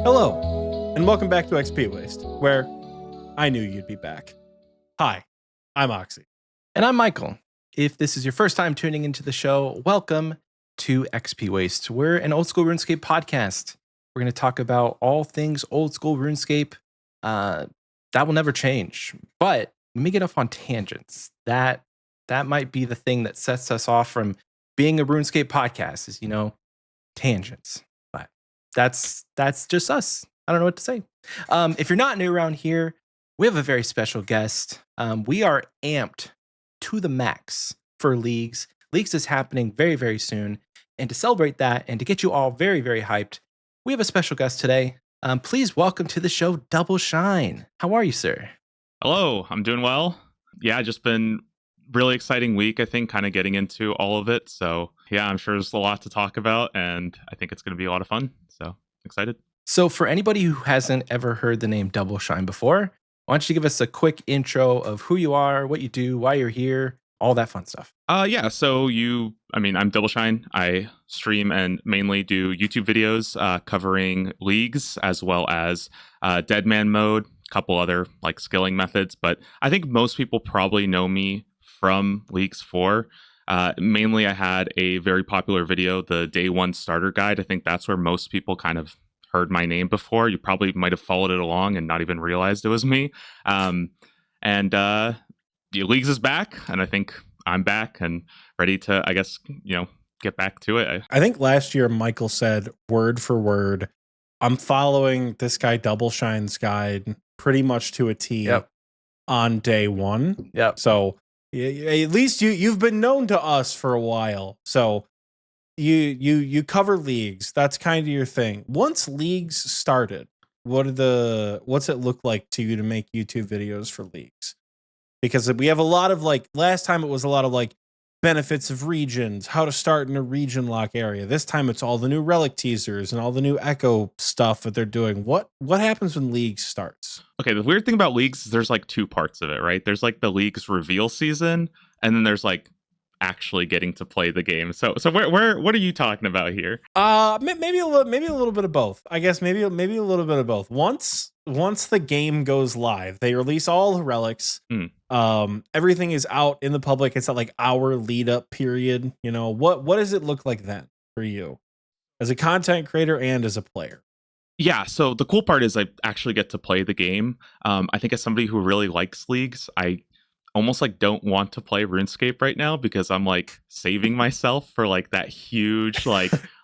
Hello, and welcome back to Xpwaste, where I knew you'd be back. Hi, I'm Oxie. And I'm Michael. If this is your first time tuning into the show, welcome to Xpwaste. We're an old school RuneScape podcast. We're going to talk about all things old school RuneScape. That will never change. But we may get off on tangents. That might be the thing that sets us off from being a RuneScape podcast is, tangents. But that's just us. I don't know what to say. If you're not new around here, we have a very special guest. We are amped to the max for Leagues. Leagues is happening very, very soon. And to celebrate that and to get you all very, very hyped, we have a special guest today. Please welcome to the show, Doubleshine. How are you, sir? Hello, I'm doing well. Yeah, just been really exciting week, I think, kind of getting into all of it. So yeah, I'm sure there's a lot to talk about, and I think it's going to be a lot of fun. So excited. So for anybody who hasn't ever heard the name Doubleshine before, why don't you give us a quick intro of who you are, what you do, why you're here, all that fun stuff. Yeah, so I'm Doubleshine. I stream and mainly do YouTube videos covering Leagues as well as Dead Man mode, a couple other like skilling methods. But I think most people probably know me from Leagues 4. Mainly I had a very popular video, the Day 1 Starter Guide. I think that's where most people kind of heard my name before. You probably might have followed it along and not even realized it was me. Leagues is back, and I think I'm back and ready to, I guess, get back to it. I think last year Michael said word for word, I'm following this guy Doubleshine's guide pretty much to a T on day one. Yep. So at least you've been known to us for a while. So you cover Leagues. That's kind of your thing. Once Leagues started, what's it look like to you to make YouTube videos for Leagues? Because we have a lot of last time it was a lot of benefits of regions, how to start in a region lock area. This time it's all the new relic teasers and all the new echo stuff that they're doing. What happens when Leagues starts? Okay, the weird thing about Leagues is there's two parts of it, right? There's the Leagues reveal season, and then there's actually getting to play the game. So what are you talking about here? Maybe a little bit of both. I guess maybe a little bit of both. Once the game goes live, they release all the relics. Everything is out in the public. It's at our lead up period. What does it look like then for you as a content creator and as a player? Yeah, so the cool part is I actually get to play the game. I think as somebody who really likes Leagues, I almost don't want to play RuneScape right now because I'm saving myself for that huge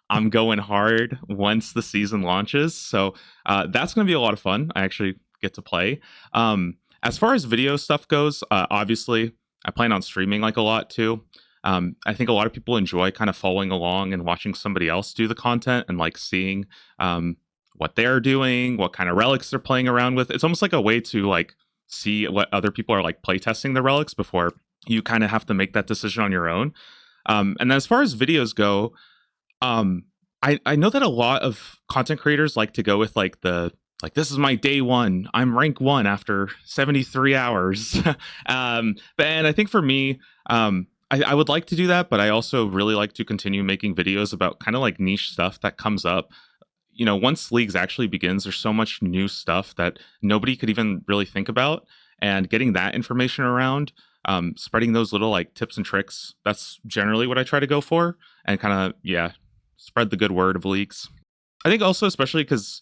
I'm going hard once the season launches. So that's going to be a lot of fun. I actually get to play. As far as video stuff goes, obviously I plan on streaming a lot too. I think a lot of people enjoy kind of following along and watching somebody else do the content and seeing what they're doing, what kind of relics they're playing around with. It's almost a way to see what other people are playtesting the relics before you kind of have to make that decision on your own. And then as far as videos go, I know that a lot of content creators like to go with this is my day one, I'm rank 1 after 73 hours. And I think for me, I would like to do that, but I also really like to continue making videos about kind of niche stuff that comes up. Once Leagues actually begins, there's so much new stuff that nobody could even really think about, and getting that information around, spreading those little tips and tricks, that's generally what I try to go for, and kind of, spread the good word of Leagues. I think also, especially because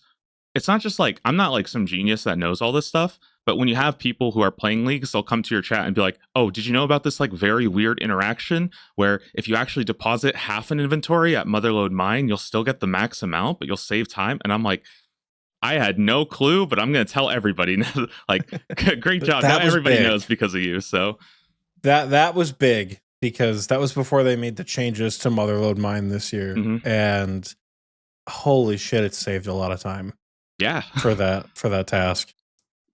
it's not just I'm not some genius that knows all this stuff, but when you have people who are playing Leagues, they'll come to your chat and be like, oh, did you know about this very weird interaction where if you actually deposit half an inventory at Motherlode Mine, you'll still get the max amount, but you'll save time? And I'm like, I had no clue, but I'm going to tell everybody. Great job. Now everybody knows because of you. So that was big because that was before they made the changes to Motherlode Mine this year. Mm-hmm. And holy shit, it saved a lot of time. Yeah. for that task.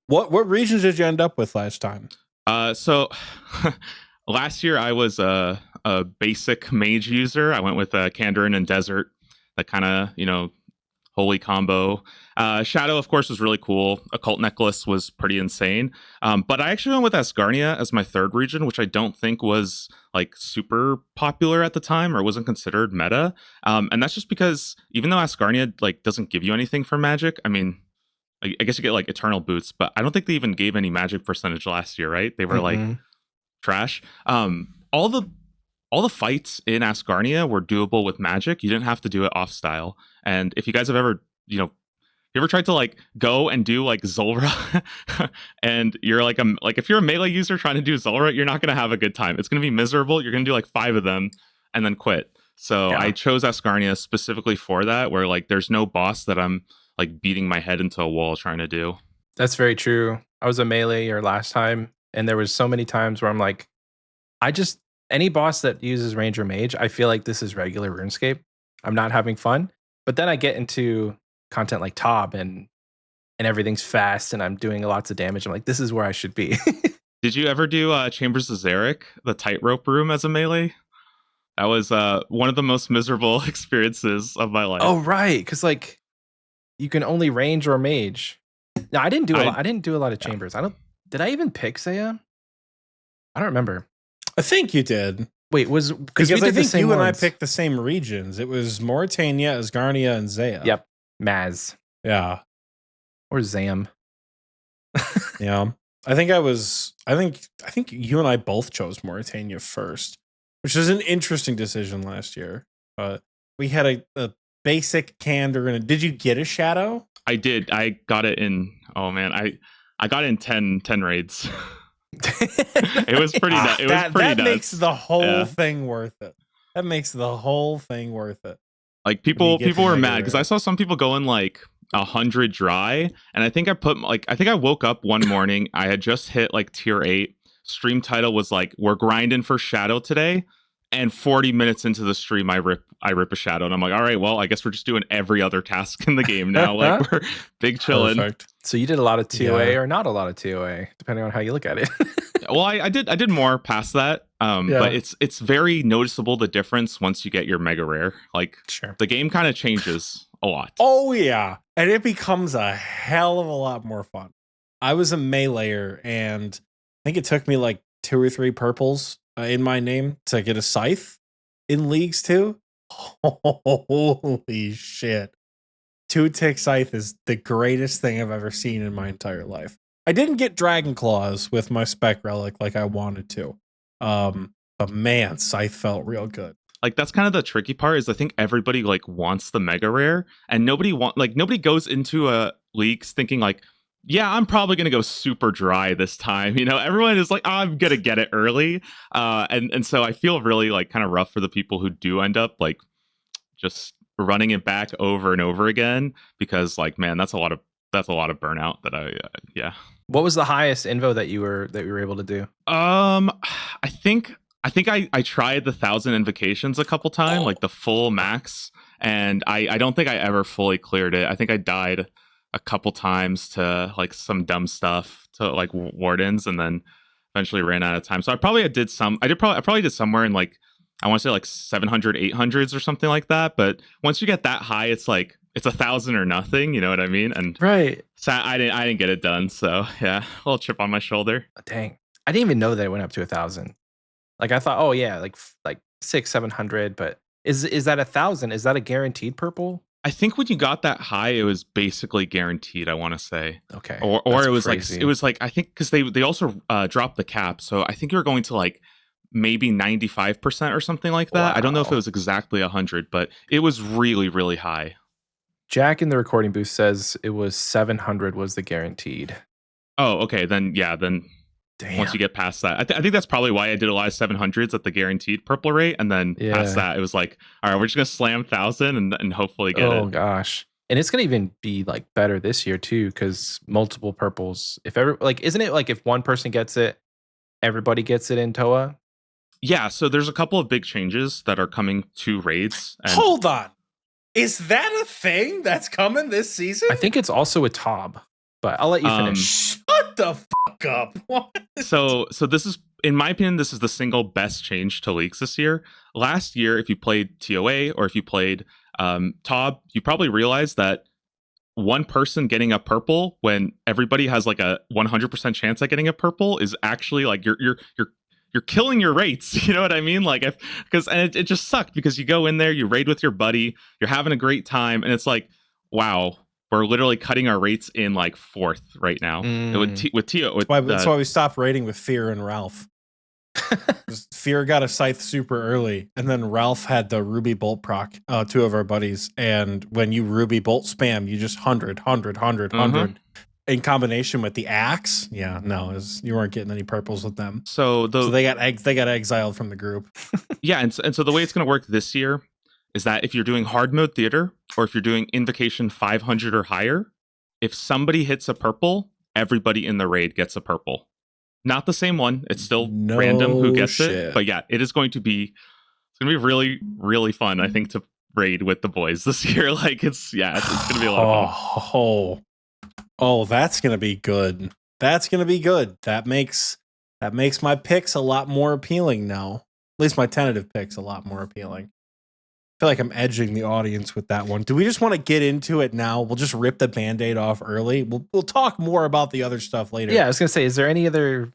What regions did you end up with last time? So last year I was a basic mage user. I went with Kandarin and Desert. That kind of, holy combo. Shadow, of course, was really cool. Occult Necklace was pretty insane. But I actually went with Asgarnia as my third region, which I don't think was like super popular at the time or wasn't considered meta. And that's just because even though Asgarnia like doesn't give you anything for magic, I mean, I guess you get like eternal boots, but I don't think they even gave any magic percentage last year, right? They were like trash. All the fights in Asgarnia were doable with magic. You didn't have to do it off style. And if you guys have ever, you ever tried to like go and do like Zulra and you're like if you're a melee user trying to do Zulra, you're not gonna have a good time. It's gonna be miserable. You're gonna do like 5 of them and then quit. So I chose Asgarnia specifically for that, where like there's no boss that I'm like beating my head into a wall trying to do. That's very true. I was a meleeer last time, and there was so many times where I'm like, any boss that uses Ranger Mage, I feel like this is regular RuneScape. I'm not having fun. But then I get into content like Tob and everything's fast and I'm doing lots of damage. I'm like, this is where I should be. Did you ever do Chambers of Zarek, the tightrope room as a melee? That was one of the most miserable experiences of my life. Oh, right. Because like you can only range or mage. No, I didn't do a lot. I didn't do a lot of chambers. Did I even pick Saya? I don't remember. I think you did. Wait, because I think you and I picked the same regions. It was Mauritania, Asgarnia, and Zaya. Yep. Maz. Yeah. Or Zam. Yeah. I think you and I both chose Mauritania first, which was an interesting decision last year. But we had a basic Kander. Did you get a shadow? I did. I got it in. Oh man, I got it in 10 raids. It was pretty. That makes the whole thing worth it. That makes the whole thing worth it. Like people were mad because I saw some people going like 100 dry, and I think I woke up one morning. I had just hit like tier 8. Stream title was like, "We're grinding for shadow today." And 40 minutes into the stream, I rip a shadow, and I'm like, all right, well, I guess we're just doing every other task in the game now. Like we're big chilling. Perfect. So you did a lot of TOA or not a lot of TOA, depending on how you look at it. Well, I did more past that. But it's very noticeable the difference once you get your mega rare. Like the game kind of changes a lot. Oh yeah, and it becomes a hell of a lot more fun. I was a meleeer, and I think it took me like 2 or 3 purples in my name to get a scythe in leagues too. Holy shit. 2-tick scythe is the greatest thing I've ever seen in my entire life. I didn't get dragon claws with my spec relic like I wanted to. But man, scythe felt real good. Like that's kind of the tricky part is I think everybody like wants the mega rare, and nobody goes into leagues thinking like, yeah, I'm probably going to go super dry this time. Everyone is like, oh, I'm going to get it early. And so I feel really like kind of rough for the people who do end up like just running it back over and over again, because like, man, that's a lot of burnout that What was the highest invo that you were able to do? I think I tried the 1,000 invocations a couple times, like the full max. And I don't think I ever fully cleared it. I think I died a couple times to like some dumb stuff to like wardens, and then eventually ran out of time. So I probably did somewhere in like, I want to say like 700, 800s or something like that. But once you get that high, it's like, it's 1,000 or nothing. You know what I mean? And right. So I didn't get it done. So yeah, a little chip on my shoulder. Dang. I didn't even know that it went up to 1,000. Like I thought, oh yeah, like 600-700, but is that 1,000? Is that a guaranteed purple? I think when you got that high, it was basically guaranteed. I want to say, okay, or it was crazy. like I think because they also dropped the cap, so I think you're going to like maybe 95% or something like that. Wow. I don't know if it was exactly 100, but it was really really high. Jack in the recording booth says it was 700 was the guaranteed. Oh, okay, then yeah, then. Damn. Once you get past that, I think that's probably why I did a lot of 700s at the guaranteed purple rate, and then past that, it was like, all right, we're just gonna slam 1,000 and hopefully get it. Oh gosh, and it's gonna even be like better this year too, because multiple purples. Isn't it like if one person gets it, everybody gets it in Toa? Yeah, so there's a couple of big changes that are coming to raids. And hold on, is that a thing that's coming this season? I think it's also a Tob, but I'll let you finish. Shut the fuck up. What? So this is, in my opinion, this is the single best change to leagues this year. Last year, if you played TOA or if you played Tob, you probably realize that one person getting a purple when everybody has like a 100% chance at getting a purple is actually like you're killing your rates. You know what I mean? Like it just sucked because you go in there, you raid with your buddy, you're having a great time, and it's like, wow, we're literally cutting our rates in like fourth right now. With Tio, that's why we stopped raiding with Fear and Ralph. Fear got a scythe super early, and then Ralph had the Ruby Bolt proc, two of our buddies, and when you Ruby Bolt spam, you just 100 in combination with the axe. Yeah, no, you weren't getting any purples with them. So they got exiled from the group. Yeah, and so the way it's going to work this year is that if you're doing hard mode theater or if you're doing invocation 500 or higher, if somebody hits a purple, everybody in the raid gets a purple. Not the same one. It's still random who gets it. But yeah, it's going to be really, really fun, I think, to raid with the boys this year. Like it's going to be a lot of fun. Oh, that's going to be good. That's going to be good. That makes my picks a lot more appealing now. At least my tentative picks a lot more appealing. I feel like I'm edging the audience with that one. Do we just want to get into it now? We'll just rip the Band-Aid off early. We'll talk more about the other stuff later. Yeah, I was gonna say, is there any other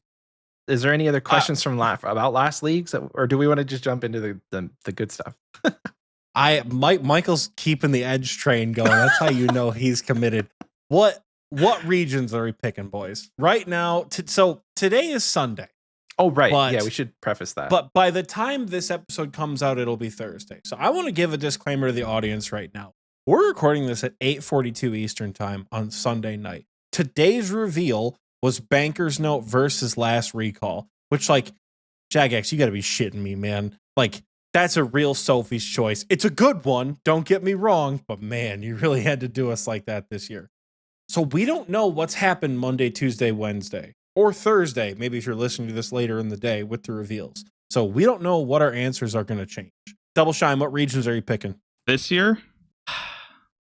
questions from about last leagues, or do we want to just jump into the good stuff? Michael's keeping the edge train going. That's how you know he's committed. What regions are we picking, boys? Right now, so today is Sunday. Oh, right. Yeah, we should preface that. But by the time this episode comes out, it'll be Thursday. So I want to give a disclaimer to the audience right now. We're recording this at 8:42 Eastern time on Sunday night. Today's reveal was Banker's Note versus Last Recall, which, like, Jagex, you got to be shitting me, man. Like, that's a real Sophie's choice. It's a good one, don't get me wrong, but man, you really had to do us like that this year. So we don't know what's happened Monday, Tuesday, Wednesday, or Thursday, maybe if you're listening to this later in the day with the reveals. So we don't know what our answers are going to change. Doubleshine, what regions are you picking? This year?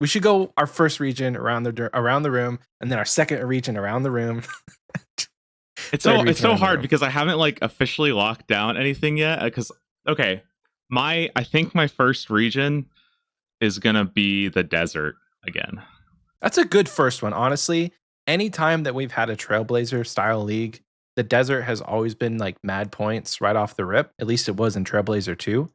We should go our first region around the room, and then our second region around the room. It's so hard because I haven't like officially locked down anything yet. Because I think my first region is gonna be the desert again. That's a good first one, honestly. Anytime that we've had a Trailblazer style league, the desert has always been like mad points right off the rip. At least it was in Trailblazer 2.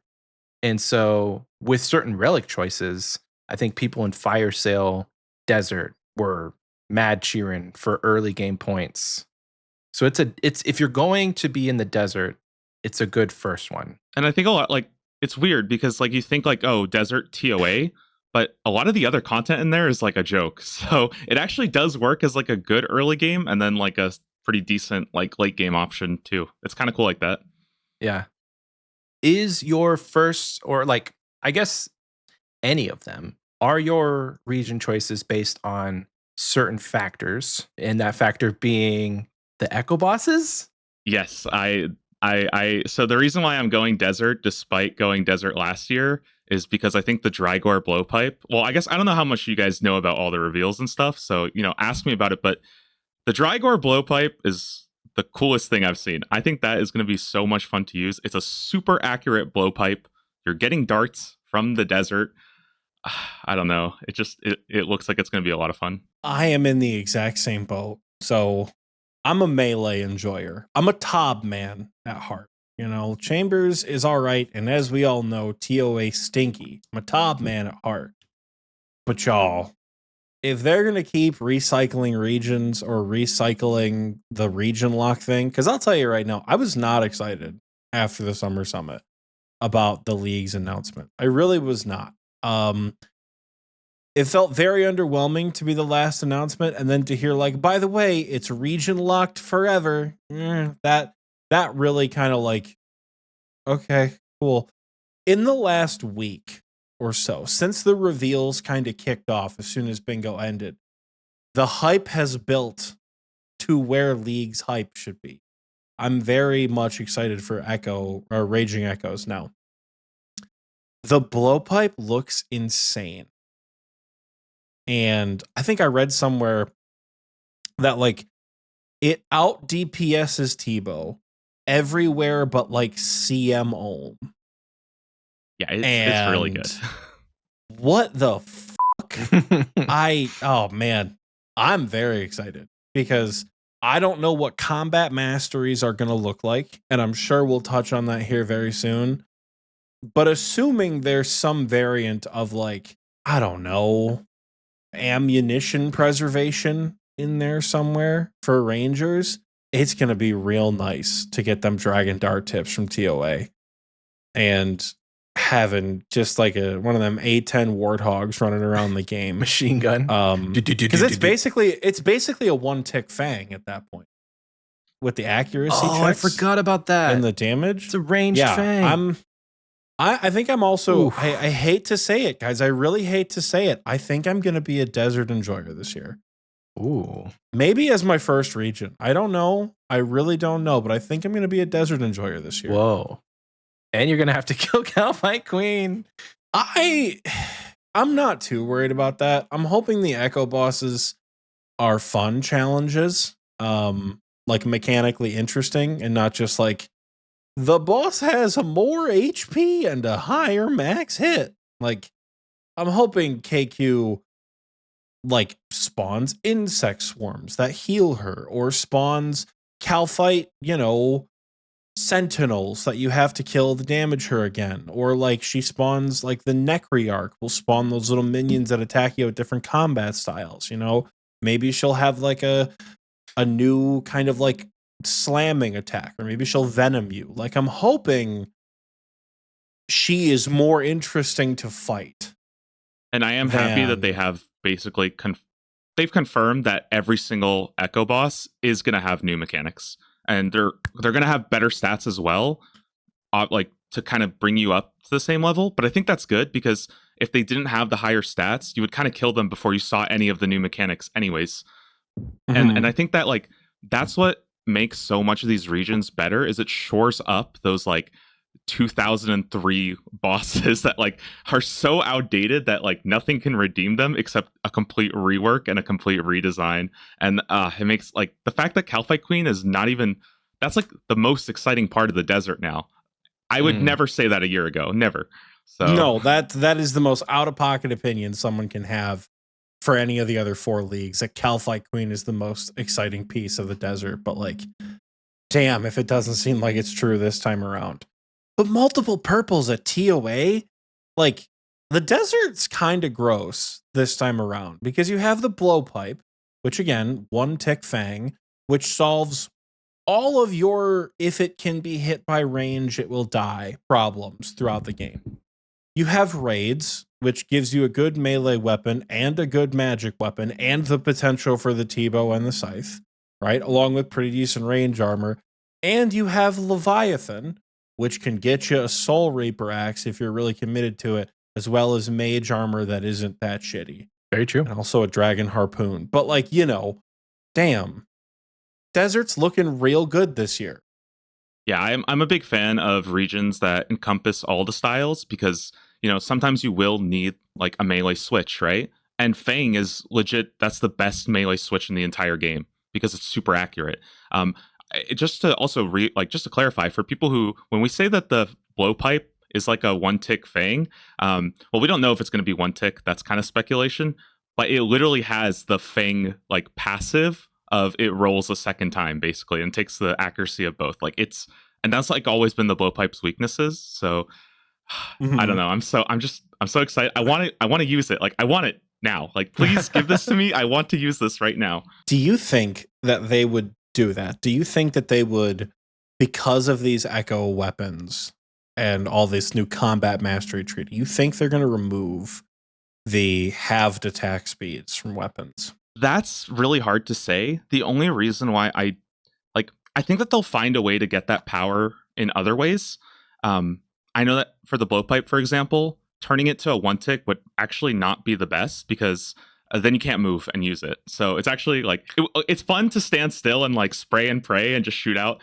And so with certain relic choices, I think people in Fire Sale Desert were mad cheering for early game points. So it's if you're going to be in the desert, it's a good first one. And I think a lot, like, it's weird because like you think like, oh, desert TOA, but a lot of the other content in there is like a joke. So it actually does work as like a good early game and then like a pretty decent like late game option too. It's kind of cool like that. Yeah. Is your first, or like, I guess any of them, are your region choices based on certain factors, and that factor being the echo bosses? Yes, so the reason why I'm going desert despite going desert last year is because I think the Drygore blowpipe, well, I guess I don't know how much you guys know about all the reveals and stuff, so ask me about it, but the Drygore blowpipe is the coolest thing I've seen. I think that is going to be so much fun to use. It's a super accurate blowpipe. You're getting darts from the desert. I don't know. It looks like it's going to be a lot of fun. I am in the exact same boat. So I'm a melee enjoyer. I'm a Tob man at heart. Chambers is all right. And as we all know, TOA stinky. I'm a Tob man at heart. But y'all, if they're going to keep recycling regions or recycling the region lock thing, because I'll tell you right now, I was not excited after the Summer Summit about the league's announcement. I really was not. It felt very underwhelming to be the last announcement, and then to hear like, by the way, it's region locked forever. That really kind of like, okay, cool. In the last week or so, since the reveals kind of kicked off as soon as bingo ended, the hype has built to where League's hype should be. I'm very much excited for Echo or Raging Echoes now. The blowpipe looks insane. And I think I read somewhere that like it out DPS's Tebow everywhere but like CM Ulm. Yeah, it's really good. what the fuck? Oh man, I'm very excited because I don't know what combat masteries are going to look like, and I'm sure we'll touch on that here very soon. But assuming there's some variant of like, I don't know, ammunition preservation in there somewhere for rangers, it's going to be real nice to get them dragon dart tips from TOA and having just like one of them A10 warthogs running around the game. Machine gun. Because it's basically a one tick fang at that point with the accuracy checks. I forgot about that. And the damage. It's a ranged fang. I think I'm also, I hate to say it, guys. I really hate to say it. I think I'm going to be a desert enjoyer this year. Ooh. Maybe as my first region. I don't know. I really don't know, but I think I'm going to be a desert enjoyer this year. Whoa. And you're going to have to kill Calphite Queen. I'm not too worried about that. I'm hoping the Echo bosses are fun challenges, like mechanically interesting and not just like, the boss has a more HP and a higher max hit. Like, I'm hoping KQ like spawns insect swarms that heal her, or spawns Calphite, sentinels that you have to kill to damage her again. Or like she spawns like the Necryarch will spawn those little minions that attack you with different combat styles, Maybe she'll have like a new kind of like slamming attack, or maybe she'll venom you. Like, I'm hoping she is more interesting to fight. And I am happy that they have basically they've confirmed that every single Echo boss is going to have new mechanics, and they're going to have better stats as well, like to kind of bring you up to the same level. But I think that's good, because if they didn't have the higher stats, you would kind of kill them before you saw any of the new mechanics anyways. And I think that like that's what makes so much of these regions better, is it shores up those like 2003 bosses that like are so outdated that like nothing can redeem them except a complete rework and a complete redesign. And it makes like the fact that Calphite Queen is not even, that's like the most exciting part of the desert now. I would never say that a year ago, never. So no, that is the most out of pocket opinion someone can have for any of the other 4 leagues. That Calphite Queen is the most exciting piece of the desert, but like, damn if it doesn't seem like it's true this time around. But multiple purples at TOA, like, the desert's kind of gross this time around, because you have the blowpipe, which again, one tick fang, which solves all of your if it can be hit by range, it will die problems throughout the game. You have raids, which gives you a good melee weapon and a good magic weapon and the potential for the T-bow and the scythe, right? Along with pretty decent range armor. And you have Leviathan, which can get you a Soul Reaper axe if you're really committed to it, as well as mage armor that isn't that shitty. Very true. And also a dragon harpoon. But like, damn. Desert's looking real good this year. Yeah, I'm a big fan of regions that encompass all the styles, because sometimes you will need like a melee switch, right? And Fang is legit, that's the best melee switch in the entire game because it's super accurate. Just to also just to clarify for people who, when we say that the blowpipe is like a one tick Fang, well, we don't know if it's going to be one tick. That's kind of speculation, but it literally has the Fang like passive of it rolls a second time basically and takes the accuracy of both. Like and that's like always been the blowpipe's weaknesses. So I don't know. I'm so excited. I want to use it. Like, I want it now. Like, please give this to me. I want to use this right now. Do you think that they would do that? Do you think that they would, because of these Echo weapons and all this new combat mastery tree, do you think they're going to remove the halved attack speeds from weapons? That's really hard to say. The only reason why I think that they'll find a way to get that power in other ways. I know that for the blowpipe, for example, turning it to a one tick would actually not be the best, because then you can't move and use it. So it's actually like, it's fun to stand still and like spray and pray and just shoot out,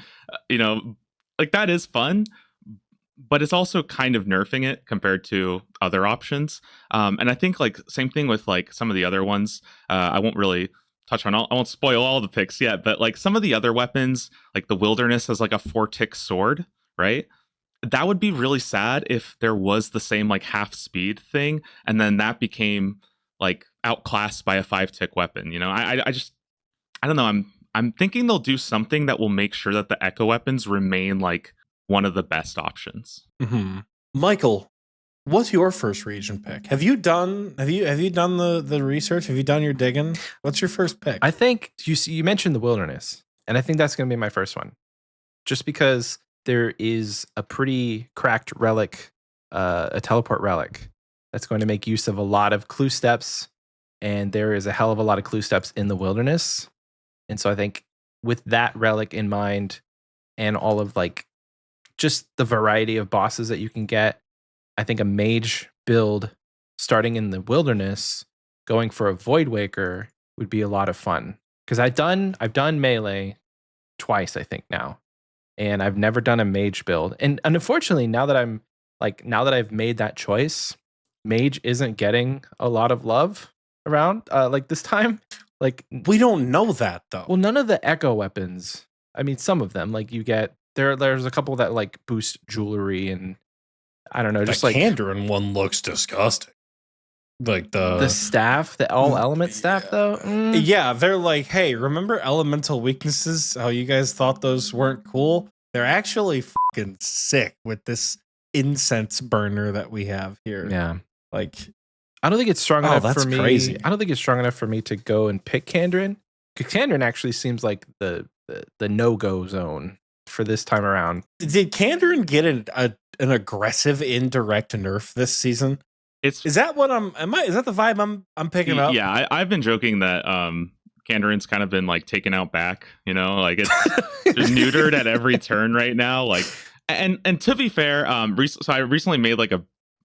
like that is fun, but it's also kind of nerfing it compared to other options. And I think like same thing with like some of the other ones. I won't really touch on I won't spoil all the picks yet, but like some of the other weapons, like the Wilderness has like a 4 tick sword, right? that would be really sad if there was the same like half speed thing, and then that became like outclassed by a 5-tick weapon. You know, I don't know. I'm thinking they'll do something that will make sure that the echo weapons remain like one of the best options. Mm-hmm. Michael, what's your first region pick? Have you done the research? Have you done your digging? What's your first pick? I think you mentioned the wilderness, and I think that's going to be my first one, just because there is a pretty cracked relic, a teleport relic that's going to make use of a lot of clue steps, and there is a hell of a lot of clue steps in the wilderness. And so I think with that relic in mind, and all of like just the variety of bosses that you can get, I think a mage build starting in the wilderness, going for a Void Waker would be a lot of fun. Because I've done melee twice, I think now, and I've never done a mage build. And unfortunately, now that I've made that choice, mage isn't getting a lot of love around like this time. Like, we don't know that though. well, none of the echo weapons. I mean, some of them, like you get there's a couple that like boost jewelry, and I don't know, just the like Kandarin one looks disgusting. Like the staff, the all element staff, though. Yeah, they're like, hey, remember elemental weaknesses? How you guys thought those weren't cool? They're actually fucking sick with this incense burner that we have here. Yeah, like, I don't think it's strong enough that's for me. crazy. I don't think it's strong enough for me to go and pick Kandarin. Because Kandarin actually seems like the no-go zone for this time around. Did Kandarin get an aggressive indirect nerf this season? Is that what is that the vibe I'm picking up? Yeah, I've been joking that Kandarin's kind of been like taken out back, you know, like it's just neutered at every turn right now. Like, and to be fair, so I recently made like a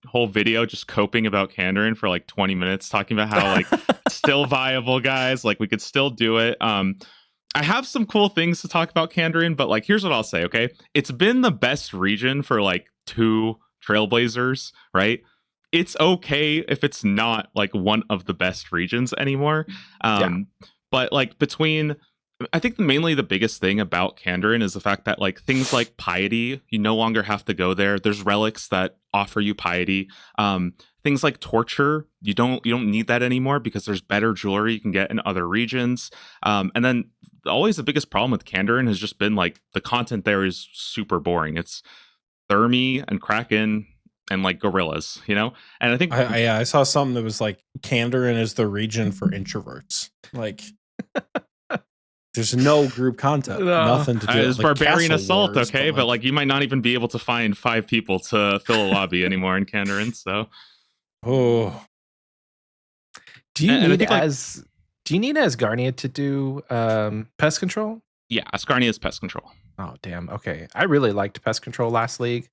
whole video just coping about Kandarin for like 20 minutes, talking about how like it's still viable, guys. Like we could still do it. I have some cool things to talk about Kandarin, but like here's what I'll say. Okay, it's been the best region for like 2 Trailblazers, right? It's okay if it's not like one of the best regions anymore. But like I think mainly the biggest thing about Kandarin is the fact that like things like piety, you no longer have to go there. There's relics that offer you piety. Things like torture, you don't need that anymore because there's better jewelry you can get in other regions. And then always the biggest problem with Kandarin has just been like the content there is super boring. It's Thermi and Kraken and like gorillas, you know? And I think I saw something that was like Kandarin is the region for introverts. Like there's no group content, nothing to do. It's like barbarian Castle assault, Wars, okay, but like you might not even be able to find 5 people to fill a lobby anymore in Kandarin. So, do you need Asgarnia to do pest control? Yeah, Asgarnia is pest control. Oh damn. Okay, I really liked pest control last league.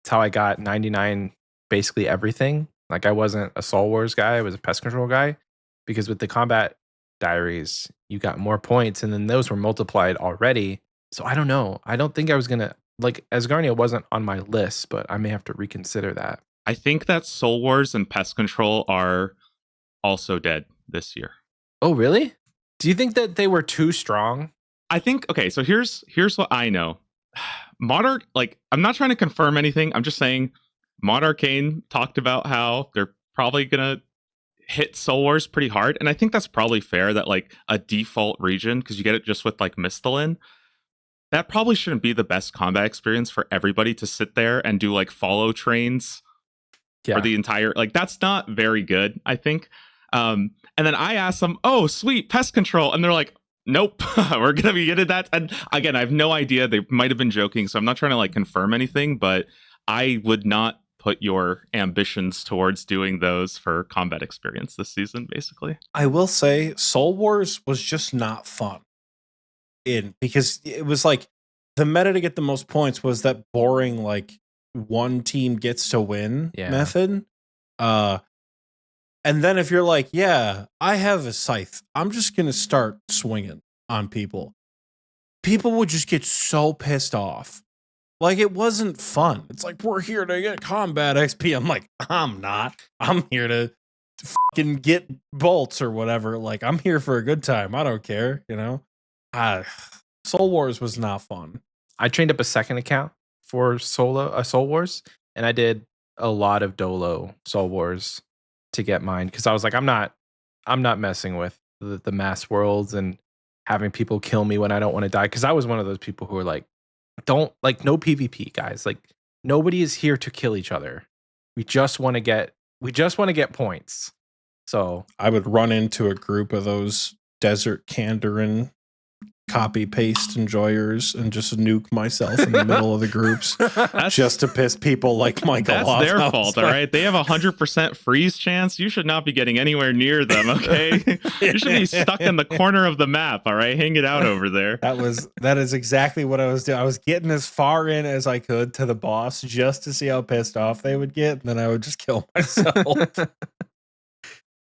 It's how I got 99 basically everything. Like I wasn't a Soul Wars guy, I was a pest control guy, because with the combat diaries you got more points, and then those were multiplied already. So I don't know, I don't think I was gonna like Asgarnia wasn't on my list, but I may have to reconsider that. I think that Soul Wars and pest control are also dead this year. Oh really? Do you think that they were too strong? I think, okay, so here's what I know. Mod like I'm not trying to confirm anything, I'm just saying Mod Arcane talked about how they're probably gonna hit Soul Wars pretty hard, and I think that's probably fair that like a default region, because you get it just with like Mistalin, that probably shouldn't be the best combat experience for everybody to sit there and do like follow trains for the entire, like that's not very good, I think. And then I asked them, oh sweet, pest control, and they're like, nope, we're gonna be getting that. And again, I have no idea, they might have been joking, so I'm not trying to like confirm anything, but I would not put your ambitions towards doing those for combat experience this season, basically. I will say Soul Wars was just not fun because it was like the meta to get the most points was that boring like one team gets to win method. And then if you're like, yeah, I have a scythe, I'm just gonna start swinging on people would just get so pissed off. Like it wasn't fun. It's like, we're here to get combat XP. I'm like, I'm not. I'm here to fucking get bolts or whatever. Like I'm here for a good time. I don't care, you know? Soul Wars was not fun. I trained up a second account for Soul Wars, and I did a lot of Dolo Soul Wars to get mine because I was like, I'm not messing with the mass worlds and having people kill me when I don't want to die. Because I was one of those people who were like, don't like no PvP, guys. Like nobody is here to kill each other. We just want to get points. So I would run into a group of those desert Kandarin copy paste enjoyers and just nuke myself in the middle of the groups just to piss people like Michael That's off. their fault, all right? They have 100% freeze chance. You should not be getting anywhere near them, okay? You should be stuck in the corner of the map, all right? Hang it out over there. That is exactly what I was doing. I was getting as far in as I could to the boss just to see how pissed off they would get, and then I would just kill myself.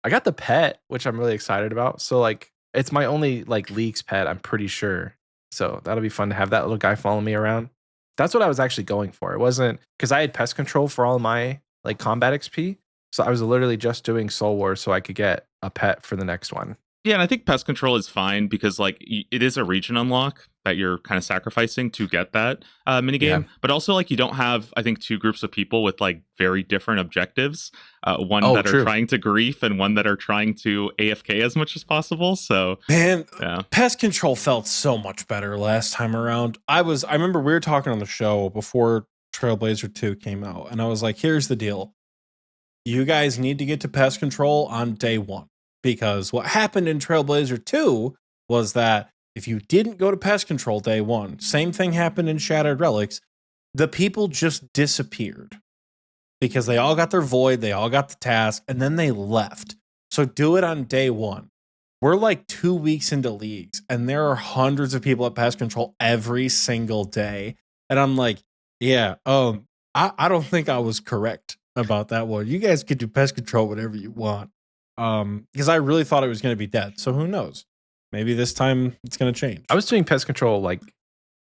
I got the pet, which I'm really excited about. So like it's my only like Leagues pet, I'm pretty sure. So that'll be fun to have that little guy follow me around. That's what I was actually going for. It wasn't because I had pest control for all my like combat XP. So I was literally just doing Soul Wars so I could get a pet for the next one. Yeah, and I think pest control is fine because like it is a region unlock that you're kind of sacrificing to get that minigame. Yeah. But also like you don't have, I think, two groups of people with like very different objectives. One that true. are trying to grief and one that are trying to AFK as much as possible. So man, yeah. Pest control felt so much better last time around. I remember we were talking on the show before Trailblazer 2 came out, and I was like, here's the deal. You guys need to get to pest control on day one. Because what happened in Trailblazer 2 was that if you didn't go to pest control day one, same thing happened in Shattered Relics, the people just disappeared. Because they all got their void, they all got the task, and then they left. So do it on day one. We're like 2 weeks into Leagues, and there are hundreds of people at pest control every single day. And I'm like, yeah, I don't think I was correct about that one. You guys can do pest control whatever you want. Because I really thought it was going to be dead. So who knows? Maybe this time it's going to change. I was doing pest control like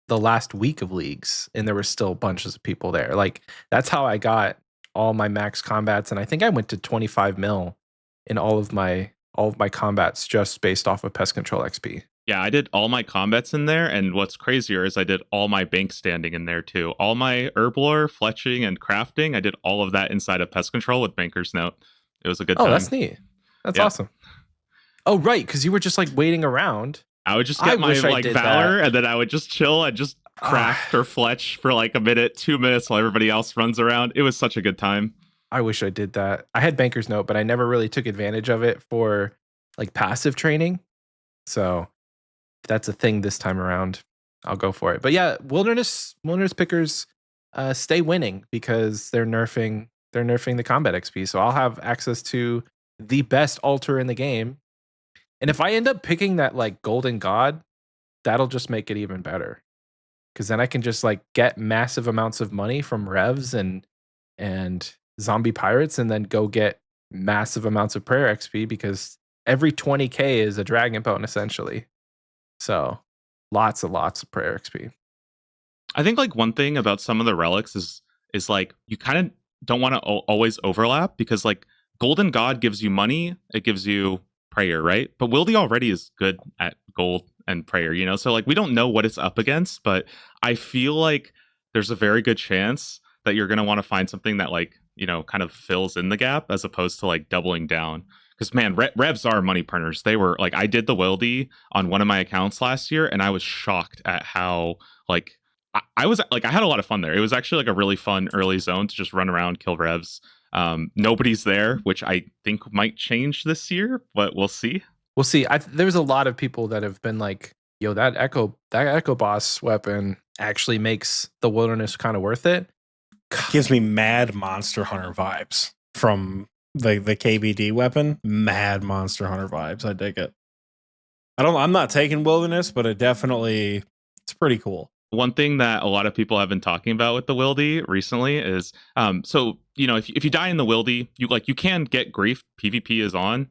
the last week of Leagues, and there were still bunches of people there. Like that's how I got all my max combats, and I think I went to 25 mil in all of my combats just based off of pest control XP. Yeah, I did all my combats in there, and what's crazier is I did all my bank standing in there too. All my herblore, fletching, and crafting, I did all of that inside of pest control with Banker's Note. It was a good time. Oh, that's neat. That's awesome. Oh, right, because you were just like waiting around. I would just get my like Valor, that. and then I would just chill and just craft or fletch for like a minute, 2 minutes while everybody else runs around. It was such a good time. I wish I did that. I had Banker's Note, but I never really took advantage of it for like passive training. So if that's a thing this time around, I'll go for it. But yeah, wilderness pickers stay winning because they're nerfing the combat XP. So I'll have access to the best altar in the game. And if I end up picking that like golden god, that'll just make it even better. Because then I can just like get massive amounts of money from revs and zombie pirates, and then go get massive amounts of prayer XP because every 20k is a dragon bone essentially. So lots of prayer XP. I think like one thing about some of the relics is like you kind of don't want to always overlap because like Golden God gives you money, it gives you prayer, right? But Wildy already is good at gold and prayer, you know? So like we don't know what it's up against, but I feel like there's a very good chance that you're going to want to find something that like, you know, kind of fills in the gap as opposed to like doubling down. Because man, revs are money printers. They were like, I did the Wildy on one of my accounts last year, and I was shocked at how like I was like, I had a lot of fun there. It was actually like a really fun early zone to just run around, kill revs. Nobody's there, which I think might change this year, but we'll see. We'll see. There's a lot of people that have been like, yo, that echo boss weapon actually makes the wilderness kind of worth it. Gives me mad Monster Hunter vibes from the KBD weapon. Mad Monster Hunter vibes. I dig it. I'm not taking wilderness, but it's pretty cool. One thing that a lot of people have been talking about with the Wildy recently is, so, you know, if you die in the Wildy, you can get grief, PvP is on,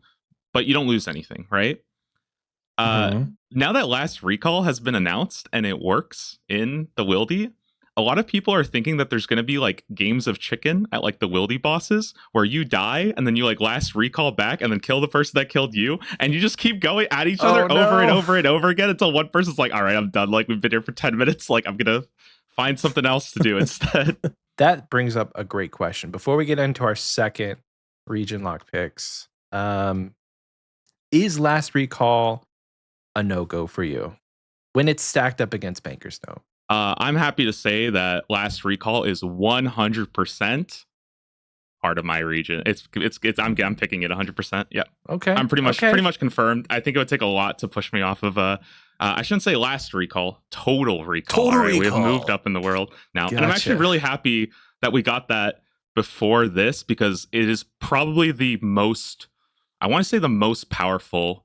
but you don't lose anything, right? Now that last recall has been announced and it works in the Wildy, a lot of people are thinking that there's going to be like games of chicken at like the Wildy bosses where you die and then you like last recall back and then kill the person that killed you, and you just keep going at each other over and over and over again until one person's like, all right, I'm done. Like we've been here for 10 minutes. Like I'm going to Find something else to do instead. That brings up a great question. Before we get into our second region lock picks, is Last Recall a no-go for you when it's stacked up against Banker's Note? I'm happy to say that Last Recall is 100% part of my region. I'm picking it 100%. Yeah. Okay. I'm pretty much confirmed. I think it would take a lot to push me off of I shouldn't say Last Recall, Total Recall. Total right? We have Recall. moved up in the world now. And I'm actually Gotcha. really happy that we got that before this, because it is probably the most, I want to say the most powerful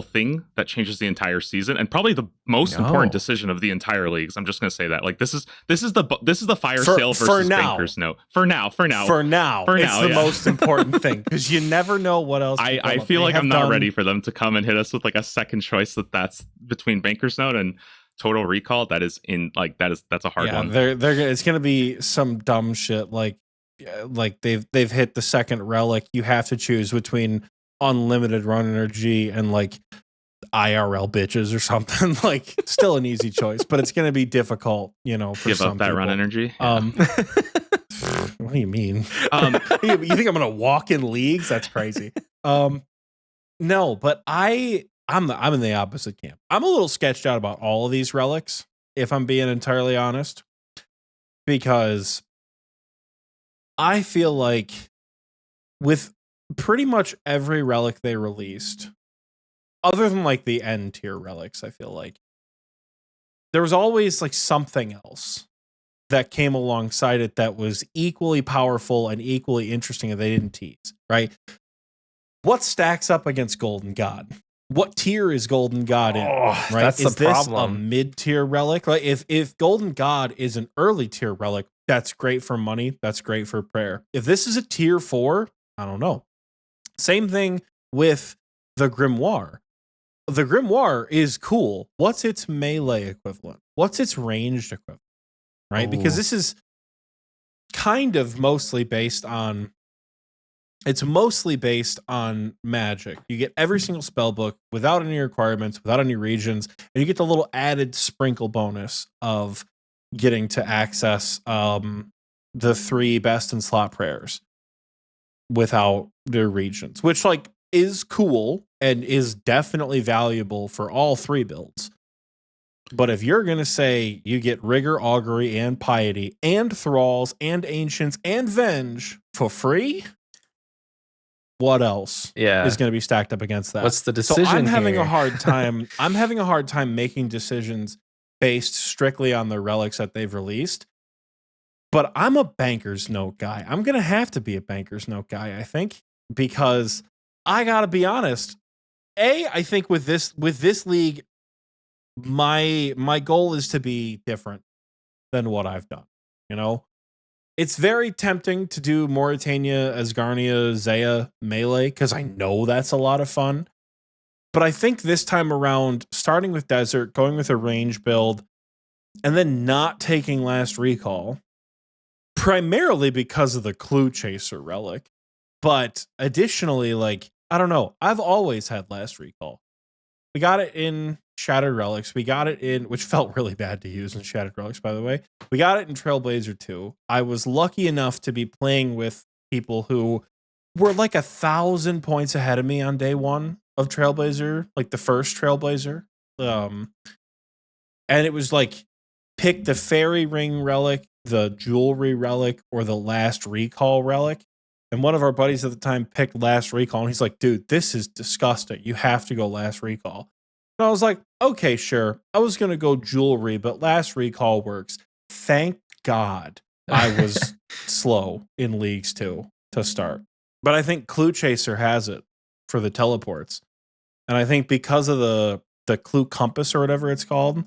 thing that changes the entire season, and probably the most important decision of the entire leagues. I'm just going to say that. Like this is the fire sale versus Banker's Note. For now, it's the most important thing, because you never know what else. I feel like I'm not ready for them to come and hit us with like a second choice that's between Banker's Note and Total Recall. That's a hard one. It's going to be some dumb shit like they've hit the second relic. You have to choose between unlimited run energy and like IRL bitches or something. Like still an easy choice, but it's going to be difficult, for give some up that people. Run energy. What do you mean? You think I'm going to walk in leagues? That's crazy. No, but I'm in the opposite camp. I'm a little sketched out about all of these relics, if I'm being entirely honest, because I feel like with pretty much every relic they released, other than like the end tier relics, I feel like there was always like something else that came alongside it that was equally powerful and equally interesting that they didn't tease, right? What stacks up against Golden God? What tier is Golden God in? Right? That's is the problem. This a mid-tier relic? Like if Golden God is an early tier relic, that's great for money. That's great for prayer. If this is a tier 4, I don't know. Same thing with the Grimoire. The Grimoire is cool. What's its melee equivalent? What's its ranged equivalent? Right? Because this is kind of mostly based on magic. You get every single spell book without any requirements, without any regions, and you get the little added sprinkle bonus of getting to access the 3 best in slot prayers without their regions, which like is cool and is definitely valuable for all 3 builds. But if you're going to say you get Rigor, Augury, and Piety, and Thralls, and Ancients, and Venge for free, what else is going to be stacked up against that? What's the decision? So I'm having here? a hard time. I'm having a hard time making decisions based strictly on the relics that they've released. But I'm a Banker's Note guy. I'm going to have to be a Banker's Note guy, I think, because I got to be honest. I think with this league, my goal is to be different than what I've done. It's very tempting to do Mauritania, Asgarnia, Zaya melee, because I know that's a lot of fun. But I think this time around, starting with Desert, going with a range build, and then not taking Last Recall, primarily because of the Clue Chaser relic. But additionally, like, I don't know, I've always had Last Recall. We got it in Shattered Relics. We got it in, which felt really bad to use in Shattered Relics, by the way. We got it in Trailblazer 2. I was lucky enough to be playing with people who were like 1,000 points ahead of me on day 1 of Trailblazer, like the first Trailblazer. And it was like, pick the Fairy Ring relic, the Jewelry relic, or the Last Recall relic. And one of our buddies at the time picked Last Recall, and he's like, dude, this is disgusting. You have to go Last Recall. And I was like, okay, sure. I was going to go Jewelry, but Last Recall works. Thank God I was slow in leagues too to start. But I think Clue Chaser has it for the teleports. And I think because of the Clue Compass or whatever it's called,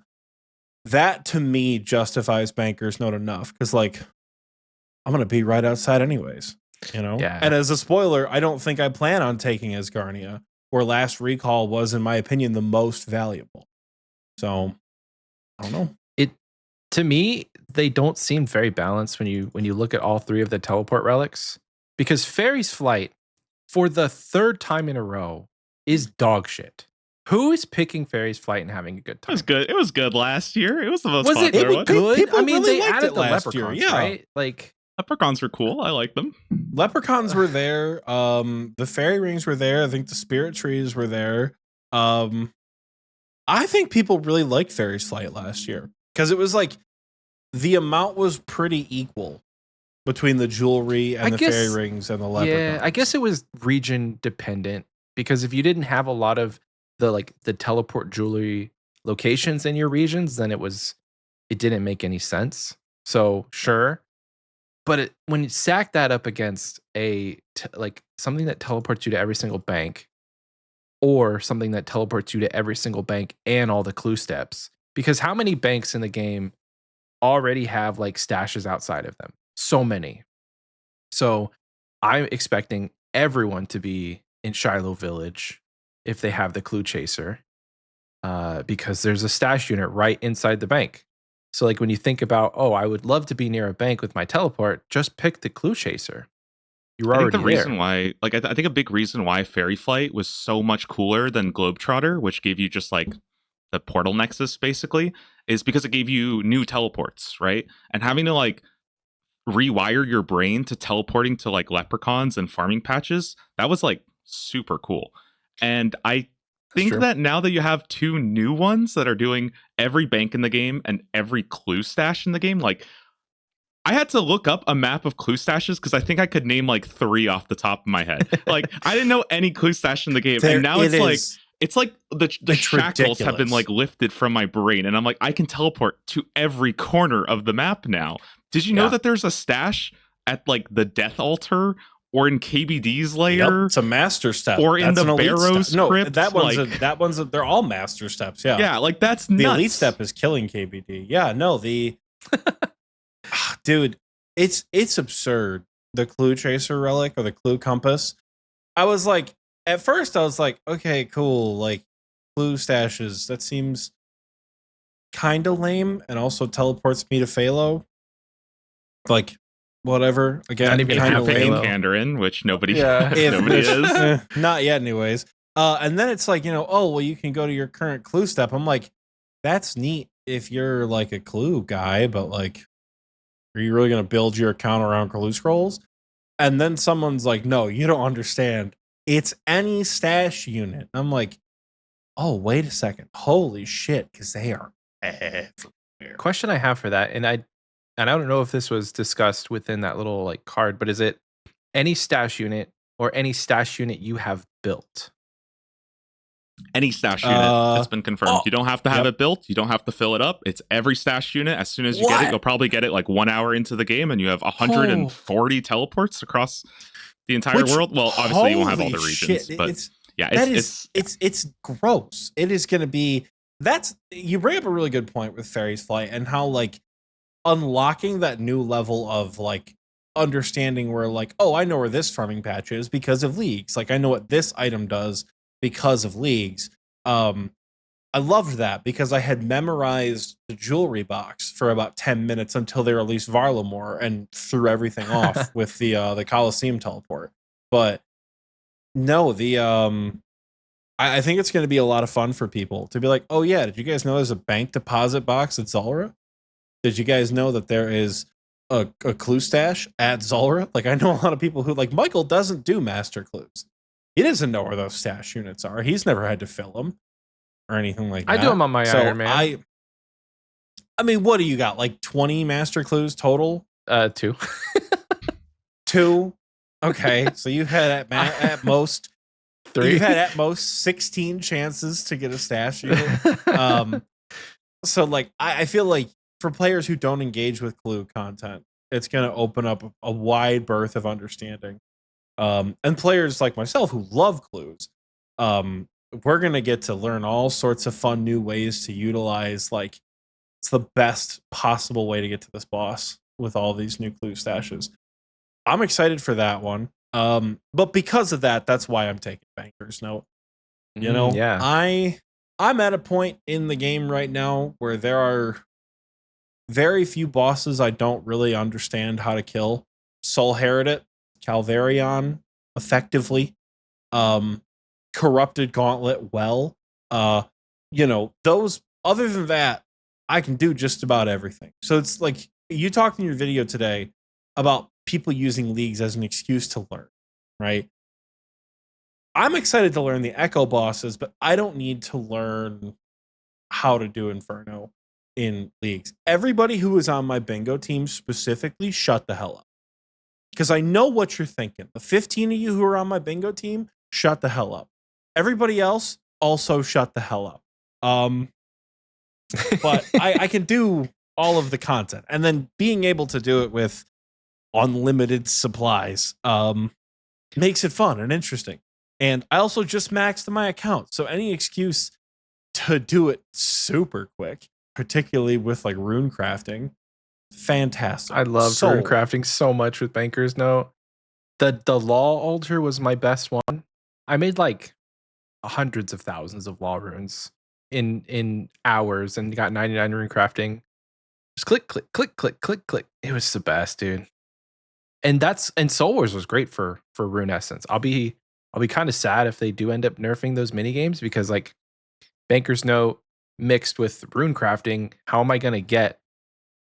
that to me justifies Banker's Note enough. Because like, I'm going to be right outside anyways. Yeah. And as a spoiler, I don't think I plan on taking Asgarnia, where Last Recall was, in my opinion, the most valuable. So I don't know. To me, they don't seem very balanced when you look at all 3 of the teleport relics, because Fairy's Flight, for the 3rd time in a row, is dog shit. Who is picking Fairy's Flight and having a good It time? was good. It was good last year. It was the most Was it popular one. good? People I mean, really they liked added it the last year, leprechauns, yeah. right? Like Leprechauns are cool. I like them. Leprechauns were there. The fairy rings were there. I think the spirit trees were there. I think people really liked Fairy's Flight last year because it was like the amount was pretty equal between the jewelry and the fairy rings and the leprechauns. Yeah, I guess it was region dependent because if you didn't have a lot of the teleport jewelry locations in your regions, then it didn't make any sense. So sure, but when you stack that up against something that teleports you to every single bank, or something that teleports you to every single bank and all the clue steps, because how many banks in the game already have like stashes outside of them? So many. So I'm expecting everyone to be in Shiloh Village if they have the clue chaser, because there's a stash unit right inside the bank. So like when you think about, oh, I would love to be near a bank with my teleport, just pick the clue chaser. You're I think already the reason there. why, like, I think a big reason why Fairy Flight was so much cooler than Globetrotter, which gave you just like the portal nexus basically, is because it gave you new teleports, right? And having to like rewire your brain to teleporting to like leprechauns and farming patches, that was like super cool. And I think true. that now that you have two new ones that are doing every bank in the game and every clue stash in the game, like I had to look up a map of clue stashes because I think I could name like 3 off the top of my head. Like I didn't know any clue stash in the game, and now it's like the shackles have been like lifted from my brain, and I'm like I can teleport to every corner of the map now. Did you know that there's a stash at like the Death Altar or in KBD's lair? Yep, it's a master step. Or in that's the Barrows crypt? That one's they're all master steps. Yeah, yeah, like that's nuts. The elite step is killing KBD. Yeah, no, dude, it's absurd. The clue chaser relic or the clue compass. I was like, at first I was like, okay, cool, like clue stashes. That seems kind of lame, and also teleports me to Phalo. Like, whatever. Again, Not even kind of lame. Kandarin, which nobody, Yeah. nobody is. Not yet, anyways. And then it's like, oh, well, you can go to your current clue step. I'm like, that's neat if you're like a clue guy, but like, are you really going to build your account around clue scrolls? And then someone's like, no, you don't understand. It's any stash unit. I'm like, oh, wait a second. Holy shit, because they are everywhere. Question I have for that, and I don't know if this was discussed within that little like card, but is it any stash unit or any stash unit you have built? Any stash unit that's been confirmed. You don't have to have it built. You don't have to fill it up. It's every stash unit. As soon as you get it, you'll probably get it like 1 hour into the game, and you have 140 teleports across the entire world. Well, obviously you won't have all the regions, but it's gross. It is going to be. You bring up a really good point with Fairy's Flight and how like unlocking that new level of like understanding where like, oh, I know where this farming patch is because of leagues. Like I know what this item does because of leagues. I loved that because I had memorized the jewelry box for about 10 minutes until they released Varlamore and threw everything off with the Coliseum teleport. But no, I think it's going to be a lot of fun for people to be like, oh yeah, did you guys know there's a bank deposit box at Zulrah? Did you guys know that there is a clue stash at Zulrah? Like I know a lot of people who like Michael doesn't do master clues. He doesn't know where those stash units are. He's never had to fill them or anything like that. I do them on my Iron Man. I mean, what do you got? Like 20 master clues total? 2. 2? Okay, so you had at most 3. You've had at most 16 chances to get a stash unit. So like I feel like for players who don't engage with clue content, it's going to open up a wide berth of understanding. And players like myself who love clues, we're going to get to learn all sorts of fun new ways to utilize, like, it's the best possible way to get to this boss with all these new clue stashes. I'm excited for that one. But because of that, that's why I'm taking Banker's Note. You know, I'm at a point in the game right now where there are very few bosses I don't really understand how to kill. Soul Heredit, Calvarion, effectively. Corrupted Gauntlet, well. Those, other than that, I can do just about everything. So it's like you talked in your video today about people using leagues as an excuse to learn, right? I'm excited to learn the Echo bosses, but I don't need to learn how to do Inferno in leagues. Everybody who was on my bingo team specifically, shut the hell up. Because I know what you're thinking. The 15 of you who are on my bingo team, shut the hell up. Everybody else, also shut the hell up. But I can do all of the content. And then being able to do it with unlimited supplies makes it fun and interesting. And I also just maxed my account. So any excuse to do it super quick, particularly with like rune crafting, fantastic. I love rune crafting so much with Banker's Note. The law altar was my best one. I made like hundreds of thousands of law runes in hours and got 99 rune crafting. Just click, click, click, click, click, click. It was the best, dude. And Soul Wars was great for rune essence. I'll be kind of sad if they do end up nerfing those mini games, because like Banker's Note mixed with rune crafting, how am I going to get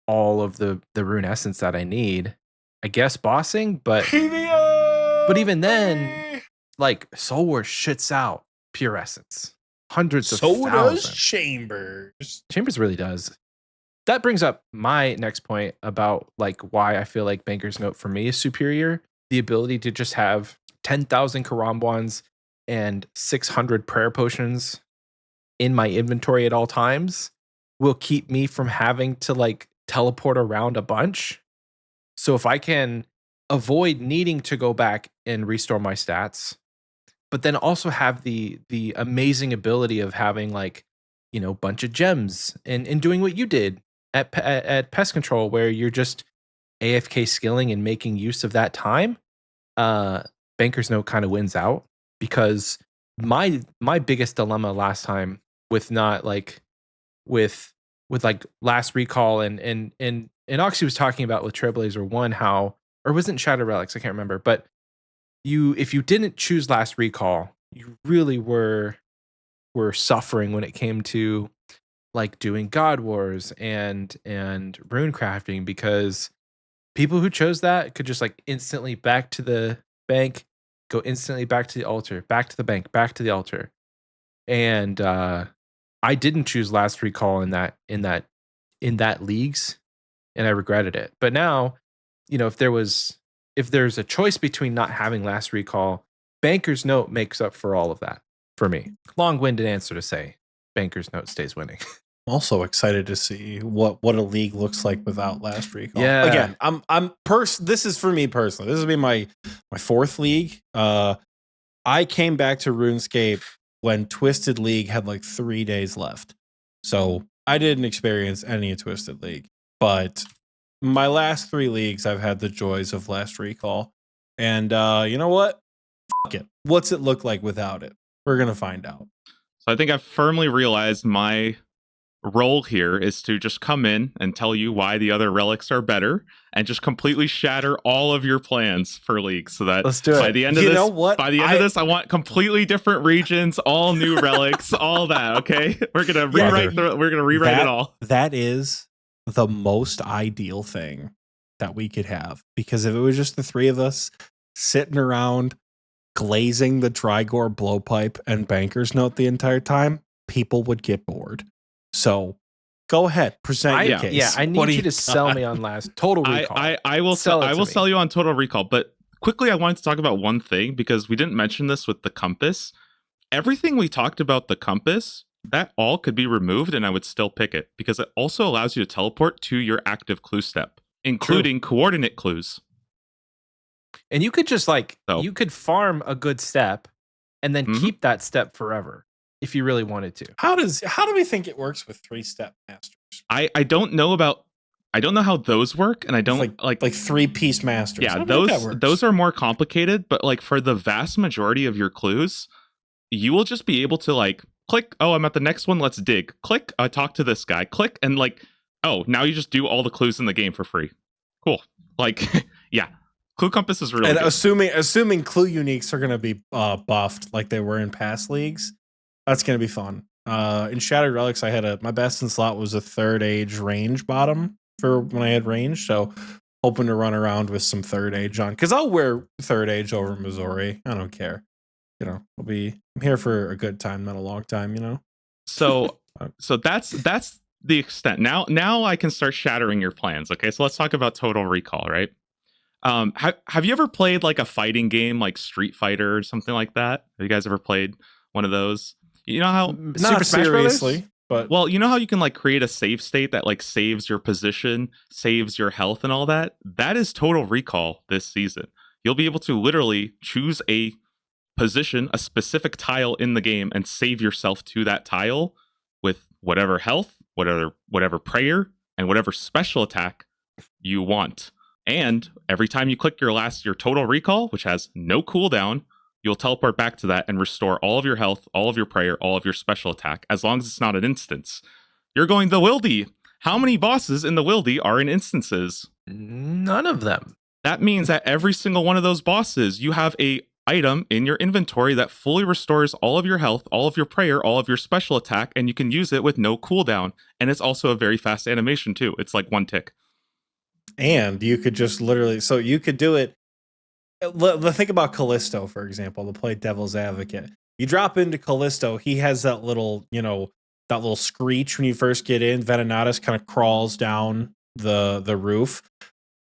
all of the rune essence that I need? I guess bossing, but even then, like Soul Wars shits out pure essence, hundreds of thousands. So does Chambers. Chambers really does. That brings up my next point about like why I feel like Banker's Note for me is superior. The ability to just have 10,000 Karambwans and 600 prayer potions in my inventory at all times will keep me from having to like teleport around a bunch. So if I can avoid needing to go back and restore my stats, but then also have the amazing ability of having like, a bunch of gems and doing what you did at pest control, where you're just AFK skilling and making use of that time, Banker's Note kind of wins out. Because my biggest dilemma last time with not like with like last recall and Oxie was talking about with Trailblazer 1 how, or wasn't Shadow Relics, I can't remember, but if you didn't choose last recall, you really were suffering when it came to like doing God Wars and rune crafting, because people who chose that could just like instantly back to the bank, go instantly back to the altar, back to the bank, back to the altar. And I didn't choose last recall in that leagues, and I regretted it. But now, if there's a choice between not having last recall, Banker's Note makes up for all of that for me. Long-winded answer to say Banker's Note stays winning. Also excited to see what a league looks like without last recall. Yeah. Again, this is for me personally. This will be my fourth league. I came back to RuneScape when Twisted League had like 3 days left. So I didn't experience any of Twisted League. But my last 3 leagues, I've had the joys of last recall. And you know what? Fuck it. What's it look like without it? We're going to find out. So I think I've firmly realized my role here is to just come in and tell you why the other relics are better and just completely shatter all of your plans for leagues, so that let's do it. By the end of this, I want completely different regions, all new relics, all that. Okay, we're gonna rewrite it all. That is the most ideal thing that we could have, because if it was just the 3 of us sitting around glazing the Trigor blowpipe and Banker's Note the entire time, people would get bored. So go ahead, present your case. Yeah, I need you to sell me on last Total Recall. I will sell you on Total Recall. But quickly, I wanted to talk about one thing, because we didn't mention this with the compass. Everything we talked about the compass, that all could be removed and I would still pick it, because it also allows you to teleport to your active clue step, including coordinate clues. And you could just you could farm a good step and then keep that step forever if you really wanted to. How do we think it works with 3-step masters? I don't know how those work, and I don't like 3-piece masters. Yeah, those are more complicated, but like for the vast majority of your clues, you will just be able to like click, oh, I'm at the next one, let's dig. Click, talk to this guy. Click, and like, oh, now you just do all the clues in the game for free. Cool. Like, yeah. Clue Compass is really good. Assuming clue uniques are going to be buffed like they were in past leagues, That's gonna be fun. In Shattered Relics, I had my best in slot was a 3rd age range bottom for when I had range. So hoping to run around with some 3rd age on, because I'll wear 3rd age over Missouri. I don't care. I'm here for a good time, not a long time. So that's the extent. Now I can start shattering your plans. Okay, so let's talk about Total Recall, right? Have you ever played like a fighting game like Street Fighter or something like that? Have you guys ever played one of those? You know how Not Super Smash seriously, Brothers? but well, you know how you can like create a save state that like saves your position, saves your health and all that? That is Total Recall this season. You'll be able to literally choose a position, a specific tile in the game, and save yourself to that tile with whatever health, whatever prayer, and whatever special attack you want. And every time you click your Total Recall, which has no cooldown, you'll teleport back to that and restore all of your health, all of your prayer, all of your special attack, as long as it's not an instance. You're going the Wildy. How many bosses in the Wildy are in instances? None of them. That means that every single one of those bosses, you have a item in your inventory that fully restores all of your health, all of your prayer, all of your special attack, and you can use it with no cooldown. And it's also a very fast animation too. It's like 1 tick. And you could just literally, so you could do it. Think about Callisto, for example, to play devil's advocate. You drop into Callisto, he has that little screech when you first get in. Venenatus kind of crawls down the roof.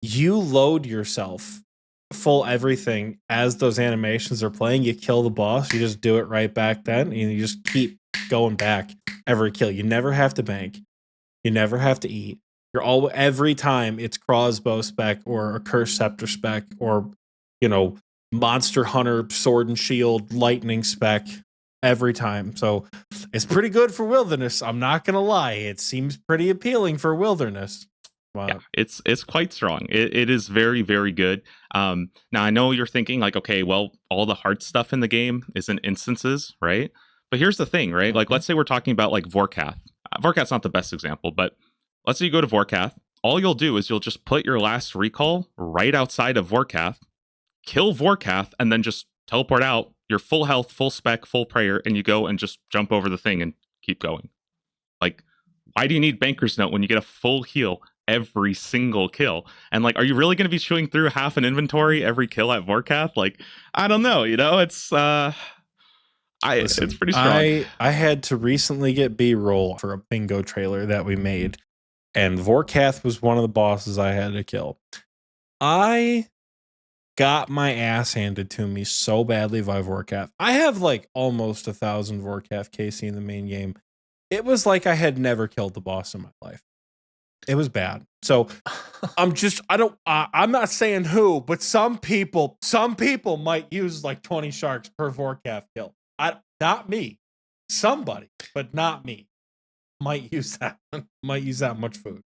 You load yourself full everything as those animations are playing. You kill the boss, you just do it right back then, and you just keep going back every kill. You never have to bank. You never have to eat. Every time it's crossbow spec or a cursed scepter spec or Monster Hunter sword and shield lightning spec every time. So it's pretty good for wilderness. I'm not gonna lie, it seems pretty appealing for wilderness. Wow. Yeah, it's quite strong. It is very, very good. Now I know you're thinking like, okay, well, all the hard stuff in the game is in instances, right? But here's the thing, right? Like, let's say we're talking about like Vorkath. Vorkath's not the best example, but let's say you go to Vorkath. All you'll do is you'll just put your last recall right outside of Vorkath, kill Vorkath, and then just teleport out. Your full health, full spec, full prayer, and you go and just jump over the thing and keep going. Like, why do you need Banker's Note when you get a full heal every single kill? And like, are you really going to be chewing through half an inventory every kill at Vorkath? Like, I don't know. It's it's pretty strong. I had to recently get B-roll for a bingo trailer that we made, and Vorkath was one of the bosses I had to kill. I got my ass handed to me so badly by Vorkath. I have like almost 1,000 Vorkath KC in the main game. It was like I had never killed the boss in my life. It was bad. So I'm not saying who, but some people might use like 20 sharks per Vorkath kill. Not me. Somebody, but not me. Might use that much food.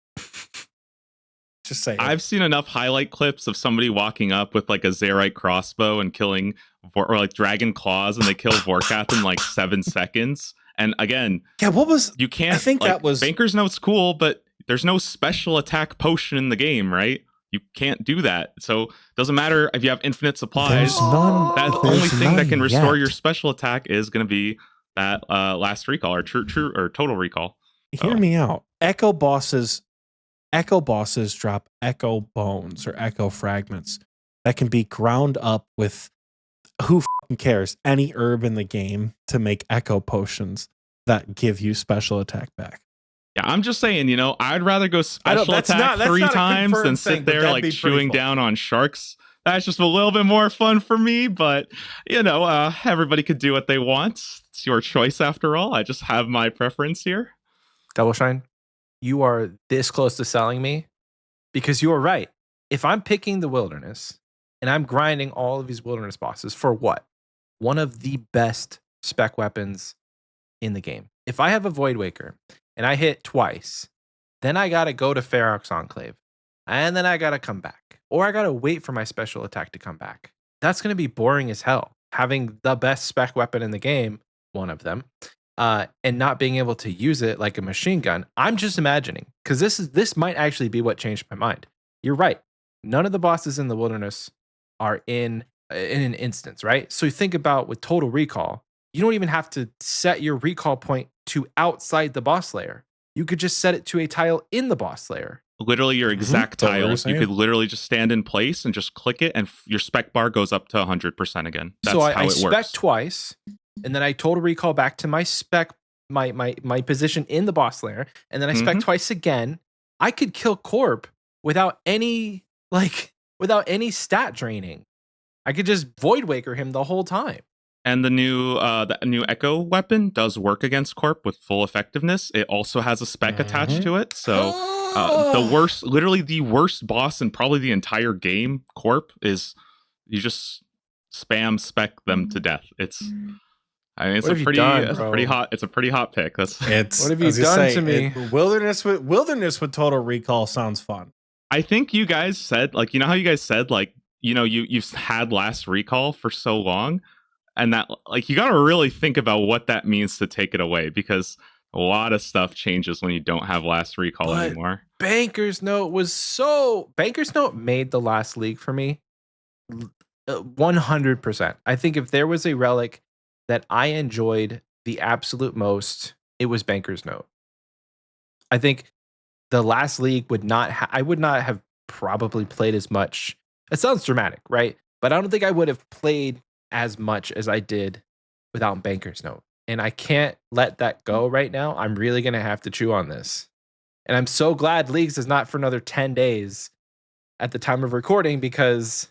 Just say I've seen enough highlight clips of somebody walking up with like a Zerite crossbow and killing or like dragon claws, and they kill Vorkath in like 7 seconds. And again, yeah, you can't. I think like, that was Banker's Note's cool, but there's no special attack potion in the game, right? You can't do that. So it doesn't matter if you have infinite supplies. There's none. That's the only thing that can restore your special attack is going to be that last recall or true or total recall. Hear me out. Echo bosses drop echo bones or echo fragments that can be ground up with who fucking cares, any herb in the game to make echo potions that give you special attack back. Yeah, I'm just saying, I'd rather go special attack 3 times than sit there like chewing down on sharks. That's just a little bit more fun for me, but everybody could do what they want. It's your choice after all. I just have my preference here. Doubleshine, you are this close to selling me because you are right. If I'm picking the wilderness and I'm grinding all of these wilderness bosses for what? One of the best spec weapons in the game. If I have a Void Waker and I hit twice, then I got to go to Ferox Enclave and then I got to come back, or I got to wait for my special attack to come back. That's going to be boring as hell. Having the best spec weapon in the game, one of them, and not being able to use it like a machine gun. I'm just imagining, because this might actually be what changed my mind. You're right. None of the bosses in the wilderness are in an instance, right? So you think about with Total Recall, you don't even have to set your recall point to outside the boss layer. You could just set it to a tile in the boss layer. Literally your exact That's what we were tile. You saying. could literally just stand in place and just click it, and your spec bar goes up to 100% again. That's So how I it spec works. twice, and then I total recall back to my spec, my position in the boss layer, and then I spec twice again. I could kill Corp without any stat draining. I could just Void Waker him the whole time. And the new Echo weapon does work against Corp with full effectiveness. It also has a spec attached to it. So literally the worst boss in probably the entire game, Corp, is you just spam spec them to death. It's What have you done, bro? It's a pretty hot pick. What have you done to me? Wilderness with total recall sounds fun. I think you guys said, like, you know how you guys said, like, you know, you've had last recall for so long, and that, like, you got to really think about what that means to take it away, because a lot of stuff changes when you don't have last recall anymore. Banker's Note made the last league for me 100%. I think if there was a relic that I enjoyed the absolute most, it was Banker's Note. I think the last league I would not have probably played as much. It sounds dramatic, right? But I don't think I would have played as much as I did without Banker's Note. And I can't let that go right now. I'm really going to have to chew on this. And I'm so glad Leagues is not for another 10 days at the time of recording, because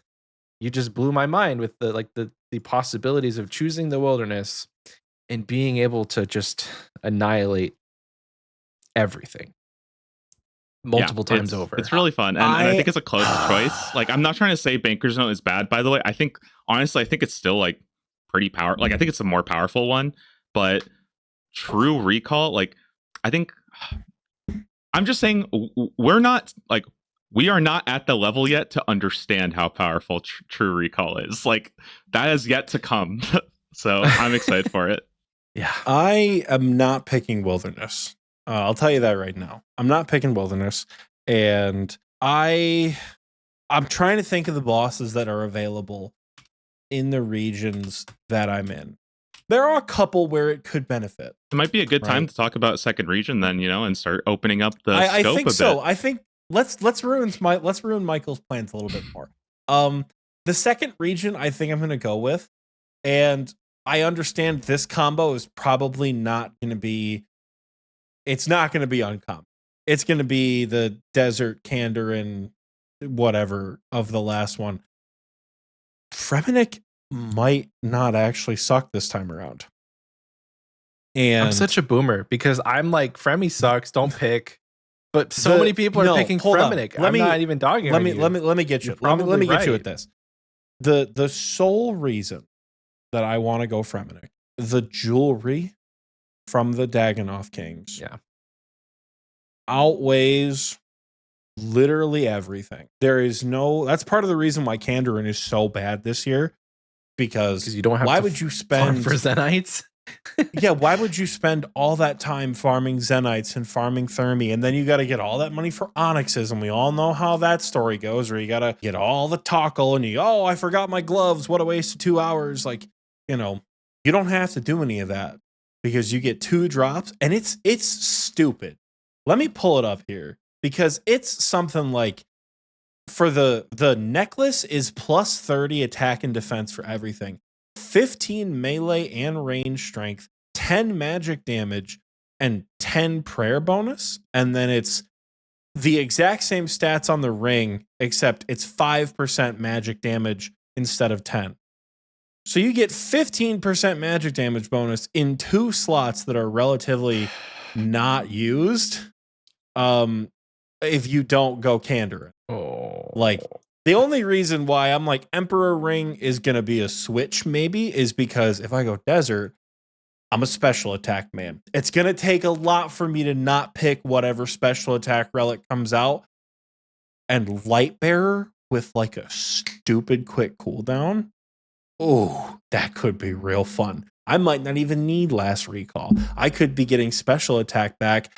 you just blew my mind with the possibilities of choosing the Wilderness and being able to just annihilate everything multiple times over. It's really fun. And I think it's a close choice. Like, I'm not trying to say Banker's Note is bad, by the way. I think, honestly, I think it's still, like, pretty powerful. Like, I think it's a more powerful one. But True Recall, like, I think... I'm just saying, we are not at the level yet to understand how powerful True Recall is. Like, that is yet to come. So I'm excited for it. Yeah. I am not picking Wilderness. I'll tell you that right now. I'm not picking Wilderness. And I'm trying to think of the bosses that are available in the regions that I'm in. There are a couple where it could benefit. It might be a good time to talk about second region then, you know, and start opening up the scope I think a so. bit. I think let's ruin Michael's plans a little bit more. The second region I think I'm going to go with, and I understand this combo is probably not going to be. It's not going to be uncommon. It's going to be the Desert Candor and whatever of the last one. Fremennik might not actually suck this time around. And I'm such a boomer because I'm like, Fremy sucks, don't pick. But so many people are picking Fremennik. I'm not even dogging let me get you. Let me get you at this. The sole reason that I want to go Fremennik, the jewelry from the Dagannoth Kings, outweighs literally everything. There is that's part of the reason why Kandarin is so bad this year, because you don't have why would you spend for Zenites? Yeah, why would you spend all that time farming Zenites and farming Thermi, and then you got to get all that money for Onyxes, and we all know how that story goes, where you got to get all the Tockle, and I forgot my gloves, what a waste of 2 hours. Like, you don't have to do any of that, because you get 2 drops, and it's stupid. Let me pull it up here, because it's something like, for the necklace is plus 30 attack and defense for everything, 15 melee and range strength, 10 magic damage, and 10 prayer bonus. And then it's the exact same stats on the ring, except it's 5% magic damage instead of 10. So you get 15% magic damage bonus in 2 slots that are relatively not used. If you don't go Kandarin. Like, the only reason why I'm like Emperor Ring is going to be a switch maybe is because if I go Desert, I'm a special attack man. It's going to take a lot for me to not pick whatever special attack relic comes out. And Light Bearer with like a stupid quick cooldown. Oh, that could be real fun. I might not even need last recall. I could be getting special attack back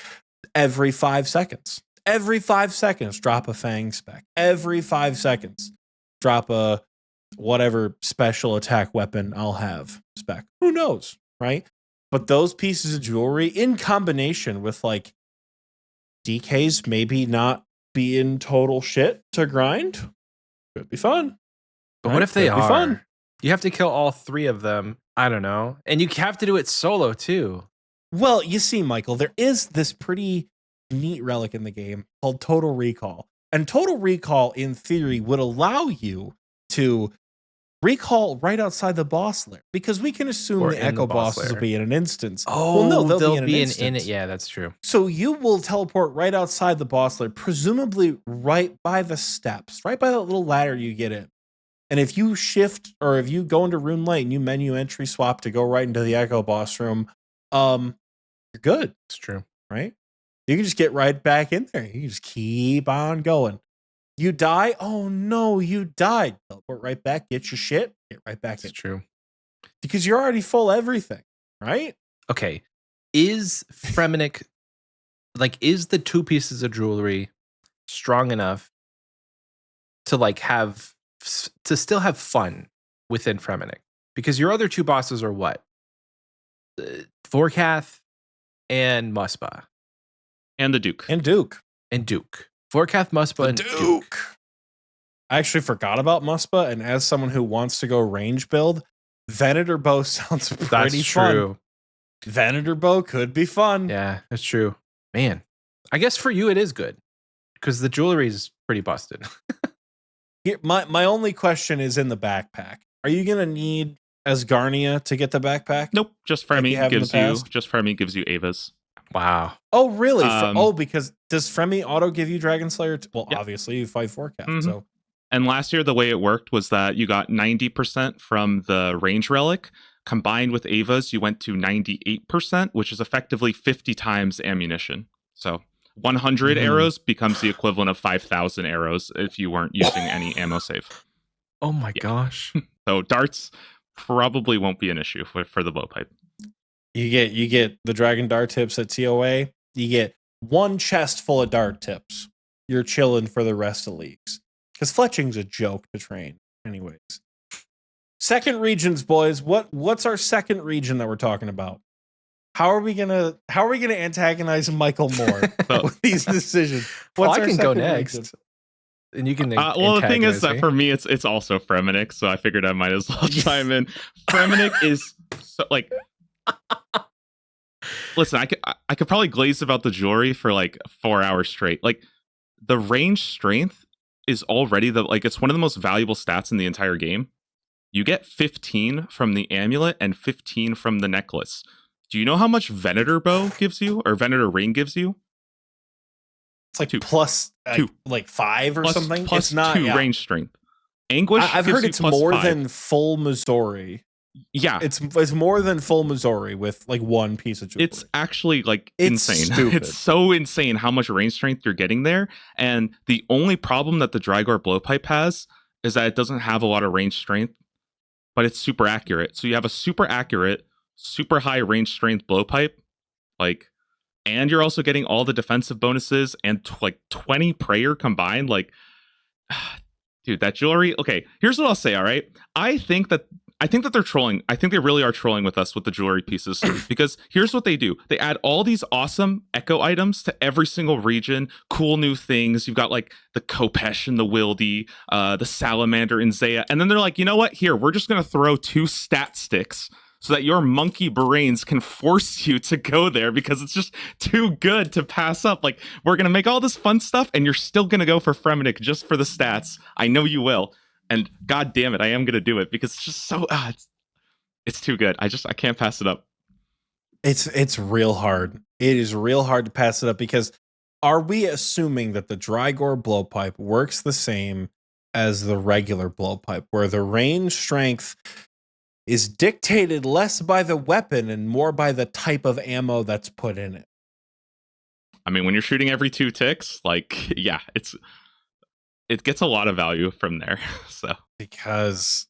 every 5 seconds. Every 5 seconds, drop a Fang spec. Every 5 seconds, drop a whatever special attack weapon I'll have spec. Who knows? right? But those pieces of jewelry in combination with like DKs maybe not being total shit to grind could be fun. But right? what if they Could be are? fun. You have to kill all 3 of them. I don't know. And you have to do it solo too. Well, you see, Michael, there is this pretty neat relic in the game called Total Recall. And Total Recall, in theory, would allow you to recall right outside the boss lair, because we can assume Or the in Echo the boss bosses will lair. be in an instance. Oh, well, no, they'll be in be an in it. instance. Yeah, that's true. So you will teleport right outside the boss lair, presumably right by the steps, right by that little ladder you get in. And if you shift, or if you go into Rune Light and you menu entry swap to go right into the Echo boss room, you're good. It's true. Right? You can just get right back in there. You can just keep on going. You die? Oh no, you died. Teleport right back, get your shit, get right back in. It's true. Because you're already full everything, right? Okay. Is Fremennik, like, is the 2 pieces of jewelry strong enough to like to still have fun within Fremennik? Because your other 2 bosses are what? Vorkath and Muspa. And the Duke. And Duke. And Duke. Vorkath, Muspa, and Duke. I actually forgot about Muspa, and as someone who wants to go range build, Venator Bow sounds pretty That's fun. true. Venator Bow could be fun. Yeah, that's true. Man, I guess for you it is good because the jewelry is pretty busted. Here, my only question is in the backpack. Are you gonna need Asgarnia to get the backpack? Nope, just Like you Fremi have in the gives you Avas. Wow. Oh, really? Um, Because does Fremi auto give you Dragon Slayer? Well, Yeah. obviously you fight Forecast. Mhm. So And last year, the way it worked was that you got 90% from the range relic. Combined with Ava's, you went to 98%, which is effectively 50 times ammunition. So 100 arrows becomes the equivalent of 5,000 arrows if you weren't using any ammo save. Oh my gosh. So darts probably won't be an issue for the blowpipe. you get the Dragon Dart tips at TOA. You get 1 chest full of dart tips. You're chilling for the rest of leagues. Because fletching's a joke to train, anyways. Second regions, boys. What's our second region that we're talking about? How are we gonna antagonize Michael Moore with these decisions? Well, What's I our can go second next. region? And you can Well, the thing is antagonize that me. for me, it's also Fremennik, so I figured I might as well chime in. Fremennik is so, like, listen, I could probably glaze about the jewelry for like 4 hours straight. Like, the range strength is already it's one of the most valuable stats in the entire game. You get 15 from the amulet and 15 from the necklace. Do you know how much Venator Bow gives you, or Venator Ring gives you? It's like 2. plus 2. Like 5 or Plus- something. plus It's not 2 range strength. Anguish. I've gives heard you it's plus more 5. than full Missouri. Yeah, It's more than full Missouri with like 1 piece of jewelry. it's actually like It's insane. stupid. It's so insane how much range strength you're getting there. And the only problem that the Drygor blowpipe has is that it doesn't have a lot of range strength, but it's super accurate. So you have a super accurate, super high range strength blowpipe, and you're also getting all the defensive bonuses and 20 prayer combined. Like, dude, that jewelry. Okay, here's what I'll say. All right, I think that they're trolling. I think they really are trolling with us with the jewelry pieces, because here's what they do. They add all these awesome echo items to every single region, cool new things. You've got like the Kopesh and the Wildy, the Salamander and Zaya. And then they're like, you know what? Here, we're just going to throw 2 stat sticks so that your monkey brains can force you to go there because it's just too good to pass up. Like, we're going to make all this fun stuff and you're still going to go for Fremennik just for the stats. I know you will. And god damn it, I am gonna do it because it's just so it's too good. I can't pass it up. It's real hard. It is real hard to pass it up, because are we assuming that the Drygor blowpipe works the same as the regular blowpipe, where the range strength is dictated less by the weapon and more by the type of ammo that's put in it? I mean, when you're shooting every 2 ticks, like, yeah, it gets a lot of value from there. So, Because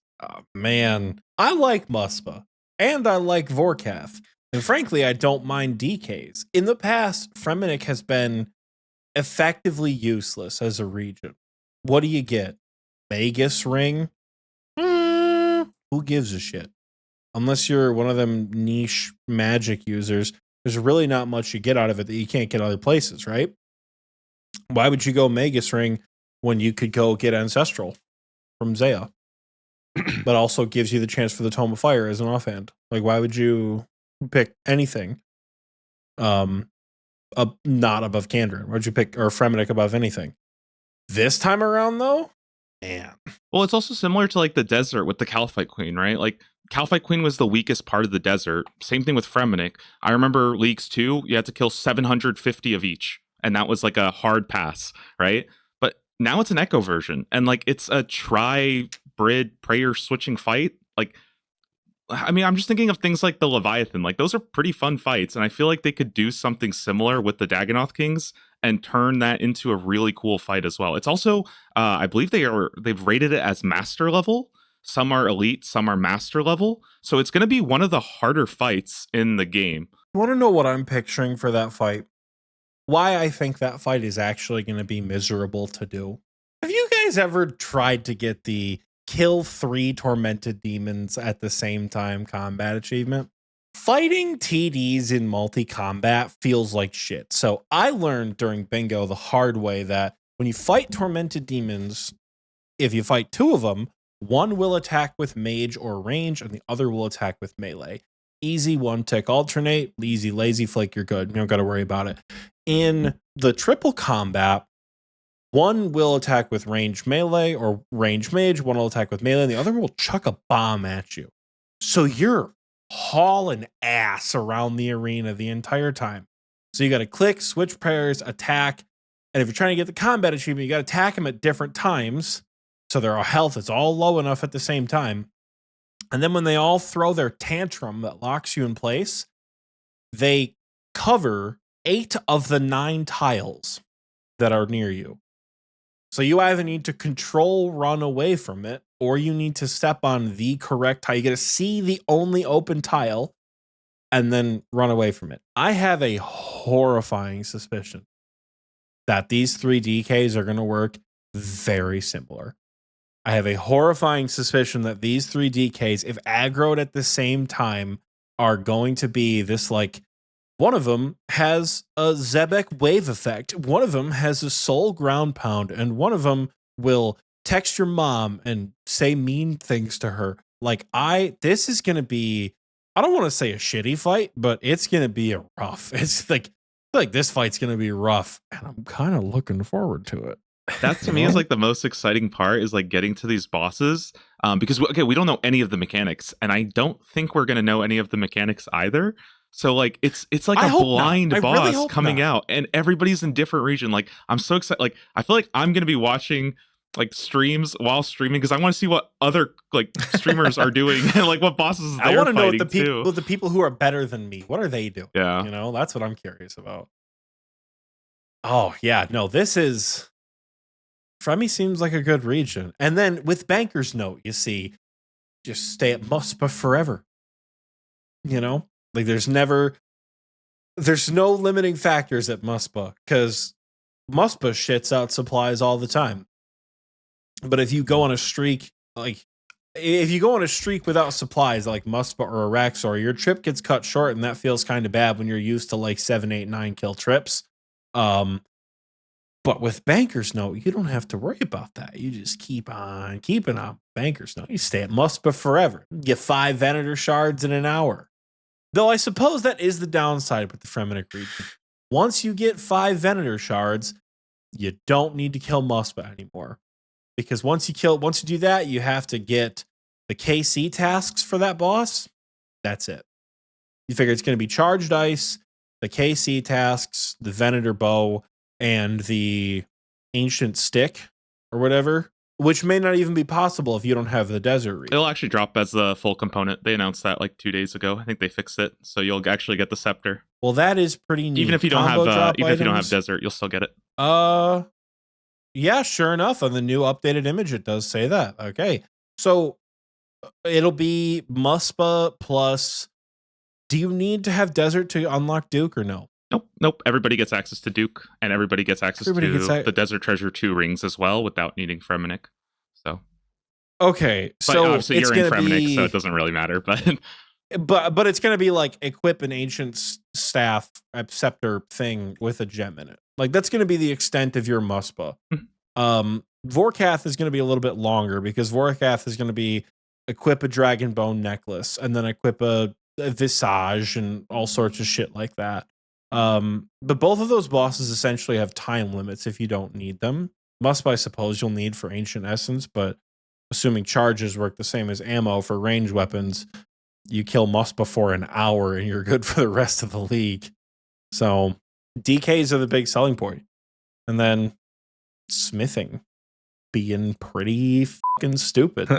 man, I like Muspa and I like Vorkath. And frankly, I don't mind DKs. In the past, Fremennik has been effectively useless as a region. What do you get? Magus Ring? Who gives a shit? unless you're one of them niche magic users, there's really not much you get out of it that you can't get other places, right? Why would you go Magus Ring when you could go get Ancestral from Zaya? But also gives you the chance for the Tome of Fire as an offhand. Like, why would you pick anything not above Kandrin? Why'd you pick or Fremennik above anything? This time around, though, man. Well, it's also similar to like the desert with the Calphite Queen, right? Like Calphite Queen was the weakest part of the desert. Same thing with Fremennik. I remember Leagues 2, you had to kill 750 of each, and that was like a hard pass, right? But now it's an Echo version, and like it's a tri-Brid prayer switching fight. Like, I mean, I'm just thinking of things like the Leviathan. Like, those are pretty fun fights, and I feel like they could do something similar with the Dagannoth Kings and turn that into a really cool fight as well. It's also, I believe they've rated it as master level. Some are elite, some are master level. So it's going to be one of the harder fights in the game. You want to know what I'm picturing for that fight? Why I think that fight is actually going to be miserable to do. Have you guys ever tried to get the kill 3 tormented demons at the same time combat achievement? Fighting TDs in multi-combat feels like shit. So I learned during bingo the hard way that when you fight tormented demons, if you fight 2 of them, one will attack with mage or range and the other will attack with melee. Easy one tick alternate, easy lazy flick, you're good. You don't got to worry about it. In the triple combat, one will attack with range melee or range mage, one will attack with melee, and the other will chuck a bomb at you. So you're hauling ass around the arena the entire time. So you got to click, switch prayers, attack, and if you're trying to get the combat achievement, you got to attack them at different times. So their health is all low enough at the same time. And then when they all throw their tantrum that locks you in place, they cover 8 of the 9 tiles that are near you. So you either need to control run away from it, or you need to step on the correct tile. You got to see the only open tile and then run away from it. I have a horrifying suspicion that these 3 DKs are going to work very similar. I have a horrifying suspicion that these 3 DKs, if aggroed at the same time, are going to be this like, one of them has a Zebek wave effect. One of them has a soul ground pound, and one of them will text your mom and say mean things to her. Like this is going to be, I don't want to say a shitty fight, but it's going to be a rough. It's like, I feel like this fight's going to be rough, and I'm kind of looking forward to it. That to me is like the most exciting part, is like getting to these bosses, because we don't know any of the mechanics, and I don't think we're going to know any of the mechanics either. So like it's like a blind boss really coming out, and everybody's in different region. Like I'm so excited. Like I feel like I'm going to be watching like streams while streaming because I want to see what other like streamers are doing and like what bosses they're I want to know what the people who are better than me, what are they doing? Yeah, you know, that's what I'm curious about. Oh yeah, no, this is. Fremy seems like a good region. And then with Banker's Note, you see, just stay at Muspa forever. You know? Like there's no limiting factors at Muspa, because Muspa shits out supplies all the time. But if you go on a streak, like if you go on a streak without supplies like Muspa or Araxor, your trip gets cut short, and that feels kind of bad when you're used to like 7, 8, 9 kill trips. But with Banker's Note, you don't have to worry about that. You just keep on keeping on Banker's Note. You stay at Muspa forever. You get 5 Venator shards in an hour. Though I suppose that is the downside with the Fremennik region. Once you get 5 Venator shards, you don't need to kill Muspa anymore. Because once you do that, you have to get the KC tasks for that boss. That's it. You figure it's going to be Charged Ice, the KC tasks, the Venator Bow, and the Ancient Stick or whatever, which may not even be possible if you don't have the Desert Reach. It'll actually drop as the full component. They announced that like 2 days ago. I think they fixed it, so you'll actually get the Scepter. Well, that is pretty neat. Even if you don't have Desert, you'll still get it. Yeah, sure enough, on the new updated image, it does say that. Okay, so it'll be Muspa plus. Do you need to have Desert to unlock Duke or no? Nope. Everybody gets access to Duke, and everybody gets access to the Desert Treasure 2 rings as well without needing Fremennik. So, okay, but so obviously you're in Fremennik, so it doesn't really matter. But but it's going to be like equip an ancient staff scepter thing with a gem in it. Like that's going to be the extent of your muspa. Vorkath is going to be a little bit longer because Vorkath is going to be equip a dragon bone necklace and then equip a visage and all sorts of shit like that. But both of those bosses essentially have time limits if you don't need them. Muspa, I suppose you'll need for ancient essence, but assuming charges work the same as ammo for range weapons, you kill Muspa for an hour and you're good for the rest of the league. So DKs are the big selling point. And then smithing being pretty fucking stupid.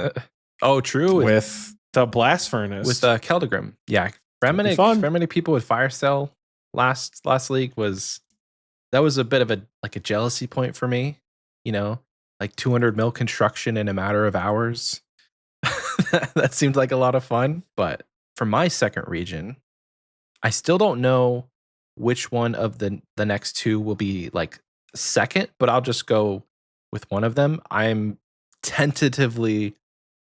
Oh, true. With the blast furnace. With Keldegrim. Yeah. Fremennik people with fire cell last league was a bit of a jealousy point for me. You know, like 200 mil construction in a matter of hours. That seemed like a lot of fun. But for my second region, I still don't know which one of the next two will be like second, but I'll just go with one of them. I'm tentatively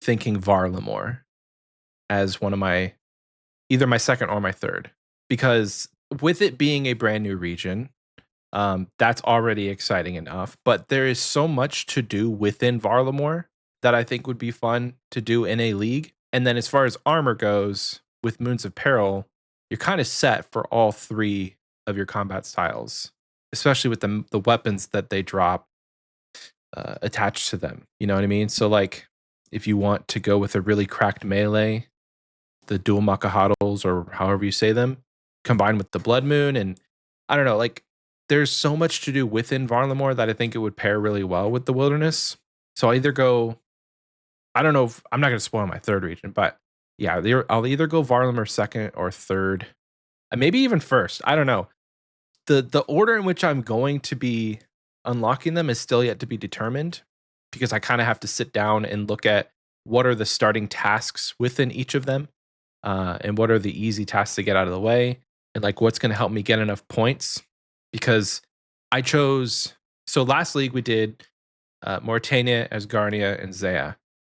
thinking Varlamore as one of my either my second or my third, because with it being a brand new region, that's already exciting enough. But there is so much to do within Varlamore that I think would be fun to do in a league. And then as far as armor goes, with Moons of Peril, you're kind of set for all three of your combat styles, especially with the weapons that they drop attached to them. You know what I mean? So like, if you want to go with a really cracked melee, the dual Makahados or however you say them, combined with the Blood Moon, and I don't know, like there's so much to do within Varlamore that I think it would pair really well with the Wilderness. So I'll either go, I don't know if I'm not going to spoil my third region, but yeah, I'll either go Varlamore second or third, and maybe even first. I don't know. The order in which I'm going to be unlocking them is still yet to be determined, because I kind of have to sit down and look at what are the starting tasks within each of them, and what are the easy tasks to get out of the way, and like what's going to help me get enough points. Because I chose, so last league we did Mauritania, Asgarnia, and Zaya,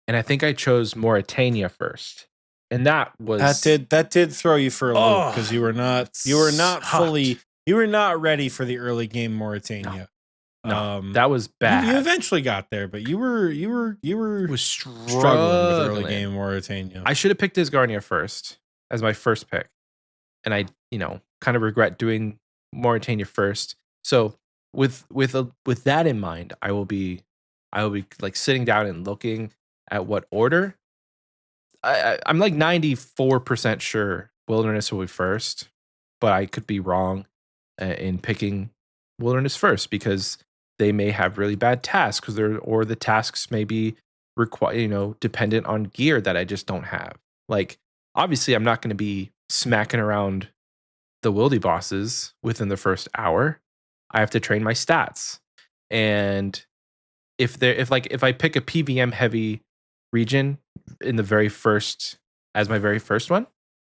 and I think I chose Mauritania first, and that did throw you for a loop because you were not ready for the early game Mauritania. No, that was bad. You eventually got there, but you were struggling with early game Mauritania. I should have picked Asgarnia first as my first pick, and I, kind of regret doing Mauritania first. So with that in mind, I will be like sitting down and looking at what order. I'm like 94% sure Wilderness will be first, but I could be wrong in picking Wilderness first because they may have really bad tasks or the tasks may be dependent on gear that I just don't have. Like, obviously I'm not going to be smacking around the wildy bosses within the first hour. I have to train my stats. And if I pick a PVM heavy region in the very first, as my very first one,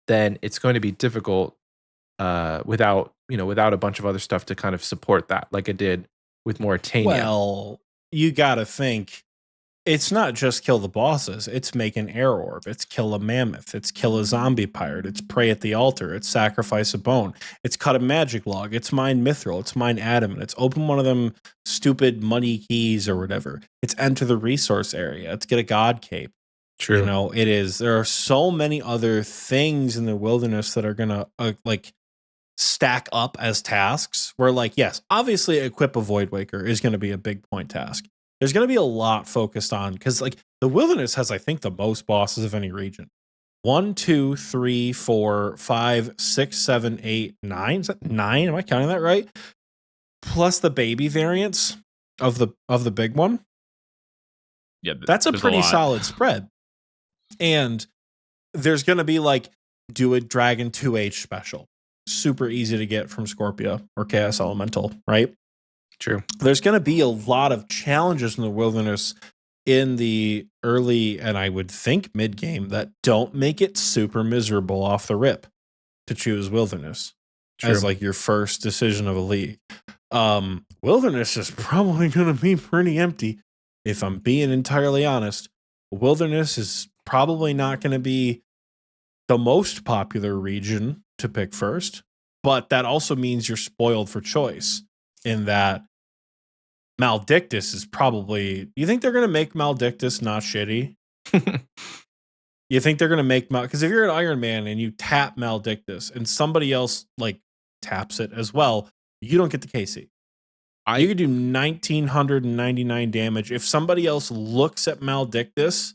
then it's going to be difficult without a bunch of other stuff to kind of support that, like I did with Mauritania. Well, you gotta think, it's not just kill the bosses, it's make an air orb, it's kill a mammoth, it's kill a zombie pirate, it's pray at the altar, it's sacrifice a bone, it's cut a magic log, it's mine mithril, it's mine adamant, it's open one of them stupid money keys or whatever, it's enter the resource area, it's get a god cape. True. It is. There are so many other things in the Wilderness that are gonna stack up as tasks. Where yes, obviously equip a Void Waker is going to be a big point task. There's going to be a lot focused on, because the Wilderness has, I think, the most bosses of any region. 1, 2, 3, 4, 5, 6, 7, 8, 9. Is that 9? Am I counting that right? Plus the baby variants of the big one. Yeah, that's a pretty solid spread. And there's going to be do a Dragon 2H special. Super easy to get from Scorpia or Chaos Elemental, right? True. There's going to be a lot of challenges in the Wilderness in the early and I would think mid game that don't make it super miserable off the rip to choose Wilderness as your first decision of a league. Wilderness is probably going to be pretty empty. If I'm being entirely honest, Wilderness is probably not going to be the most popular region to pick first, but that also means you're spoiled for choice in that Maledictus is probably. You think they're going to make Maledictus not shitty? You think they're going to make because if you're an Iron Man and you tap Maledictus and somebody else like taps it as well, you don't get the KC. You could do 1,999 damage. If somebody else looks at Maledictus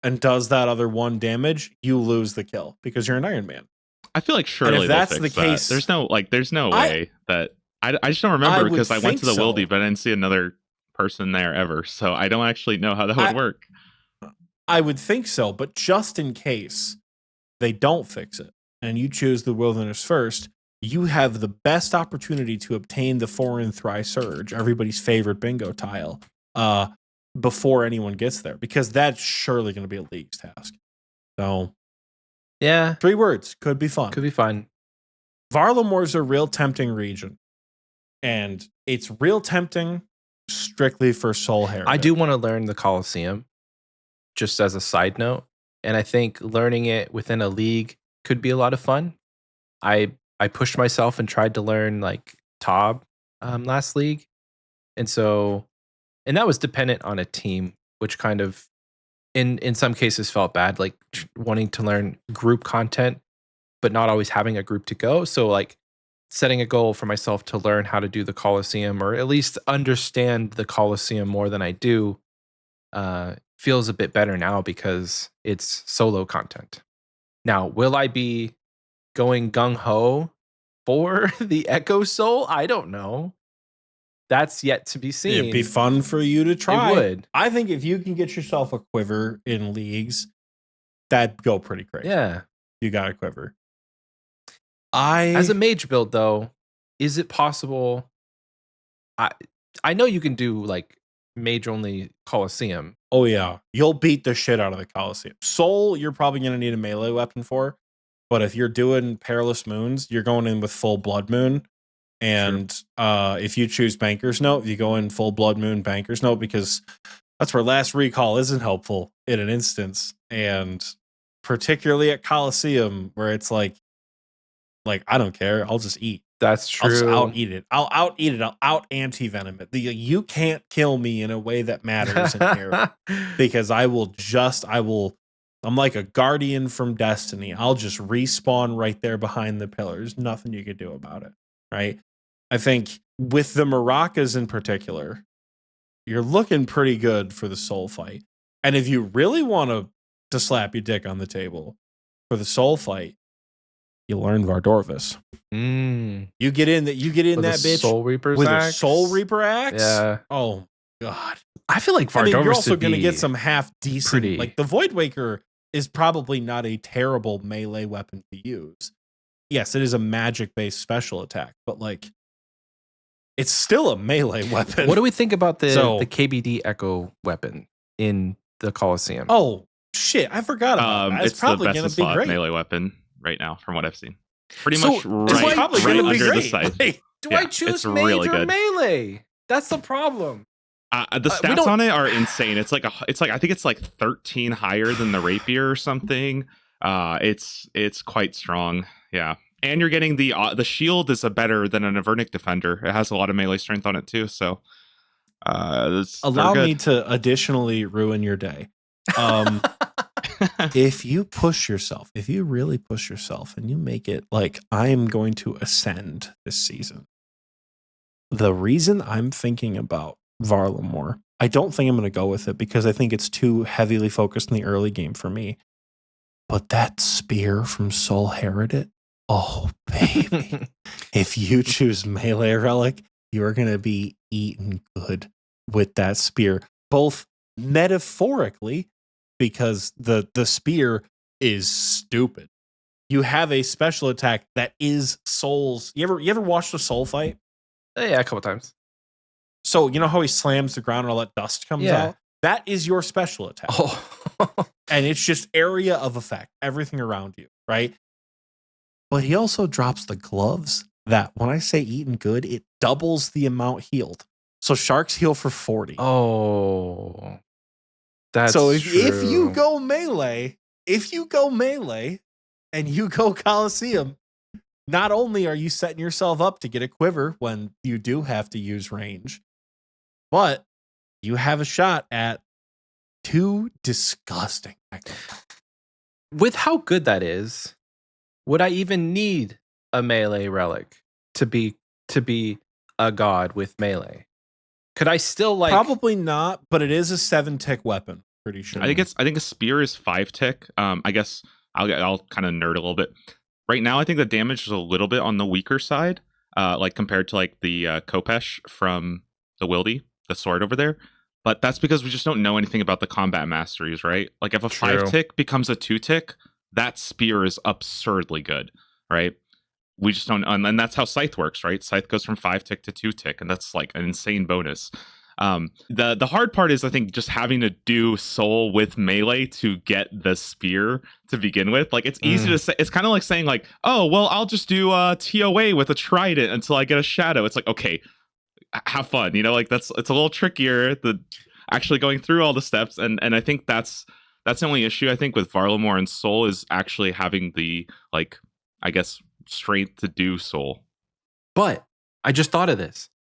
and does that other 1 damage, you lose the kill because you're an Iron Man. I feel like surely that's they'll fix the case, that. There's no way that I just don't remember because I went to the Wildy, but I didn't see another person there ever, so I don't actually know how that would work. I would think so, but just in case they don't fix it and you choose the Wilderness first, you have the best opportunity to obtain the Foreign Thry Surge, everybody's favorite bingo tile, before anyone gets there, because that's surely going to be a League's task. So, yeah, 3 words, could be fun. Could be fun. Varlamore's a real tempting region, and it's real tempting strictly for Soul Heritage. I do want to learn the Colosseum, just as a side note, and I think learning it within a league could be a lot of fun. I pushed myself and tried to learn like Tob last league. And that was dependent on a team, which kind of in some cases felt bad, like wanting to learn group content, but not always having a group to go. So like setting a goal for myself to learn how to do the Colosseum, or at least understand the Colosseum more than I do, feels a bit better now because it's solo content. Now, will I be going gung-ho for the Echo Soul? I don't know. That's yet to be seen. It'd be fun for you to try. It would. I think if you can get yourself a quiver in leagues, that'd go pretty crazy. Yeah. You got a quiver. As a mage build, though, is it possible? I know you can do like mage-only Colosseum. Oh, yeah. You'll beat the shit out of the Colosseum. Soul, you're probably going to need a melee weapon for. But if you're doing Perilous Moons, you're going in with full Blood Moon. And if you choose Banker's Note, you go in full Blood Moon Banker's Note, because that's where Last Recall isn't helpful in an instance. And particularly at Colosseum, where it's like I don't care. I'll just eat. That's true. I'll just out-eat it. I'll out-eat it. I'll out-anti-venom it. You can't kill me in a way that matters in here. Because I'm like a guardian from Destiny. I'll just respawn right there behind the pillars. Nothing you can do about it, right? I think with the maracas in particular, you're looking pretty good for the soul fight. And if you really want to slap your dick on the table for the soul fight, you learn Vardorvis. You get in that bitch Soul Reaper's with axe? a Soul Reaper axe. Yeah. Oh God. I feel like Vardorvis you're also going to get some half decent. pretty. Like the Voidwaker is probably not a terrible melee weapon to use. Yes, it is a magic-based special attack, but like it's still a melee weapon. What do we think about the KBD Echo weapon in the Colosseum? Oh shit, I forgot about that. It's probably the going best to be slot great. melee weapon right now, from what I've seen. Pretty So, much it's right, probably right gonna be under the great. side. Like, Do yeah, I choose it's mage really or good. melee? That's the problem. The stats on it are insane. It's like I think it's like 13 higher than the rapier or something. It's quite strong. Yeah. And you're getting the shield is better than an Avernic Defender. It has a lot of melee strength on it too. So allow me to additionally ruin your day. If you really push yourself and you make it like I am going to ascend this season, the reason I'm thinking about Varlamore, I don't think I'm going to go with it because I think it's too heavily focused in the early game for me. But that spear from Soul Heritage, oh baby. If you choose melee relic, you're going to be eaten good with that spear, both metaphorically, because the spear is stupid. You have a special attack that is souls. You ever watched a soul fight? Yeah, a couple times. So you know how he slams the ground and all that dust comes out? That is your special attack. Oh. And it's just area of effect, everything around you, right? But he also drops the gloves that when I say eaten good, it doubles the amount healed. So sharks heal for 40. Oh. That's so if true. you go melee, and you go Coliseum, not only are you setting yourself up to get a quiver when you do have to use range, but you have a shot at 2 disgusting. With how good that is, would I even need a melee relic to be a god with melee? Could I still like? Probably not, but it is a 7-tick weapon. Pretty sure. I think a spear is 5-tick. I guess I'll kind of nerd a little bit. Right now, I think the damage is a little bit on the weaker side, like compared to like the Kopesh from the Wildy, the sword over there. But that's because we just don't know anything about the combat masteries, right? Like if a 5-tick becomes a 2-tick, that spear is absurdly good, right? We just don't, and that's how Scythe works, right? Scythe goes from 5-tick to 2-tick, and that's like an insane bonus. The hard part is, I think, just having to do soul with melee to get the spear to begin with. Like it's easy to say. It's kind of like saying like, oh well, I'll just do TOA with a trident until I get a shadow. It's like, okay, have fun, you know, like it's a little trickier, the actually going through all the steps, and I think that's the only issue I think with Varlamore and Soul is actually having the, like, I guess, strength to do Soul. But I just thought of this,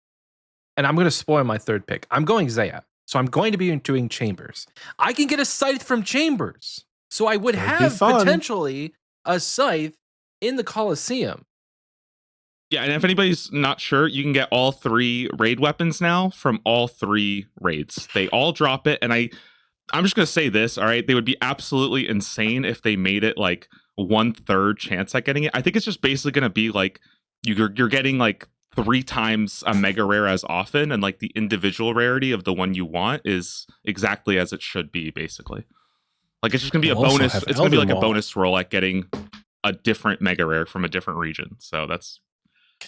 and I'm going to spoil my third pick. I'm going Zaya, so I'm going to be doing Chambers. I can get a Scythe from Chambers, so I would have potentially a Scythe in the Coliseum. Yeah, and if anybody's not sure, you can get all 3 raid weapons now from all 3 raids. They all drop it, and I'm just going to say this, all right? They would be absolutely insane if they made it like 1/3 chance at getting it. I think it's just basically going to be like you're getting like 3 times a mega rare as often, and like the individual rarity of the one you want is exactly as it should be, basically. Like it's just going to be a bonus. It's going to be like a bonus roll at getting a different mega rare from a different region. So that's...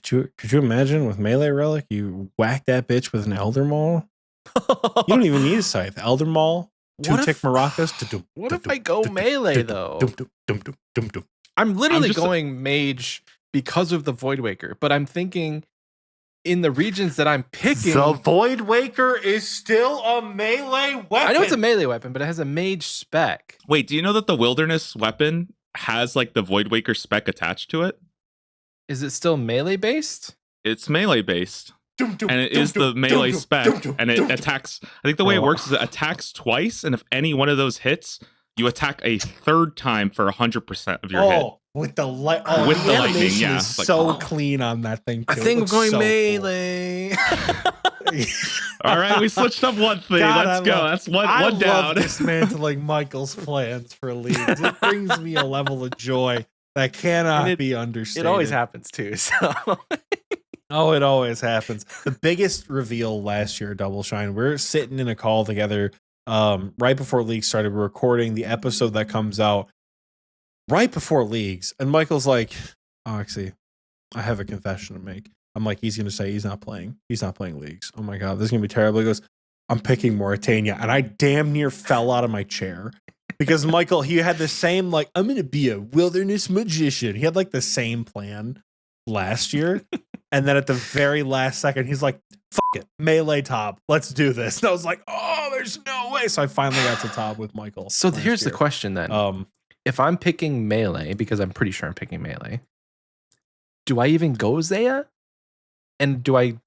Could you imagine with melee relic, you whack that bitch with an Elder Maul? You don't even need a Scythe. Elder Maul, 2-tick maracas. What if I go melee though? I'm literally going mage because of the Void Waker, but I'm thinking in the regions that I'm picking, the Void Waker is still a melee weapon. I know it's a melee weapon, but it has a mage spec. Wait, do you know that the Wilderness weapon has like the Void Waker spec attached to it? Is it still melee based? It's melee based. And it is the melee spec. And it attacks. I think the way it works is it attacks twice. And if any one of those hits, you attack a 3rd time for 100% of your hit. With the lightning. Yeah. Is like, so clean on that thing, too. I think we're going melee. Cool. All right, we switched up one thing. Let's go. That's one down. I love dismantling Michael's plans for leagues. It brings me a level of joy that cannot be understated. It always happens too. So. Oh, it always happens. The biggest reveal last year, Doubleshine. We're sitting in a call together right before Leagues started. We're recording the episode that comes out right before Leagues. And Michael's like, Oxie, I have a confession to make. I'm like, he's going to say he's not playing. He's not playing Leagues. Oh my God, this is going to be terrible. He goes, I'm picking Mauritania. And I damn near fell out of my chair. Because Michael, he had the same, like, I'm going to be a wilderness magician. He had like the same plan last year. And then at the very last second, he's like, fuck it, melee top. Let's do this. And I was like, oh, there's no way. So I finally got to top with Michael. So here's the question then. If I'm picking melee, because I'm pretty sure I'm picking melee, do I even go Zaya? And do I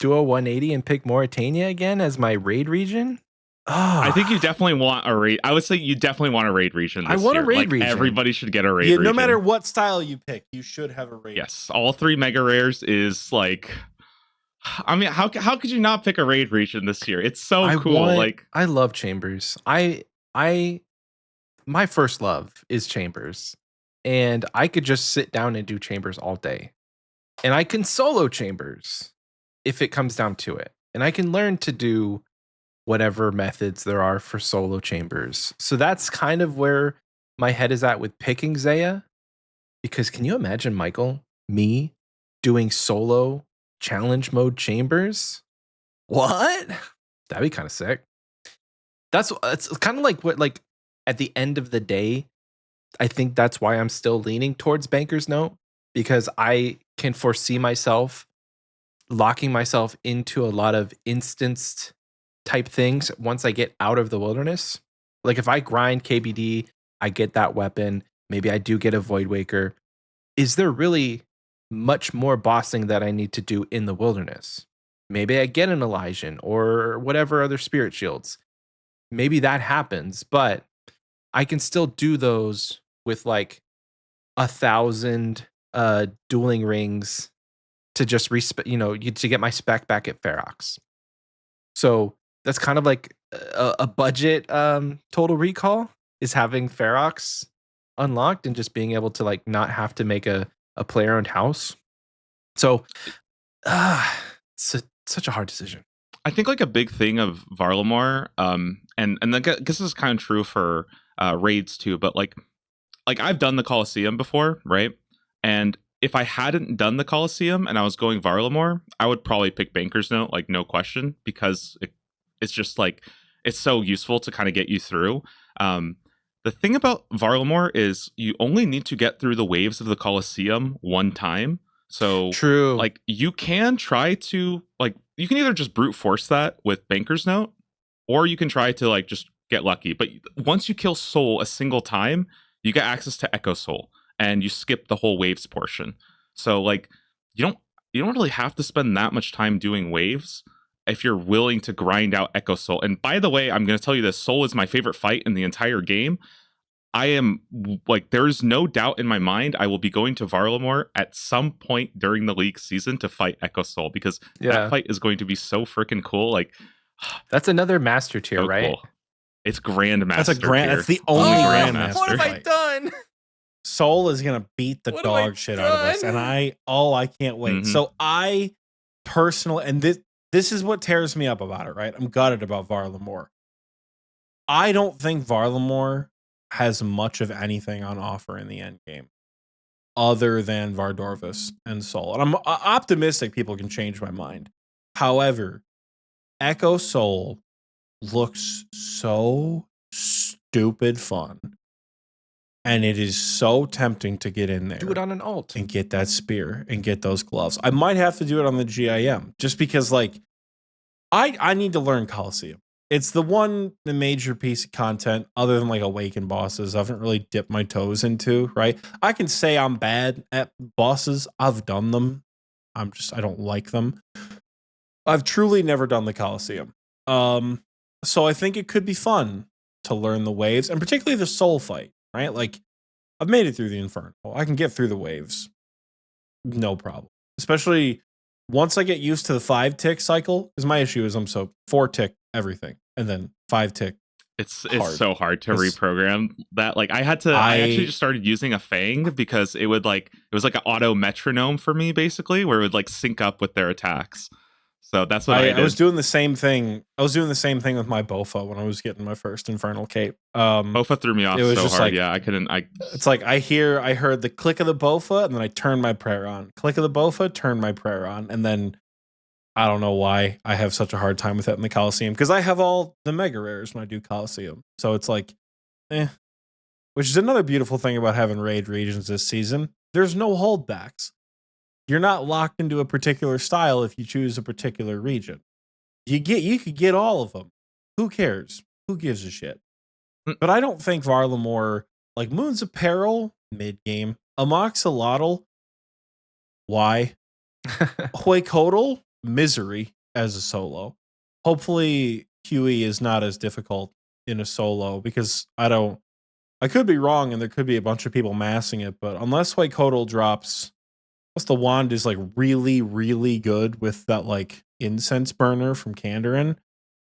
do a 180 and pick Mauritania again as my raid region? I think you definitely want a raid. I would say you definitely want a raid region. I want a raid region. Everybody should get a raid region. No matter what style you pick, you should have a raid. Yes, all 3 mega rares is like. I mean, how could you not pick a raid region this year? It's so cool. I love Chambers. My first love is Chambers, and I could just sit down and do Chambers all day, and I can solo Chambers if it comes down to it, and I can learn to do whatever methods there are for solo Chambers. So that's kind of where my head is at with picking Zaya. Because can you imagine, Michael, me doing solo challenge mode Chambers? What? That'd be kind of sick. It's kind of like what, like, at the end of the day, I think that's why I'm still leaning towards Banker's Note, because I can foresee myself locking myself into a lot of instanced type things once I get out of the wilderness. Like if I grind KBD, I get that weapon, Maybe I do get a Void Waker. Is there really much more bossing that I need to do in the wilderness? Maybe I get an Elysian or whatever other spirit shields. Maybe that happens, but I can still do those with like 1,000 dueling rings to just to get my spec back at Ferox. So that's kind of like a budget total recall is having Ferox unlocked and just being able to like not have to make a player owned house. So it's such a hard decision. I think like a big thing of Varlamore, and I guess this is kind of true for raids too, but like I've done the Colosseum before, right? And if I hadn't done the Colosseum and I was going Varlamore, I would probably pick Banker's Note, like no question, because it's just like it's so useful to kind of get you through. The thing about Varlamore is you only need to get through the waves of the Colosseum one time. So True. like you can try to like you can either just brute force that with Banker's Note, or you can try to like just get lucky. But once you kill Soul a single time, you get access to Echo Soul and you skip the whole waves portion. So like you don't really have to spend that much time doing waves if you're willing to grind out Echo Soul. And by the way, I'm going to tell you this, Soul is my favorite fight in the entire game. I am like, there's no doubt in my mind I will be going to Varlamore at some point during the league season to fight Echo Soul, because that fight is going to be so freaking cool. Like that's another master tier, so right? Cool. It's Grandmaster. That's that's the only Grandmaster. What have I done? Soul is gonna beat the dog shit out of us, and I can't wait. Mm-hmm. So I personally, and this is what tears me up about it, right? I'm gutted about Varlamore. I don't think Varlamore has much of anything on offer in the end game other than Vardorvis and Soul. And I'm optimistic people can change my mind. However, Echo Soul looks so stupid fun. And it is so tempting to get in there. Do it on an alt. And get that spear and get those gloves. I might have to do it on the GIM just because like I need to learn Colosseum. It's the major piece of content other than like Awakened bosses I haven't really dipped my toes into, right? I can say I'm bad at bosses. I've done them. I don't like them. I've truly never done the Colosseum. So I think it could be fun to learn the waves, and particularly the Soul fight, right? Like I've made it through the Inferno. I can get through the waves. No problem. Especially once I get used to the 5-tick cycle, because my issue is I'm so 4-tick everything. And then 5-tick. It's so hard to reprogram that. Like I actually just started using a Fang because it was like an auto metronome for me, basically, where it would like sync up with their attacks. So that's what I did. I was doing the same thing. I was doing the same thing with my Bofa when I was getting my first Infernal Cape. Bofa threw me off so hard. Like, yeah, I couldn't. It's like I heard the click of the Bofa, and then I turned my prayer on. Click of the Bofa, turn my prayer on, and then I don't know why I have such a hard time with it in the Colosseum, because I have all the mega rares when I do Colosseum. So it's like, which is another beautiful thing about having raid regions this season. There's no holdbacks. You're not locked into a particular style if you choose a particular region. You could get all of them. Who cares? Who gives a shit? But I don't think Varlamore, like Moons of Peril, mid-game. Amoxolotl, why? Huecoatl, misery as a solo. Hopefully Huey is not as difficult in a solo, because I could be wrong and there could be a bunch of people massing it, but unless Huecoatl drops, unless the wand is like really, really good with that like incense burner from Kandarin,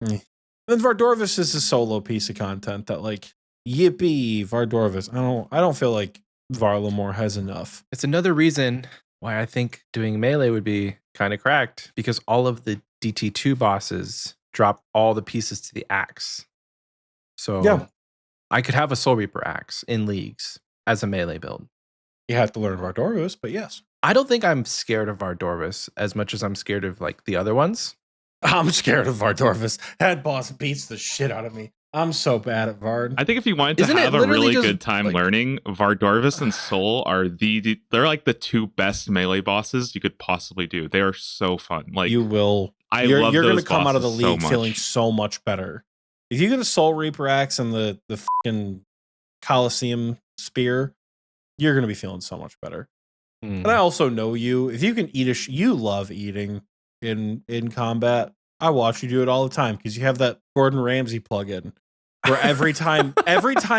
then Vardorvis is a solo piece of content that like, yippee, Vardorvis. I don't feel like Varlamore has enough. It's another reason why I think doing melee would be kind of cracked, because all of the DT2 bosses drop all the pieces to the axe. So yeah, I could have a Soul Reaper axe in leagues as a melee build. You have to learn Vardorvis, but yes. I don't think I'm scared of Vardorvis as much as I'm scared of like the other ones. I'm scared of Vardorvis. That boss beats the shit out of me. I'm so bad at Vard. I think if you wanted to have a really good time learning, Vardorvis and Soul are they're like the two best melee bosses you could possibly do. They are so fun. Like you will. You're going to come out of the league feeling so much better. If you get a Soul Reaper axe and the fucking Colosseum spear, you're going to be feeling so much better. And I also know you. If you can eat you love eating in combat. I watch you do it all the time because you have that Gordon Ramsay plug-in where every time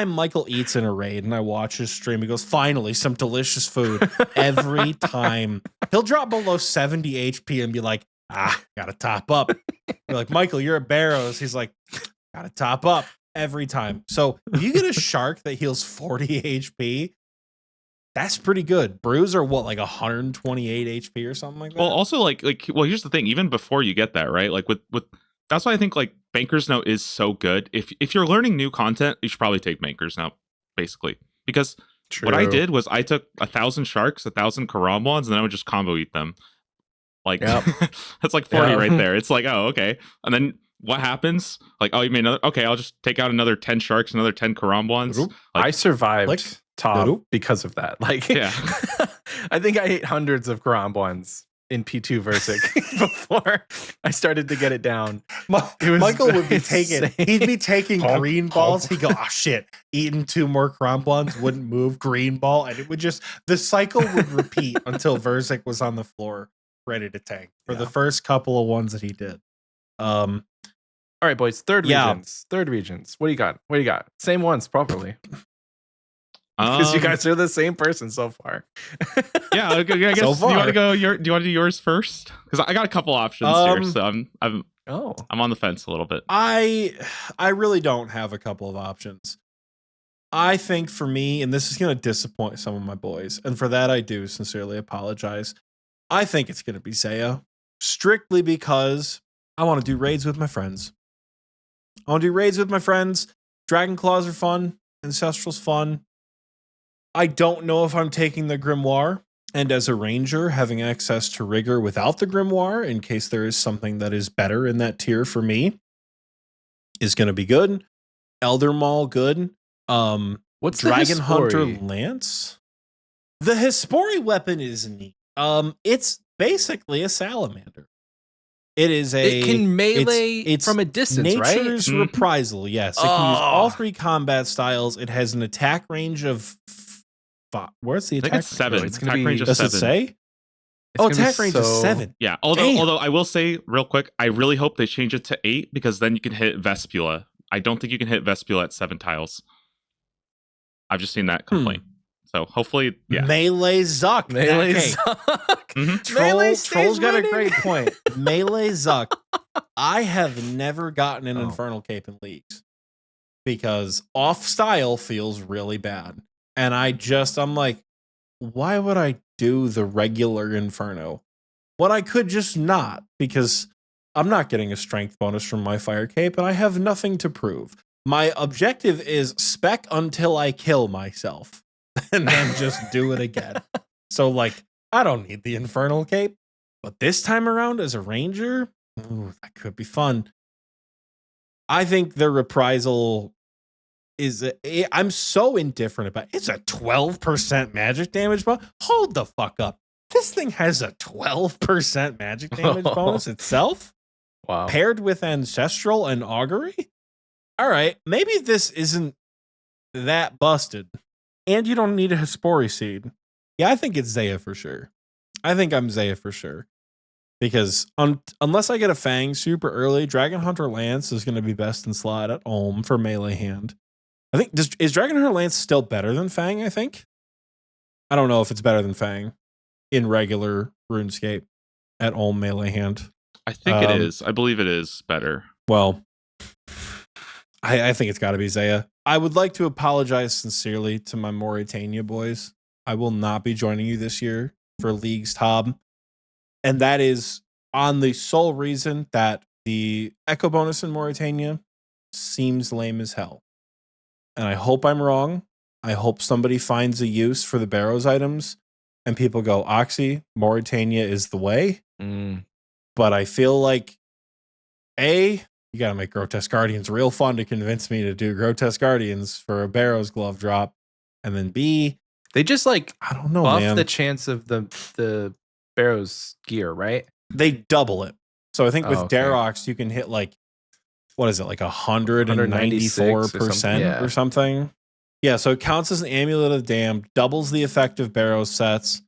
Michael eats in a raid and I watch his stream, he goes, finally, some delicious food. Every time. He'll drop below 70 HP and be like, gotta top up. You're like, Michael, you're at Barrows. He's like, gotta top up every time. So if you get a shark that heals 40 HP, that's pretty good. Brews are what, like 128 HP or something like that? Well, also like here's the thing, even before you get that, right? Like with that's why I think like Banker's Note is so good. If you're learning new content, you should probably take Banker's Note, basically. Because what I did was I took 1,000 sharks, 1,000 Karambwans, and then I would just combo eat them. Like that's like 40 right there. It's like, oh, okay. And then what happens? Like, oh, you made another, okay, I'll just take out another 10 sharks, another 10 Karambwans. Like, I survived top because of that. Like, I think I ate hundreds of Karambwans in P2 Versic before I started to get it down. Michael would be he'd be taking green balls. He'd go, oh shit, eating 2 more Karambwans, wouldn't move, green ball, and it would just, the cycle would repeat until Versic was on the floor ready to tank for the first couple of ones that he did. All right, boys, third regions. What do you got? Same ones, probably. Because you guys are the same person so far. Yeah, I guess. So far. Do you want to go? Do you want to do yours first? Because I got a couple options here, so I'm on the fence a little bit. I really don't have a couple of options. I think for me, and this is going to disappoint some of my boys, and for that I do sincerely apologize. I think it's going to be Zaya, strictly because I want to do raids with my friends. Dragon Claws are fun. Ancestral's fun. I don't know if I'm taking the Grimoire, and as a ranger, having access to Rigor without the Grimoire, in case there is something that is better in that tier for me, is going to be good. Elder Maul, good. What's Dragon the Hunter Lance? The Hespori weapon is neat. It's basically a salamander. It can melee it's from a distance, right? Nature's Reprisal, yes. It can use all 3 combat styles. It has an attack range of where's the attack? I think it's 7. No, it's gonna attack be, range of does 7. It say? Attack range is 7. Yeah. Although I will say real quick, I really hope they change it to 8 because then you can hit Vespula. I don't think you can hit Vespula at 7 tiles. I've just seen that complaint. So hopefully, Melee Zuck. Melee Zuck. Troll's got a great point. Melee Zuck. I have never gotten an Infernal Cape in Leagues because off style feels really bad. And I'm like, why would I do the regular Inferno? What I could just not, because I'm not getting a strength bonus from my Fire Cape and I have nothing to prove. My objective is spec until I kill myself. And then just do it again. So, like, I don't need the Infernal Cape. But this time around, as a ranger, that could be fun. I think the Reprisal is... I'm so indifferent about it. It's a 12% magic damage bonus. Hold the fuck up. This thing has a 12% magic damage bonus itself? Wow. Paired with Ancestral and Augury? All right, maybe this isn't that busted. And you don't need a Hespori seed. Yeah, I think it's Zaya for sure. I think I'm Zaya for sure. Because unless I get a Fang super early, Dragon Hunter Lance is going to be best in slot at Ulm for melee hand. I think, is Dragon Hunter Lance still better than Fang, I think? I don't know if it's better than Fang in regular RuneScape at Ulm melee hand. I think it is. I believe it is better. Well, I think it's got to be Zaya. I would like to apologize sincerely to my Mauritania boys. I will not be joining you this year for League's Tob. And that is on the sole reason that the Echo bonus in Mauritania seems lame as hell. And I hope I'm wrong. I hope somebody finds a use for the Barrows items and people go, Oxie, Mauritania is the way. But I feel like, you got to make Grotesque Guardians real fun to convince me to do Grotesque Guardians for a Barrows glove drop. And then B, they just like, I don't know, buff man. the chance of the Barrows gear, right? They double it. So I think with Darox, you can hit like, what is it, like 194% or something. Yeah, so it counts as an Amulet of the Damned, doubles the effect of Barrow sets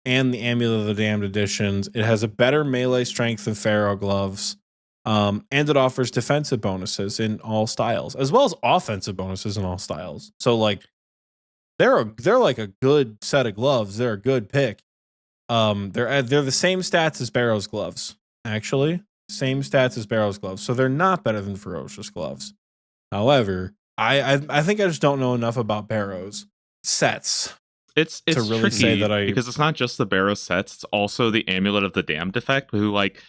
and the Amulet of the Damned editions. It has a better melee strength than Pharaoh gloves. And it offers defensive bonuses in all styles, as well as offensive bonuses in all styles. So like they're like a good set of gloves. They're a good pick. They're the same stats as Barrow's gloves, actually. Same stats as Barrow's gloves. So they're not better than Ferocious gloves. However, I think I just don't know enough about Barrow's sets. It's to really tricky say that because it's not just the Barrow sets, it's also the Amulet of the Damned effect, who like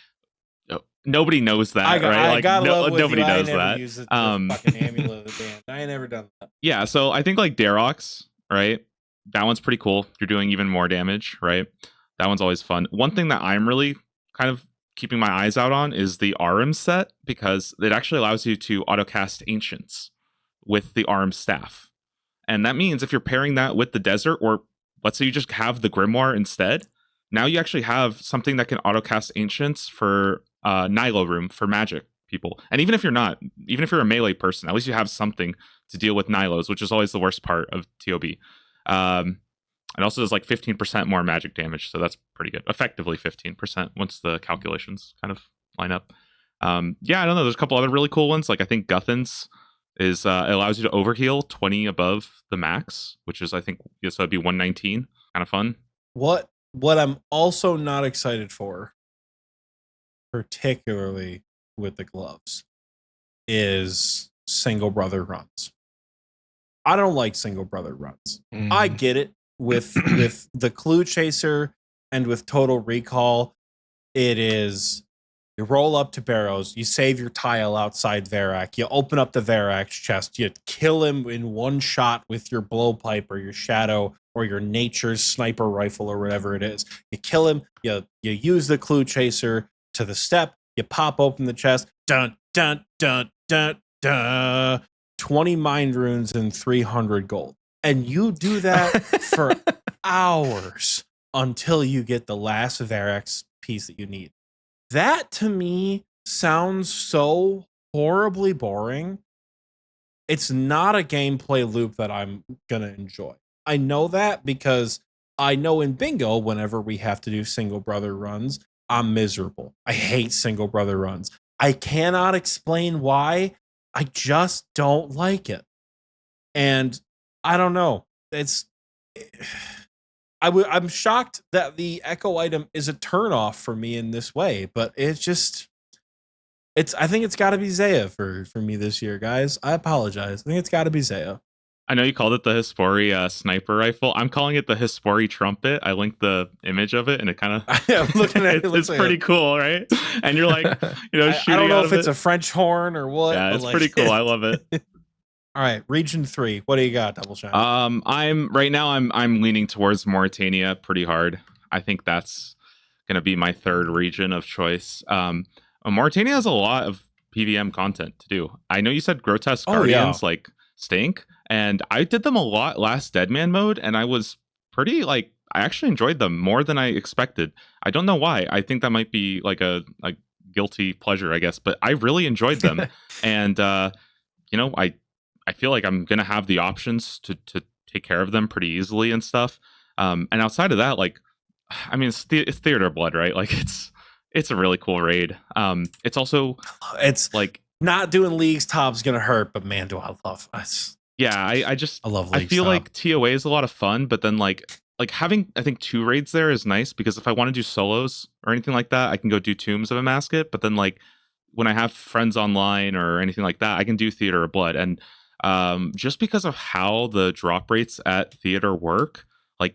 nobody knows that, right? Like nobody knows that. Use the fucking Amulet of the Damned. I ain't never done that. Yeah, so I think like Darox, right? That one's pretty cool. You're doing even more damage, right? That one's always fun. One thing that I'm really kind of keeping my eyes out on is the Arum set, because it actually allows you to autocast Ancients with the Arum staff. And that means if you're pairing that with the Desert, or let's say you just have the Grimoire instead, now you actually have something that can autocast Ancients for Nilo room for magic people. And even if you're not, even if you're a melee person, at least you have something to deal with Nilos, which is always the worst part of TOB. It also does like 15% more magic damage, so that's pretty good. Effectively 15% once the calculations kind of line up. Yeah, I don't know. There's a couple other really cool ones. Like I think Guthan's is it allows you to overheal 20 above the max, which is I think so that'd be 119. Kind of fun. What I'm also not excited for, particularly with the gloves, is single brother runs. I don't like single brother runs. I get it with the Clue Chaser and with Total Recall. It is you roll up to Barrows, you save your tile outside Varak, you open up the Varak's chest, you kill him in one shot with your blowpipe or your shadow or your nature's sniper rifle or whatever it is. You kill him, you use the Clue Chaser to the step, you pop open the chest, dun dun dun dun dun, 20 mind runes and 300 gold. And you do that for hours until you get the last Varak's piece that you need. That to me sounds so horribly boring. It's not a gameplay loop that I'm gonna enjoy. I know that because I know in bingo, whenever we have to do single brother runs, I'm miserable. I hate single brother runs. I cannot explain why. I just don't like it. And I don't know. I'm shocked that the Echo item is a turnoff for me in this way, but I think it's got to be Zaya for me this year, guys. I apologize. I think it's got to be Zaya. I know you called it the Hispori sniper rifle. I'm calling it the Hispori trumpet. I linked the image of it, and it kind of I'm looking at it. It's like pretty cool, right? And you're like, shooting. I don't know out if of it's a French horn or what. Yeah, it's pretty cool. I love it. All right, region 3. What do you got, Doubleshine? I'm leaning towards Mauritania pretty hard. I think that's gonna be my third region of choice. Mauritania has a lot of PVM content to do. I know you said Grotesque Guardians like stink, and I did them a lot last Deadman mode, and I was pretty I actually enjoyed them more than I expected. I don't know why. I think that might be like a guilty pleasure, I guess, but I really enjoyed them. And I feel like I'm gonna have the options to take care of them pretty easily and stuff. And outside of that, it's Theater of Blood, right? Like it's a really cool raid. It's also not doing League's Top's gonna hurt, but man, do I love us. Yeah, I love League's I feel Top. like TOA is a lot of fun, but then like having I think 2 raids there is nice, because if I want to do solos or anything like that, I can go do Tombs of a Masket. But then when I have friends online or anything like that, I can do Theater of Blood. And just because of how the drop rates at Theater work,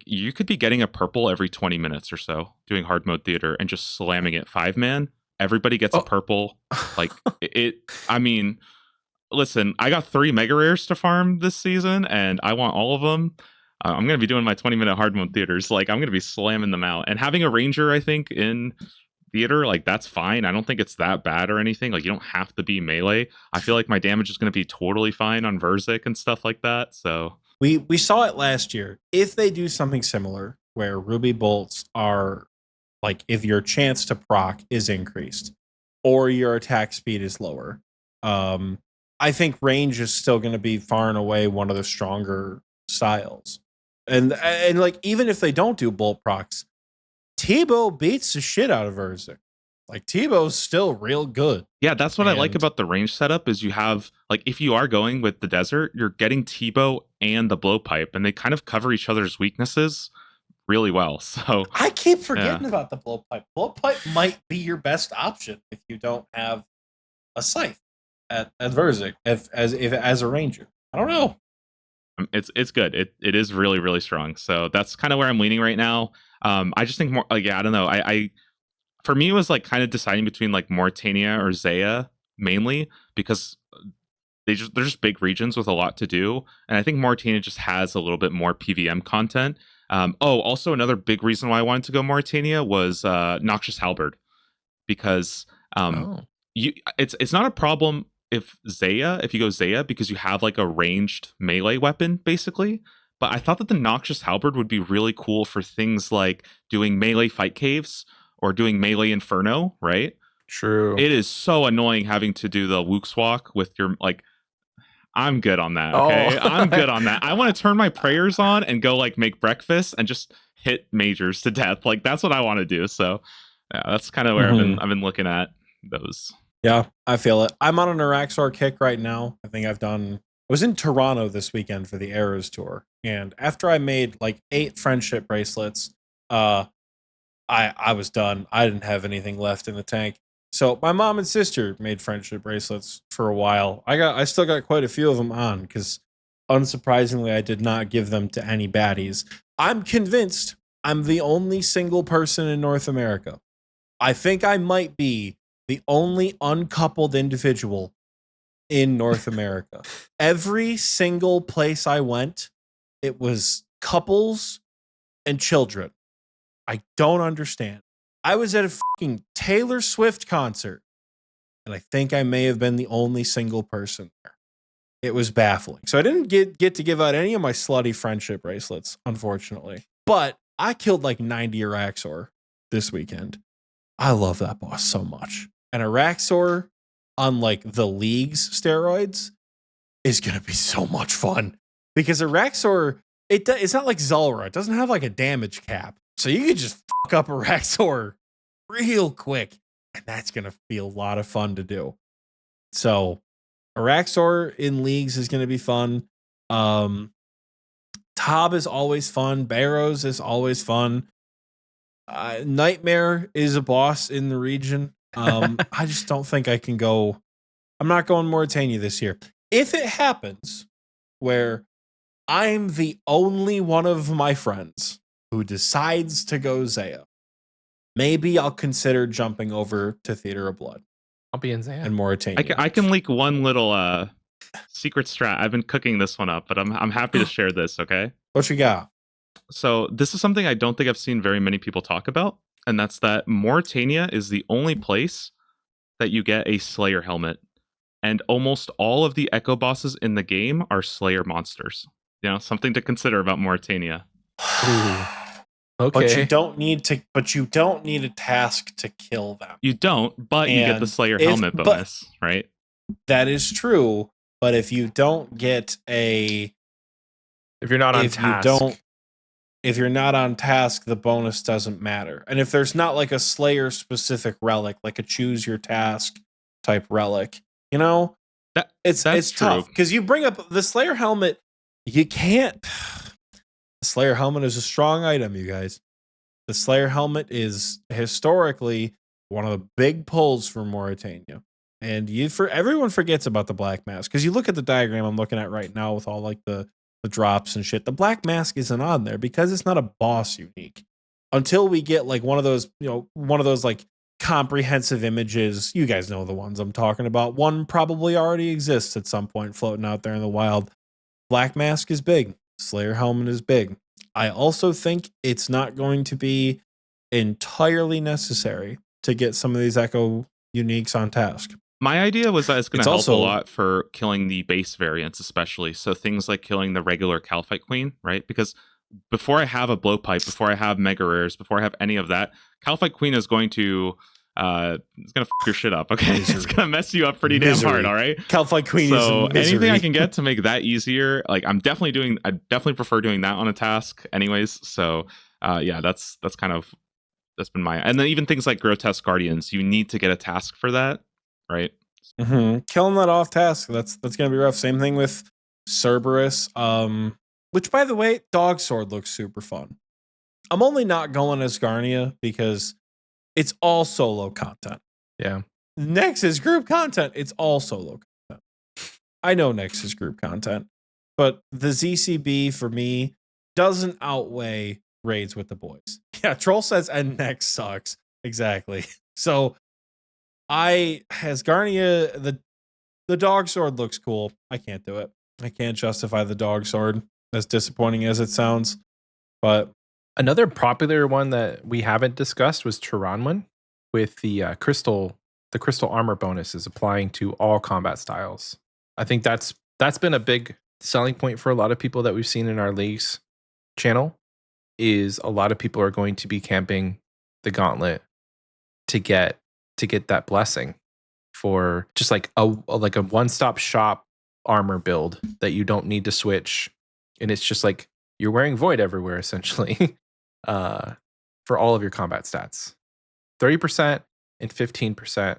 you could be getting a purple every 20 minutes or so doing hard mode Theater and just slamming it 5-man. Everybody gets a purple. Listen, I got 3 mega rares to farm this season, and I want all of them. I'm going to be doing my 20-minute hard mode Theaters. I'm going to be slamming them out. And having a Ranger, I think, in Theater, that's fine. I don't think it's that bad or anything. You don't have to be melee. I feel like my damage is going to be totally fine on Verzik and stuff like that. So we saw it last year. If they do something similar where Ruby bolts are if your chance to proc is increased or your attack speed is lower, I think range is still going to be far and away one of the stronger styles. And like, even if they don't do bolt procs, Tebow beats the shit out of Urzik. Like, Tebow's still real good. Yeah, that's what I like And- about the range setup is you have, like, if you are going with the desert, you're getting Tebow and the blowpipe, and they kind of cover each other's weaknesses really well. So I keep forgetting about the blowpipe. Blowpipe might be your best option if you don't have a scythe at Verzik as a ranger. I don't know. it's good. It is really, really strong. So that's kind of where I'm leaning right now. I just think more, like, yeah, I don't know. I for me, it was like kind of deciding between like Mauritania or Zaya mainly, because they're just big regions with a lot to do, and I think Mauritania just has a little bit more PVM content. Also another big reason why I wanted to go Mauritania was Noxious Halberd, because it's not a problem if you go Zaya, because you have like a ranged melee weapon basically. But I thought that the Noxious Halberd would be really cool for things like doing melee fight caves or doing melee inferno, right? True. It is so annoying having to do the Wooks walk with your, like, I'm good on that, okay? Oh. I'm good on that. I want to turn my prayers on and go like make breakfast and just hit majors to death. Like, that's what I want to do. So yeah, that's kind of where I've been looking at those. Yeah, I feel it. I'm on an Araxor kick right now. I was in Toronto this weekend for the Eras tour, and after I made like 8 friendship bracelets, I was done. I didn't have anything left in the tank. So my mom and sister made friendship bracelets for a while. I still got quite a few of them on, because unsurprisingly, I did not give them to any baddies. I'm convinced I'm the only single person in North America. I think I might be the only uncoupled individual in North America. Every single place I went, it was couples and children. I don't understand. I was at a fucking Taylor Swift concert, and I think I may have been the only single person there. It was baffling. So I didn't get to give out any of my slutty friendship bracelets, unfortunately. But I killed like 90 Araxor this weekend. I love that boss so much. And Araxor on like the League's steroids is going to be so much fun, because Araxor, it's not like Zulrah. It doesn't have like a damage cap. So you could just fuck up Araxor real quick, and that's going to be a lot of fun to do. So Araxor in Leagues is going to be fun. Tob is always fun. Barrows is always fun. Nightmare is a boss in the region. I just don't think I can go. I'm not going Mauritania this year. If it happens where I'm the only one of my friends who decides to go Zaya, maybe I'll consider jumping over to Theater of Blood. I'll be in Zaya and Mauritania. I can leak one little secret strat. I've been cooking this one up, but I'm happy to share this. Okay. What you got? So this is something I don't think I've seen very many people talk about, and that's that Mauritania is the only place that you get a Slayer helmet, and almost all of the Echo bosses in the game are Slayer monsters. You know, something to consider about Mauritania. Okay. But you don't need a task to kill them. You don't, but you get the Slayer helmet bonus, right? That is true. But if you don't get if you're not on task. If you're not on task, the bonus doesn't matter. And if there's not like a Slayer specific relic, like a choose your task type relic, you know, it's tough, because you bring up the Slayer helmet. You can't. The Slayer helmet is a strong item, you guys. The Slayer helmet is historically one of the big pulls for Mauritania. And everyone forgets about the Black Mask, because you look at the diagram I'm looking at right now with all like the drops and shit. The Black Mask isn't on there because it's not a boss unique. Until we get like one of those like comprehensive images. You guys know the ones I'm talking about. One probably already exists at some point floating out there in the wild. Black Mask is big. Slayer helmet is big. I also think it's not going to be entirely necessary to get some of these Echo uniques on task. My idea was that it's going to help a lot for killing the base variants, especially. So things like killing the regular Calphite Queen, right? Because before I have a Blowpipe, before I have Mega Rares, before I have any of that, Calphite Queen is going to it's gonna f your shit up. Okay, Misery. it's gonna mess you up pretty Misery. damn hard. All right. Calify Queen So is misery. anything I can get to make that easier, like I definitely prefer doing that on a task, anyways. So yeah, that's been my, and then even things like grotesque guardians, you need to get a task for that, right? Killing that off task, that's gonna be rough. Same thing with Cerberus. Which by the way, Dog Sword looks super fun. I'm only not going as Garnia because it's all solo content. Yeah. Next is group content. It's all solo content. I know next is group content, but the ZCB for me doesn't outweigh raids with the boys. Yeah, Troll says and next sucks. Exactly. So as Garnia, the Dog Sword looks cool. I can't do it. I can't justify the Dog Sword, as disappointing as it sounds. But another popular one that we haven't discussed was Tyranwen, with the crystal armor bonus is applying to all combat styles. I think that's been a big selling point for a lot of people that we've seen in our leagues channel. Is a lot of people are going to be camping the gauntlet to get that blessing for just like a one-stop shop armor build that you don't need to switch, and it's just like you're wearing void everywhere essentially for all of your combat stats. 30% and 15%.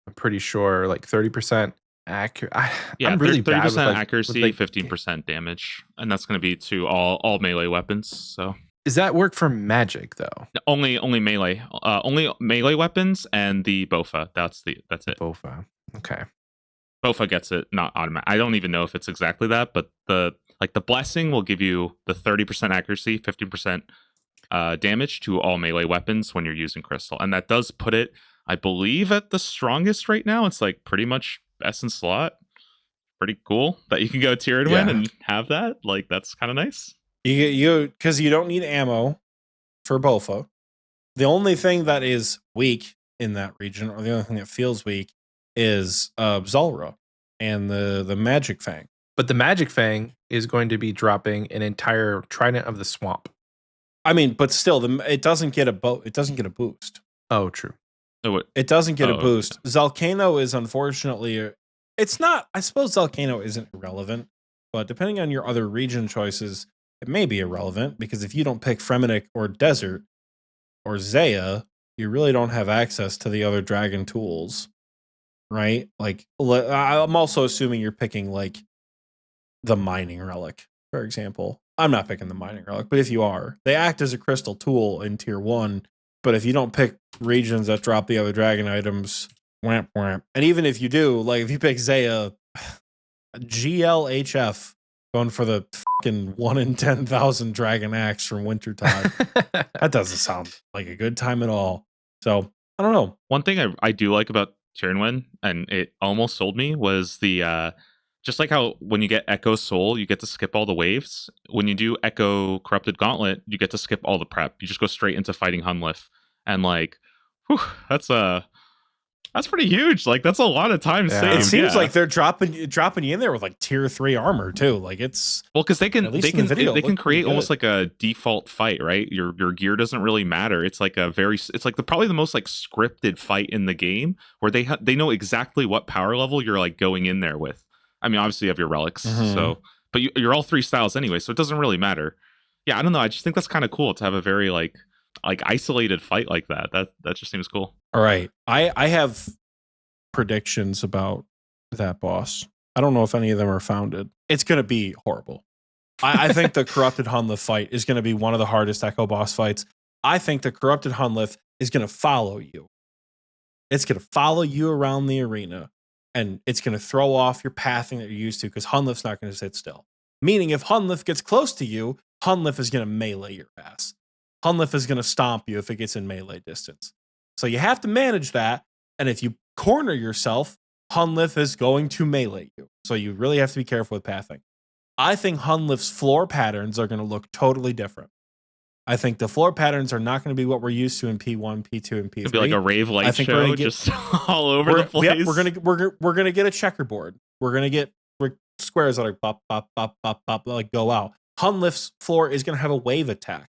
I'm pretty sure like 30% accurate. Yeah, I'm really 30% bad with, like, accuracy, with, 15% damage, and that's going to be to all melee weapons. So does that work for magic though? only melee, only melee weapons and the Bofa. That's it. Bofa. Okay. Bofa gets it, not automatic. I don't even know if it's exactly that, but the blessing will give you the 30% accuracy, 15% damage to all melee weapons when you're using crystal, and that does put it, I believe, at the strongest right now. It's like pretty much best in slot. Pretty cool that you can go tier and win and have that. Like that's kind of nice. You because you don't need ammo for Bofa. The only thing that is weak in that region, or the only thing that feels weak, is Zulrah and the Magic Fang. But the Magic Fang is going to be dropping an entire Trident of the Swamp. I mean, but still, it doesn't get a boost. Oh, true. It doesn't get a boost. Okay. Zalcano is unfortunately, it's not. I suppose Zalcano isn't irrelevant, but depending on your other region choices, it may be irrelevant because if you don't pick Fremennik or Desert or Zaya, you really don't have access to the other dragon tools, right? Like, I'm also assuming you're picking like the mining relic, for example. I'm not picking the mining relic, but if you are, they act as a crystal tool in tier 1. But if you don't pick regions that drop the other dragon items, whamp whamp. And even if you do, like if you pick Zaya, GLHF, going for the fucking 1 in 10,000 dragon axe from Wintertide. That doesn't sound like a good time at all. So I don't know. One thing I do like about Tyrnwen, and it almost sold me, was the just like how when you get Echo Soul, you get to skip all the waves. When you do Echo Corrupted Gauntlet, you get to skip all the prep. You just go straight into fighting Hunlif. And like, whew, that's pretty huge. Like that's a lot of time saved. It seems like they're dropping you in there with like tier 3 armor too. Like it's because they can create almost like a default fight, right? Your gear doesn't really matter. It's like probably the most like scripted fight in the game where they know exactly what power level you're like going in there with. I mean, obviously you have your relics, but you're all 3 styles anyway, so it doesn't really matter. Yeah, I don't know. I just think that's kind of cool to have a very like isolated fight like that. That just seems cool. All right, I have predictions about that boss. I don't know if any of them are founded. It's going to be horrible. I think the Corrupted Hunlif fight is going to be one of the hardest Echo boss fights. I think the Corrupted Hunlif is going to follow you. It's going to follow you around the arena. And it's going to throw off your pathing that you're used to because Hunlif's not going to sit still. Meaning if Hunlif gets close to you, Hunlif is going to melee your ass. Hunlif is going to stomp you if it gets in melee distance. So you have to manage that. And if you corner yourself, Hunlif is going to melee you. So you really have to be careful with pathing. I think Hunlif's floor patterns are going to look totally different. I think the floor patterns are not going to be what we're used to in P1, P2, and P3. It'll be like a rave light show, just all over the place. Yeah, we're gonna get a checkerboard. We're gonna get squares that are pop, pop, pop, pop, pop, like go out. Hunlif's floor is gonna have a wave attack,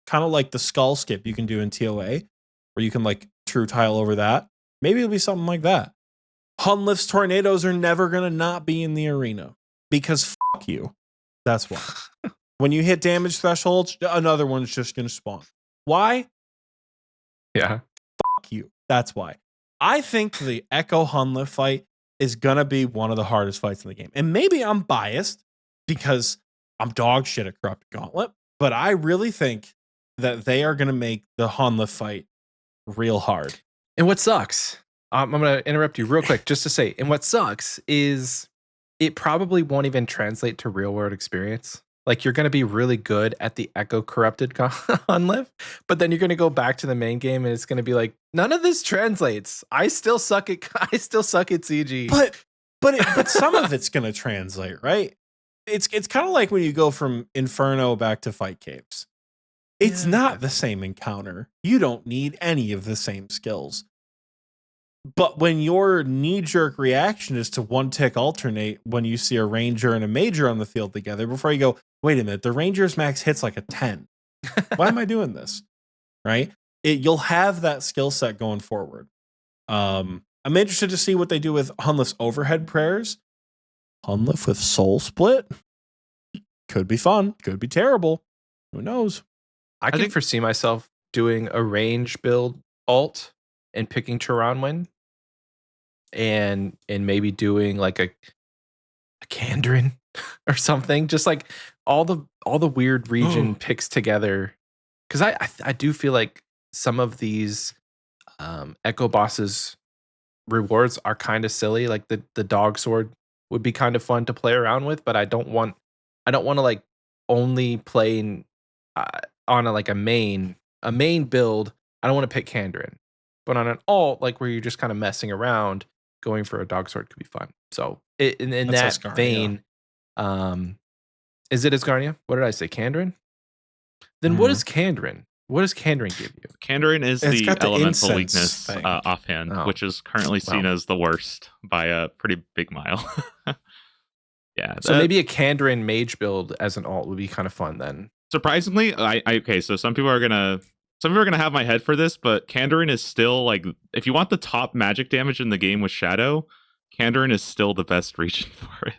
kind of like the skull skip you can do in TOA, where you can like true tile over that. Maybe it'll be something like that. Hunlift's tornadoes are never going to not be in the arena because fuck you. That's why. When you hit damage thresholds, another one's just going to spawn. Why? Yeah. Fuck you. That's why. I think the Echo Hunlift fight is going to be one of the hardest fights in the game. And maybe I'm biased because I'm dog shit at Corrupted Gauntlet, but I really think that they are going to make the Hunlift fight real hard. And what sucks, I'm going to interrupt you real quick just to say, and what sucks is it probably won't even translate to real world experience. Like you're going to be really good at the Echo Corrupted Hunlift, but then you're going to go back to the main game and it's going to be like, none of this translates. I still suck at CG. But some of it's going to translate, right? It's kind of like when you go from Inferno back to Fight Caves. It's not the same encounter. You don't need any of the same skills. But when your knee-jerk reaction is to one-tick alternate when you see a ranger and a major on the field together, before you go, wait a minute, the ranger's max hits like a 10. Why am I doing this? Right? You'll have that skill set going forward. I'm interested to see what they do with Hunlift's overhead prayers. Hunlift with Soul Split? Could be fun. Could be terrible. Who knows? I can foresee myself doing a range build alt and picking Chironwin and maybe doing like a Kandrin or something. Just like all the weird region picks together. Because I do feel like some of these Echo bosses rewards are kind of silly. Like the dog sword would be kind of fun to play around with, but I don't want to like only play on a main build. I don't want to pick Kandrin, but on an alt, like where you're just kind of messing around, going for a dog sword could be fun. So in that Asgarnia. vein, is it Asgarnia? What did I say? Kandrin? Then what is Kandrin? What does Kandrin give you? Kandrin is the elemental weakness thing. offhand, which is currently seen as the worst by a pretty big mile. Yeah. So maybe a Kandrin mage build as an alt would be kind of fun then. Surprisingly, okay, so some people are gonna have my head for this, but Kandrin is still like, if you want the top magic damage in the game with Shadow, Kandrin is still the best region for it.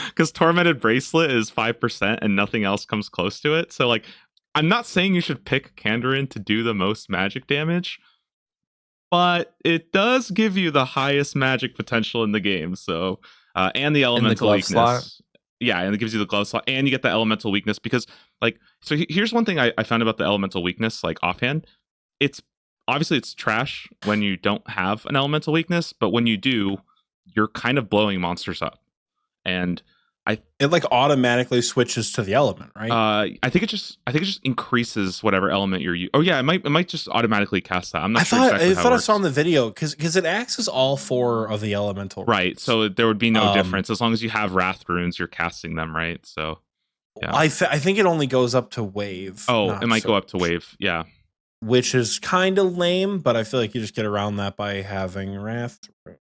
Because Tormented Bracelet is 5% and nothing else comes close to it. So like, I'm not saying you should pick Kandrin to do the most magic damage, but it does give you the highest magic potential in the game. So and the elemental weakness. Slot. Yeah, and it gives you the glove slot, and you get the elemental weakness because, like, so here's one thing I found about the elemental weakness, like offhand. It's obviously it's trash when you don't have an elemental weakness, but when you do, you're kind of blowing monsters up, and it like automatically switches to the element, right? I think it just increases whatever element you're using. Oh yeah, it might just automatically cast that. I'm not sure exactly how it works. I saw in the video because it acts as all 4 of the elemental. Right, runes. so there would be no difference as long as you have Wrath runes, you're casting them, right? So yeah. I think it only goes up to wave. Oh, it might go up to wave, yeah. Which is kind of lame, but I feel like you just get around that by having Wrath runes.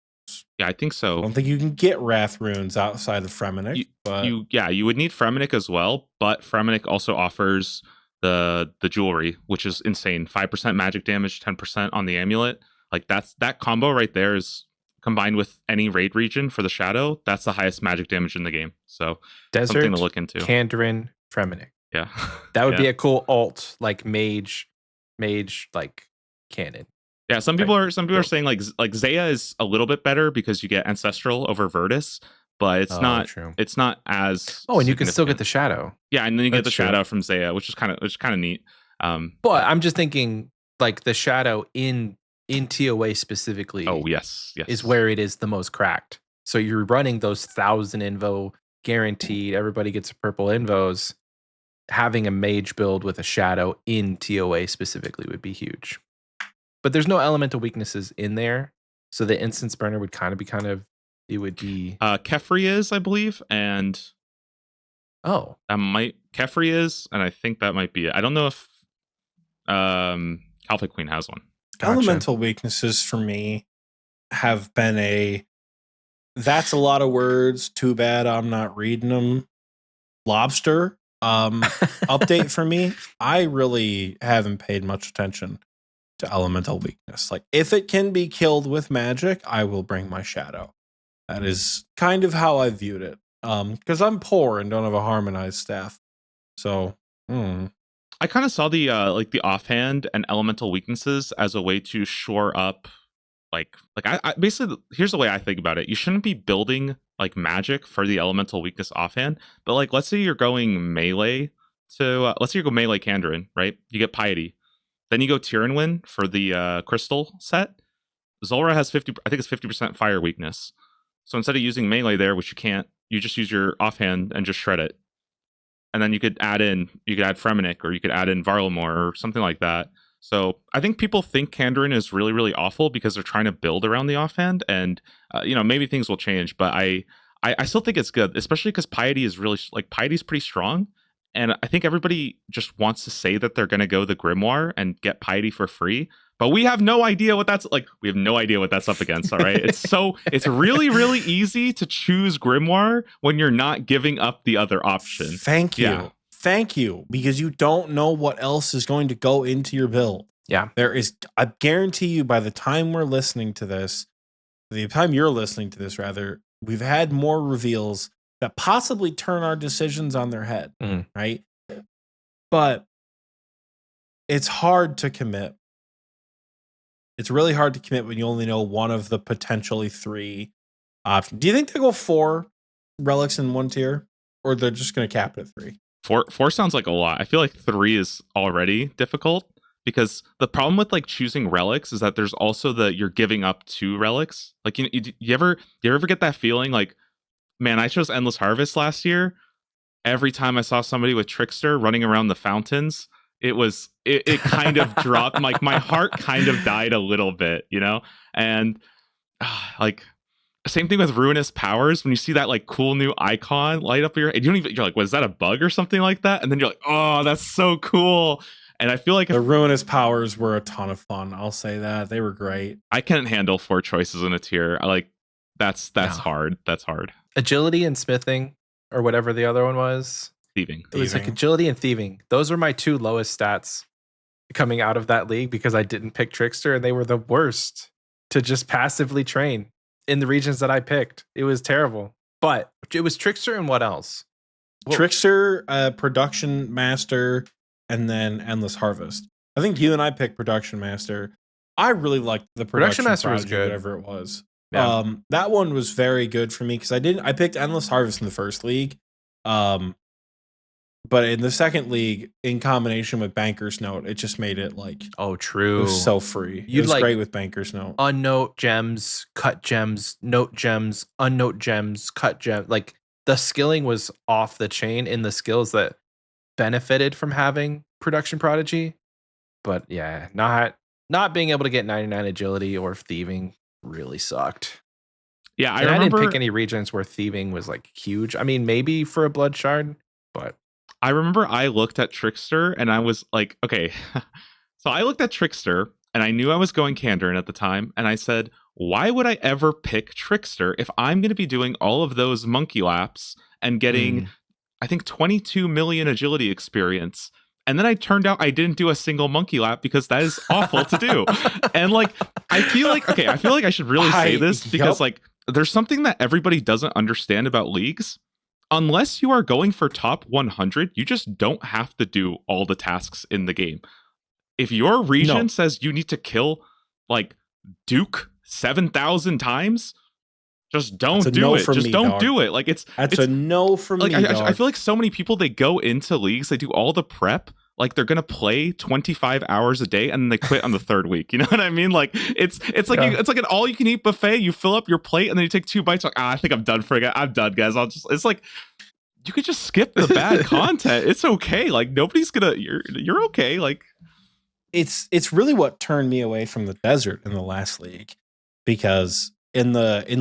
Yeah, I think so. I don't think you can get Wrath runes outside of Fremennik. You would need Fremennik as well, but Fremennik also offers the jewelry, which is insane. 5% magic damage, 10% on the amulet. Like that combo right there is combined with any raid region for the Shadow. That's the highest magic damage in the game. So Desert, something to look into. Kandrin, Fremennik. Yeah, that would be a cool alt, like mage, like cannon. Yeah, some people are saying like Zaya is a little bit better because you get Ancestral over Virtus, but it's not true. It's not as and you can still get the Shadow. Yeah, and then you get the Shadow from Zaya, which is kind of neat. But I'm just thinking like the Shadow in TOA specifically. Oh yes, is where it is the most cracked. So you're running those 1,000 invo guaranteed. Everybody gets a purple invos. Having a mage build with a Shadow in TOA specifically would be huge. But there's no elemental weaknesses in there, so the instance burner would it would be Kefri is, I believe, and Kefri is, and I think that might be it. I don't know if Calphic Queen has one. Gotcha. Elemental weaknesses for me have been that's a lot of words. Too bad I'm not reading them. Lobster update for me. I really haven't paid much attention. to elemental weakness. Like if it can be killed with magic, I will bring my shadow. That is kind of how I viewed it. Because I'm poor and don't have a harmonized staff. So I kind of saw the like the offhand and elemental weaknesses as a way to shore up I basically, here's the way I think about it. You shouldn't be building like magic for the elemental weakness offhand, but like let's say you're going melee to let's say you go melee Kandarin, right? You get piety. Then you go Tyrannwyn for the crystal set. Zulrah has 50, I think it's 50% fire weakness. So instead of using melee there, which you can't, you just use your offhand and just shred it. And then you could add Fremennik, or you could add in Varlamore or something like that. So I think people think Kandarin is really, really awful because they're trying to build around the offhand, and maybe things will change. But I still think it's good, especially because piety is really piety's pretty strong, and I think everybody just wants to say that they're going to go the grimoire and get piety for free. But we have no idea what that's like. We have no idea what that's up against. All right, it's really, really easy to choose grimoire when you're not giving up the other option. Thank you. Yeah. Thank you, because you don't know what else is going to go into your build. Yeah. I guarantee you by the time you're listening to this, rather, we've had more reveals that possibly turn our decisions on their head, right? But it's hard to commit. It's really hard to commit when you only know one of the potentially 3 options. Do you think they go 4 relics in one tier, or they're just going to cap it at 3? 4 sounds like a lot. I feel like 3 is already difficult, because the problem with like choosing relics is that there's also you're giving up 2 relics. Like you ever get that feeling like, man, I chose Endless Harvest last year. Every time I saw somebody with Trickster running around the fountains, it kind of dropped. Like my heart kind of died a little bit, and like. Same thing with Ruinous Powers. When you see that like cool new icon light up your head, you're like, was that a bug or something like that? And then you're like, oh, that's so cool. And I feel like the Ruinous Powers were a ton of fun. I'll say that they were great. I can't handle 4 choices in a tier. That's hard. That's hard. Agility and smithing, or whatever the other one was. Thieving. It was like agility and thieving. Those were my 2 lowest stats coming out of that league, because I didn't pick Trickster, and they were the worst to just passively train. In the regions that I picked, it was terrible. But it was Trickster and what else? Trickster, Production Master, and then Endless Harvest. I think you and I picked Production Master. I really liked the Production Master was Prodigy, good. whatever it was. Yeah. That one was very good for me because I picked Endless Harvest in the first league. But in the second league, in combination with Banker's Note, it just made it like, oh, true. It was so free. You'd it was like great with Banker's Note. Unnote gems, cut gems, note gems, unnote gems, cut gems. Like the skilling was off the chain in the skills that benefited from having Production Prodigy. But yeah, not being able to get 99 agility or thieving really sucked. Yeah, I didn't pick any regions where thieving was like huge. I mean, maybe for a blood shard, but I remember I looked at Trickster and I was like, okay. So I looked at Trickster and I knew I was going Kandarin at the time. And I said, why would I ever pick Trickster if I'm going to be doing all of those monkey laps and getting, I think, 22 million agility experience? And then I turned out I didn't do a single monkey lap because that is awful to do. And like, I feel like I should really say this because like, there's something that everybody doesn't understand about leagues. Unless you are going for top 100, you just don't have to do all the tasks in the game. If your region says you need to kill like Duke 7,000 times, just don't do it. Just don't do it. Like it's a no from me. I feel like so many people, they go into leagues, they do all the prep, like they're gonna play 25 hours a day and then they quit on the 3rd week. You know what I mean? Like it's like it's like an all you can eat buffet. You fill up your plate and then you take 2 bites. Like I think I'm done I'm done, guys. It's like you could just skip the bad content. It's okay. Like nobody's gonna. You're okay. Like it's really what turned me away from the desert in the last league, because in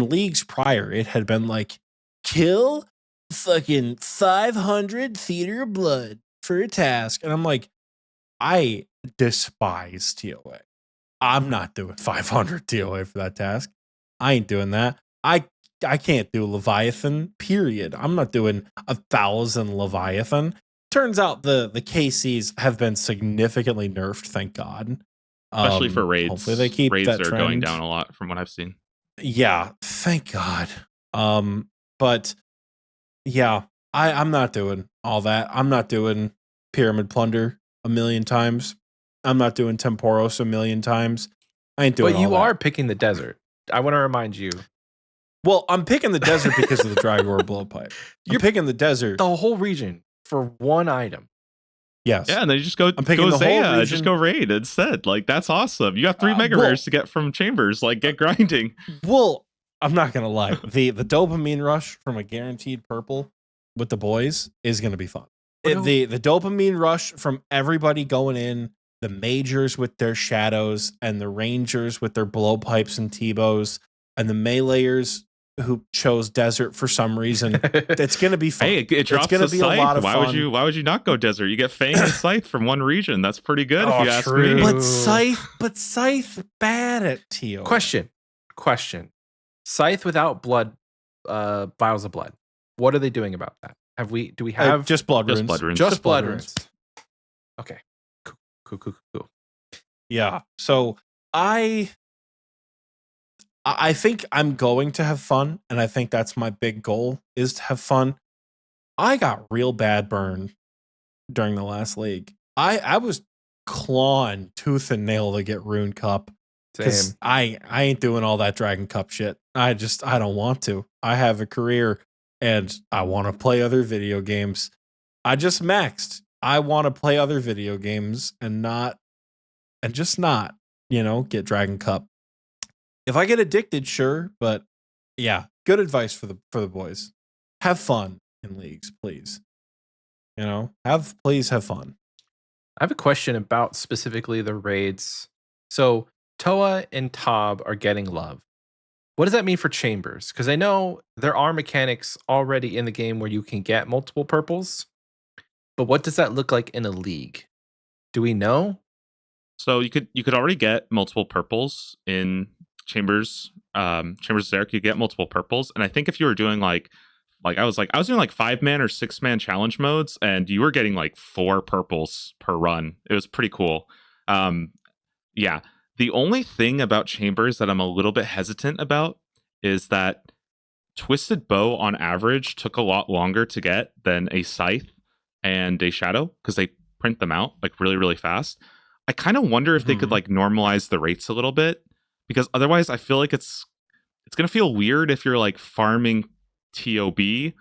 leagues prior it had been like kill fucking 500 theater blood for a task, and I'm like, I despise TOA. I'm not doing 500 TOA for that task. I ain't doing that. I can't do Leviathan, period. I'm not doing 1,000 Leviathan. Turns out the KCs have been significantly nerfed, thank God. Especially for raids. Hopefully they keep raids that are trend going down a lot from what I've seen. Yeah, thank God. But yeah, I'm not doing all that. I'm not doing Pyramid Plunder a million times. I'm not doing Temporos a million times. I ain't doing But you all are that. picking the desert. I want to remind you. Well, I'm picking the desert because of the Drygore blowpipe. You're picking the desert. The whole region for one item. Yes. Yeah, and then you just go picking the whole Zaya, region. just go raid instead. Like, that's awesome. You got 3 mega well- rares to get from chambers. Like, get grinding. Well, I'm not gonna lie. The dopamine rush from a guaranteed purple with the boys is gonna be fun. The dopamine rush from everybody going in, the majors with their shadows, and the rangers with their blowpipes and T-bows, and the meleeers who chose desert for some reason. It's gonna be fun. Hey, it drops it's gonna the be scythe. a lot of why fun. would you not go desert? You get Fang and Scythe from one region. That's pretty good if you ask true. me. But Scythe bad at Teo. Question. Scythe without blood, vials of blood. What are they doing about that? Do we have just blood runes? blood runes. Just blood runes. runes. Okay. Cool. Yeah. So I think I'm going to have fun, and I think that's my big goal, is to have fun. I got real bad burn during the last league. I was clawing tooth and nail to get Rune Cup. Same. I ain't doing all that Dragon Cup shit. I don't want to. I have a career and I want to play other video games. I just maxed. I want to play other video games and just not, get Dragon Cup. If I get addicted, sure, but yeah, good advice for the boys. Have fun in leagues, please. Please have fun. I have a question about specifically the raids. So Toa and Tob are getting love. What does that mean for chambers? Because I know there are mechanics already in the game where you can get multiple purples, but what does that look like in a league? Do we know? So you could already get multiple purples in chambers. Chambers there, you could get multiple purples, and I think if you were doing like I was doing like 5-man or 6-man challenge modes, and you were getting like 4 purples per run. It was pretty cool. Yeah. The only thing about chambers that I'm a little bit hesitant about is that Twisted Bow on average took a lot longer to get than a Scythe and a Shadow, because they print them out like really, really fast. I kind of wonder if they could like normalize the rates a little bit, because otherwise I feel like it's going to feel weird if you're like farming TOB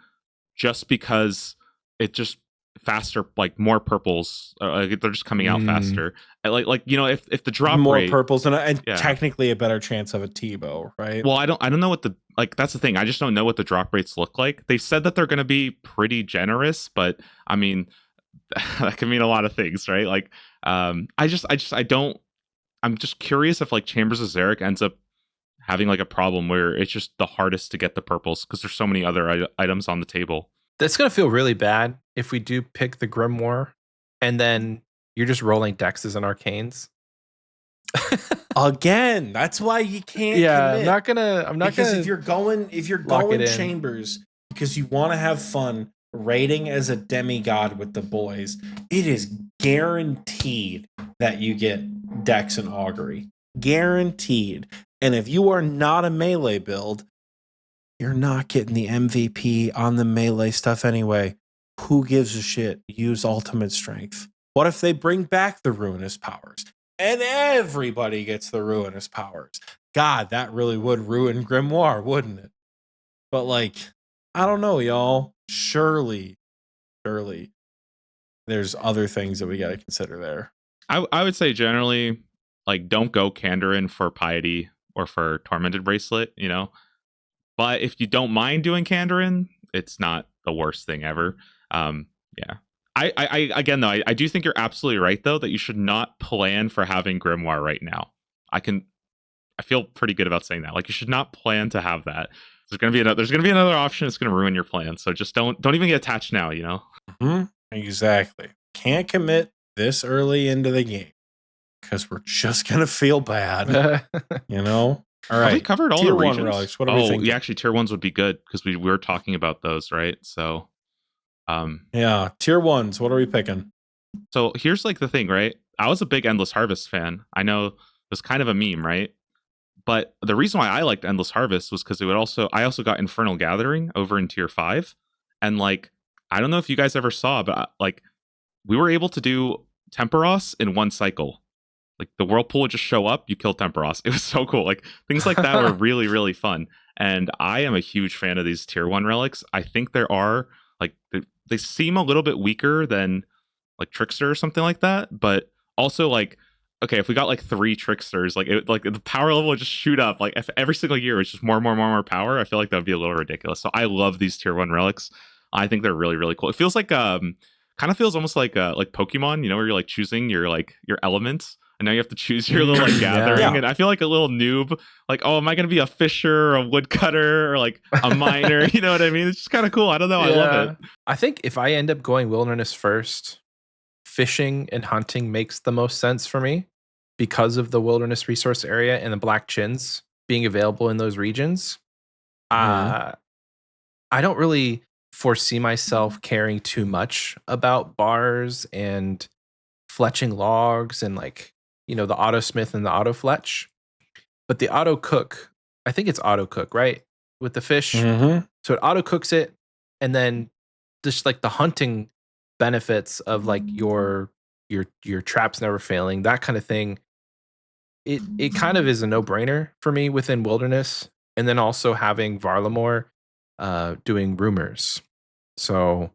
just because it just faster, like more purples, they're just coming out faster. If the drop more rate, purples and technically a better chance of a T-bow, right? well, I don't know what that's the thing. I just don't know what the drop rates look like. They said that they're going to be pretty generous, but I mean, that can mean a lot of things, right? Like, I'm just curious if like Chambers of Xeric ends up having like a problem where it's just the hardest to get the purples because there's so many other items on the table. That's going to feel really bad if we do pick the Grimoire and then you're just rolling dexes and arcanes. Again, that's why you can't commit. I'm not because gonna if you're going chambers because you want to have fun raiding as a demigod with the boys, it is guaranteed that you get dex and augury. Guaranteed. And if you are not a melee build, you're not getting the MVP on the melee stuff anyway. Who gives a shit? Use ultimate strength. What if they bring back the ruinous powers and everybody gets the ruinous powers? God, that really would ruin Grimoire, wouldn't it? But like, I don't know, y'all. Surely there's other things that we got to consider there. I would say generally, like, don't go Kandarin for Piety or for Tormented Bracelet, But if you don't mind doing Kandarin, it's not the worst thing ever. Yeah. I again though, I do think you're absolutely right though that you should not plan for having Grimoire right now. I feel pretty good about saying that. Like, you should not plan to have that. There's gonna be another option. It's gonna ruin your plan. So just don't even get attached now. Mm-hmm. Exactly. Can't commit this early into the game because we're just gonna feel bad. All right. Have we covered all tier the 1 regions? relics. What are we thinking? Yeah, actually, tier 1s would be good because we were talking about those, right? So, yeah, tier 1s. What are we picking? So here's like the thing, right? I was a big Endless Harvest fan. I know it was kind of a meme, right? But the reason why I liked Endless Harvest was because I also got Infernal Gathering over in tier 5. And like, I don't know if you guys ever saw, but like, we were able to do Temperos in one cycle. Like the whirlpool would just show up, you kill Temperos. It was so cool. Like things like that were really, really fun. And I am a huge fan of these tier 1 relics. I think there are like they seem a little bit weaker than like Trickster or something like that, but also like, okay, if we got like 3 Tricksters, like the power level would just shoot up. Like if every single year it's just more power, I feel like that would be a little ridiculous. So I love these tier 1 relics. I think they're really, really cool. It feels like kind of feels almost like Pokemon, you know, where you're like choosing your elements. And now you have to choose your little like gathering. Yeah. And I feel like a little noob, like, oh, am I gonna be a fisher or a woodcutter or like a miner? You know what I mean? It's just kind of cool. I don't know. I love it. I think if I end up going wilderness first, fishing and hunting makes the most sense for me because of the wilderness resource area and the black chins being available in those regions. I don't really foresee myself caring too much about bars and fletching logs and like, you know, the auto smith and the auto fletch. But the auto cook, I think it's auto cook, right? With the fish. So it auto cooks it, and then just like the hunting benefits of like your traps never failing, that kind of thing. It kind of is a no-brainer for me within wilderness. And then also having Varlamore doing rumors. So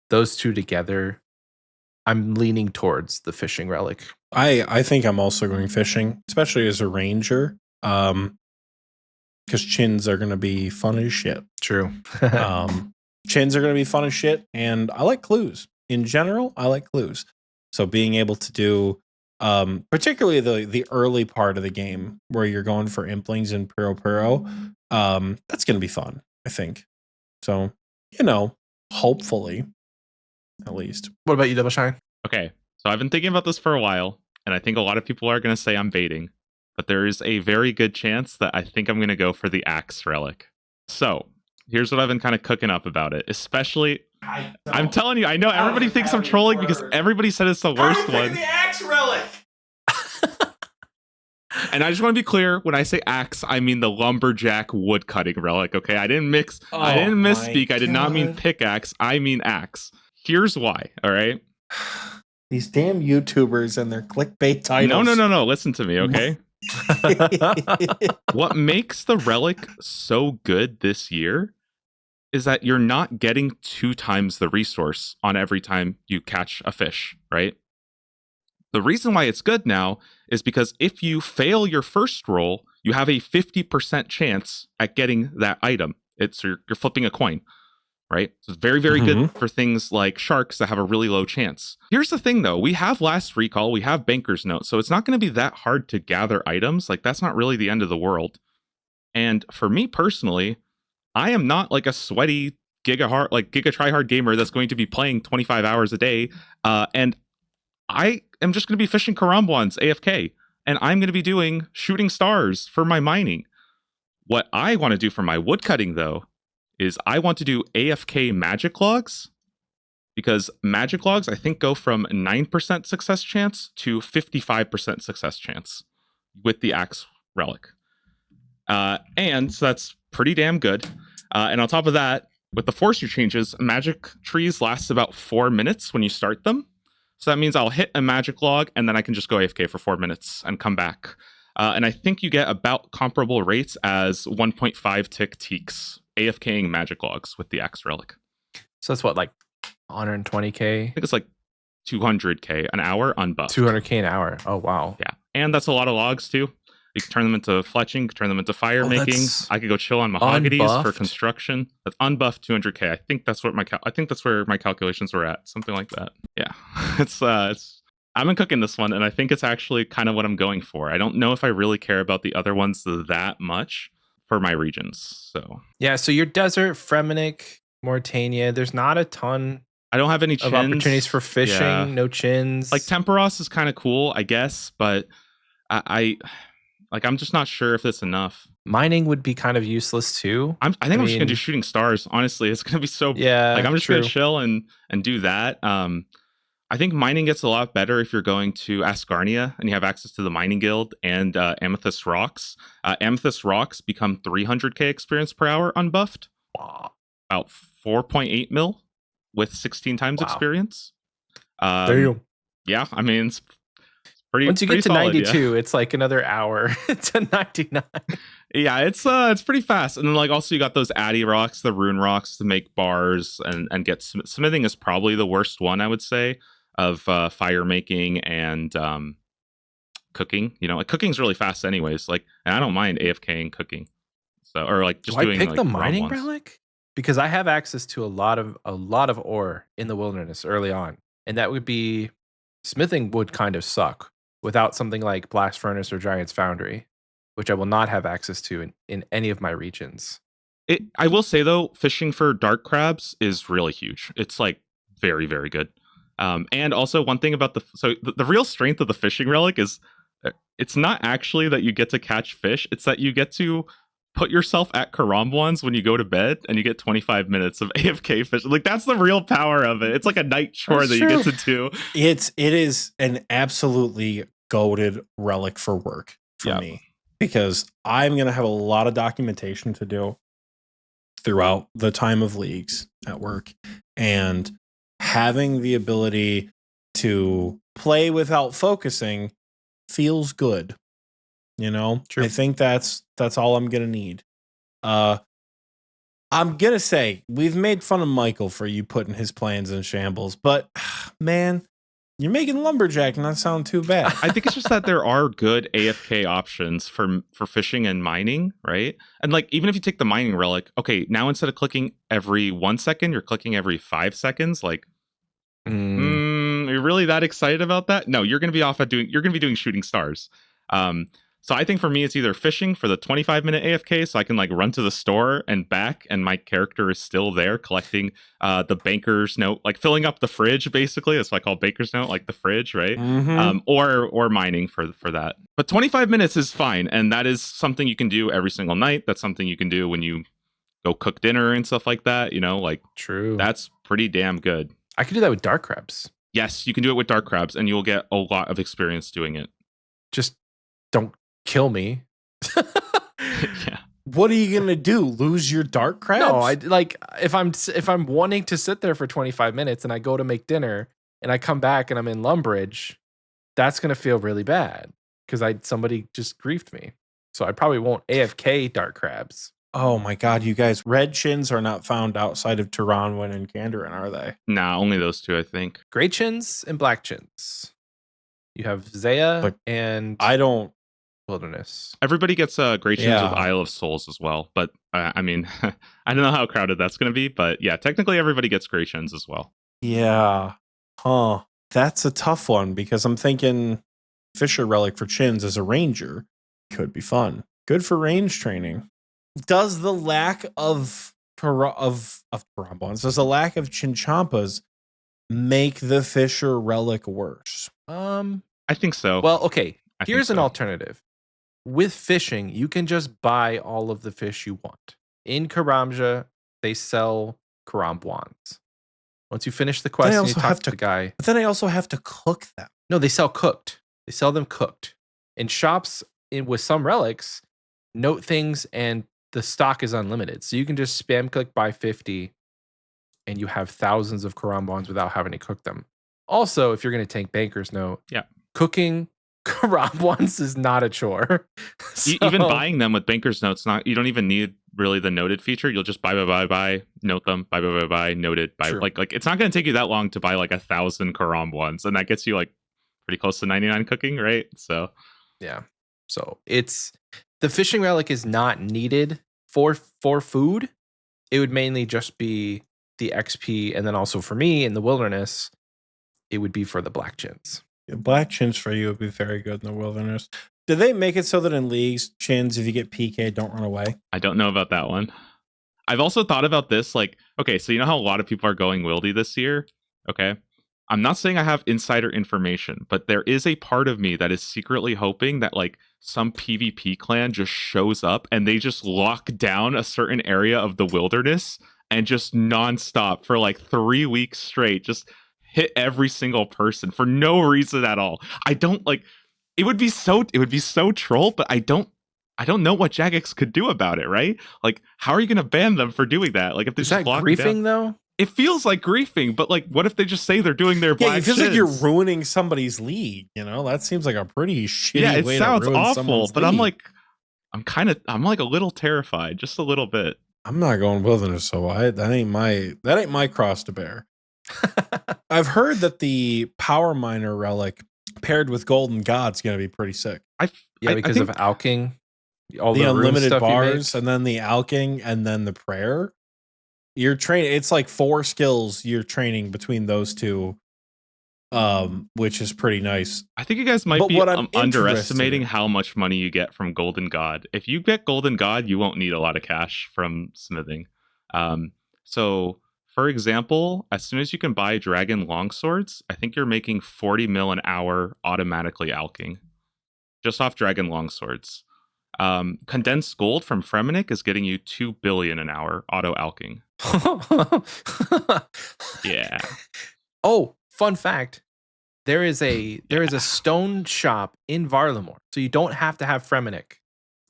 those two together, I'm leaning towards the fishing relic. I think I'm also going fishing, especially as a ranger. Because chins are going to be fun as shit. True. Chins are going to be fun as shit. And I like clues. In general, I like clues. So being able to do, particularly the early part of the game where you're going for implings and Puro, that's going to be fun, I think. So, you know, hopefully, at least. What about you, Doubleshine? Okay, so I've been thinking about this for a while, and I think a lot of people are going to say I'm baiting, but there is a very good chance that I think I'm going to go for the axe relic. So here's what I've been kind of cooking up about it, especially. I'm telling you, I know everybody thinks I'm trolling because everybody said it's the worst one. The axe relic. And I just want to be clear, when I say axe, I mean the lumberjack woodcutting relic, okay? I didn't misspeak. I did not mean pickaxe. I mean axe. Here's why, all right? These damn YouTubers and their clickbait titles. No. Listen to me, okay? What makes the relic so good this year is that you're not getting 2 times the resource on every time you catch a fish, right? The reason why it's good now is because if you fail your first roll, you have a 50% chance at getting that item. You're flipping a coin, right? So it's very, very good for things like sharks that have a really low chance. Here's the thing though, we have last recall, we have banker's note, so it's not going to be that hard to gather items. Like that's not really the end of the world. And for me personally, I am not like a sweaty giga tryhard gamer that's going to be playing 25 hours a day. And I am just going to be fishing Karambwans AFK, and I'm going to be doing shooting stars for my mining. What I want to do for my woodcutting, though, is I want to do AFK magic logs, because magic logs, I think, go from 9% success chance to 55% success chance with the axe relic. And so that's pretty damn good. And on top of that, with the forestry changes, magic trees last about 4 minutes when you start them. So that means I'll hit a magic log and then I can just go AFK for 4 minutes and come back. And I think you get about comparable rates as 1.5 tick teaks AFKing magic logs with the axe relic. So that's what, like 120k? I think it's like 200k an hour unbuffed. 200k an hour. Oh, wow. Yeah. And that's a lot of logs too. You can turn them into fletching, you can turn them into fire making. I could go chill on mahoganies unbuffed for construction. That's unbuffed 200k. I think that's what where my calculations were at. Something like that. Yeah. It's I've been cooking this one, and I think it's actually kind of what I'm going for. I don't know if I really care about the other ones that much for my regions. So yeah, so your desert, Fremennik, Mauritania, there's not a ton I don't have any chins. of opportunities for fishing, Yeah. No chins. Like Temperos is kind of cool, I guess, but I'm just not sure if that's enough. Mining would be kind of useless too. I'm just gonna do shooting stars. Honestly, it's gonna be so. Yeah, like I'm just true. gonna chill and do that. I think mining gets a lot better if you're going to Asgarnia and you have access to the mining guild and Amethyst Rocks. Amethyst Rocks become 300k experience per hour unbuffed. Wow. About 4.8 mil with 16 times experience. Damn. Yeah, I mean, it's pretty. Once you pretty get to solid, 92, it's like another hour to 99. Yeah, it's pretty fast. And then like also you got those Addy rocks, the rune rocks to make bars and get smithing is probably the worst one, I would say, of fire making and cooking. You know, like cooking's really fast anyways. Like, and I don't mind AFKing cooking. So or like just Do doing I pick like the raw mining ones. relic? Because I have access to a lot of ore in the wilderness early on. And that would be smithing would kind of suck without something like Blast Furnace or Giant's Foundry, which I will not have access to in any of my regions. I will say though, fishing for dark crabs is really huge. It's like very, very good. And also one thing about the real strength of the fishing relic is it's not actually that you get to catch fish. It's that you get to put yourself at Karambwans when you go to bed and you get 25 minutes of AFK fish. Like that's the real power of it. It's like a night chore That's that true. you get to do. It is an absolutely goated relic for work for Yeah. me, because I'm going to have a lot of documentation to do throughout the time of leagues at work, and having the ability to play without focusing feels good. You know, True. I think that's all I'm going to need. I'm going to say we've made fun of Michael for you putting his plans in shambles, but man, you're making Lumberjack not sound too bad. I think it's just that there are good AFK options for fishing and mining, right? And like even if you take the mining relic, okay, now instead of clicking every 1 second, you're clicking every 5 seconds. Like, you're really that excited about that? No, you're gonna be doing shooting stars. So I think for me, it's either fishing for the 25-minute AFK, so I can like run to the store and back, and my character is still there collecting the banker's note, like filling up the fridge, basically. That's what I call banker's note, like the fridge, right? Mhm. Or mining for that. But 25 minutes is fine, and that is something you can do every single night. That's something you can do when you go cook dinner and stuff like that. You know, like True. that's pretty damn good. I could do that with dark crabs. Yes, you can do it with dark crabs, and you'll get a lot of experience doing it. Just don't kill me. Yeah. What are you going to do? Lose your dark crabs? No, I like if I'm wanting to sit there for 25 minutes and I go to make dinner and I come back and I'm in Lumbridge, that's going to feel really bad because somebody just griefed me. So I probably won't AFK dark crabs. Oh my god, you guys, red chins are not found outside of Turanwin and Kandarin, are they? Nah, only those two, I think. Gray chins and black chins. You have Zaya But and I don't. Wilderness. Everybody gets great chins Yeah. with Isle of Souls as well. But I mean, I don't know how crowded that's going to be. But yeah, technically everybody gets great chins as well. Yeah. Huh. That's a tough one because I'm thinking Fisher Relic for chins as a ranger could be fun. Good for range training. Does the lack of Karambwans, does the lack of Chinchampas make the Fisher Relic worse? I think so. Well, okay. I think Here's an so. alternative. With fishing, you can just buy all of the fish you want. In Karamja, they sell Karambwans. Once you finish the quest and you also talk have to to- the guy. But then I also have to cook them. No, they sell cooked. They sell them cooked. In shops with some relics, note things and the stock is unlimited. So you can just spam click buy 50 and you have thousands of Karambwans without having to cook them. Also, if you're going to take Banker's Note, Yeah. cooking Karambwans is not a chore. Even So- buying them with Banker's Notes, you don't even need really the noted feature. You'll just buy, note them, buy, noted, buy. True. Like it's not going to take you that long to buy like 1,000 Karambwans, and that gets you like pretty close to 99 cooking, right? So Yeah. So it's the fishing relic is not needed for food. It would mainly just be the XP, and then also for me in the wilderness, it would be for the black chins. Black chins for you would be very good in the wilderness. Did they make it so that in leagues, chins, if you get PK, don't run away? I don't know about that one. I've also thought about this, like, okay, so you know how a lot of people are going wildy this year? Okay. I'm not saying I have insider information, but there is a part of me that is secretly hoping that like some PvP clan just shows up and they just lock down a certain area of the wilderness and just nonstop for like 3 weeks straight, just hit every single person for no reason at all. I don't like. It would be so troll, but I don't know what Jagex could do about it, right? Like, how are you going to ban them for doing that? Like, if they Is just that block you griefing down? though? It feels like griefing, but like, what if they just say they're doing their black Yeah, it feels like you're shiz? ruining somebody's league. You know, that seems like a pretty shitty Yeah, it way sounds to ruin awful, someone's but league. I'm like a little terrified, just a little bit. I'm not going wilderness, so that ain't my cross to bear. I've heard that the power miner relic paired with golden god's gonna be pretty sick. Because of alking, all The the rune unlimited stuff you bars, make. and then the alking, and then the prayer. You're training. It's like 4 skills you're training between those two, which is pretty nice. I think you guys might But be what I'm underestimating interested how much money you get from Golden God. If you get Golden God, you won't need a lot of cash from smithing. So, for example, as soon as you can buy Dragon Longswords, I think you're making 40 mil an hour automatically alking, just off Dragon Longswords. Condensed gold from Fremennik is getting you 2 billion an hour auto alking. Yeah. Oh, fun fact. There is a stone shop in Varlamore. So you don't have to have Fremennik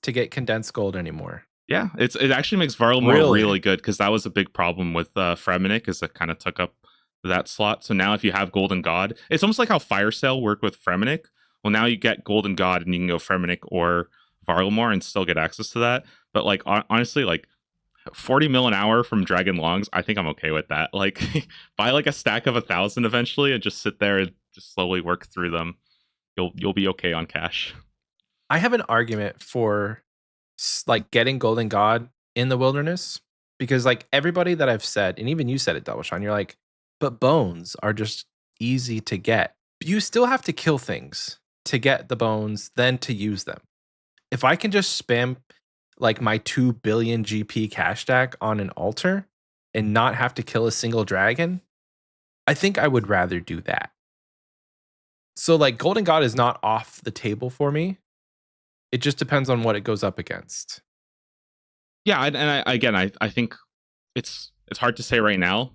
to get condensed gold anymore. Yeah, it actually makes Varlamore really good, because that was a big problem with Fremennik, is it kind of took up that slot. So now if you have Golden God, it's almost like how Fire Sale worked with Fremennik. Well, now you get Golden God and you can go Fremennik or Varlamore and still get access to that. But like honestly, like 40 mil an hour from Dragon Longs, I think I'm okay with that. Like, buy like a stack of 1,000 eventually and just sit there and just slowly work through them. You'll be okay on cash. I have an argument for like getting Golden God in the wilderness, because like everybody that I've said, and even you said it, Doubleshine, you're like, but bones are just easy to get. You still have to kill things to get the bones, then to use them. If I can just spam like my 2 billion GP cash stack on an altar and not have to kill a single dragon, I think I would rather do that. So like Golden God is not off the table for me. It just depends on what it goes up against. Yeah, I think it's hard to say right now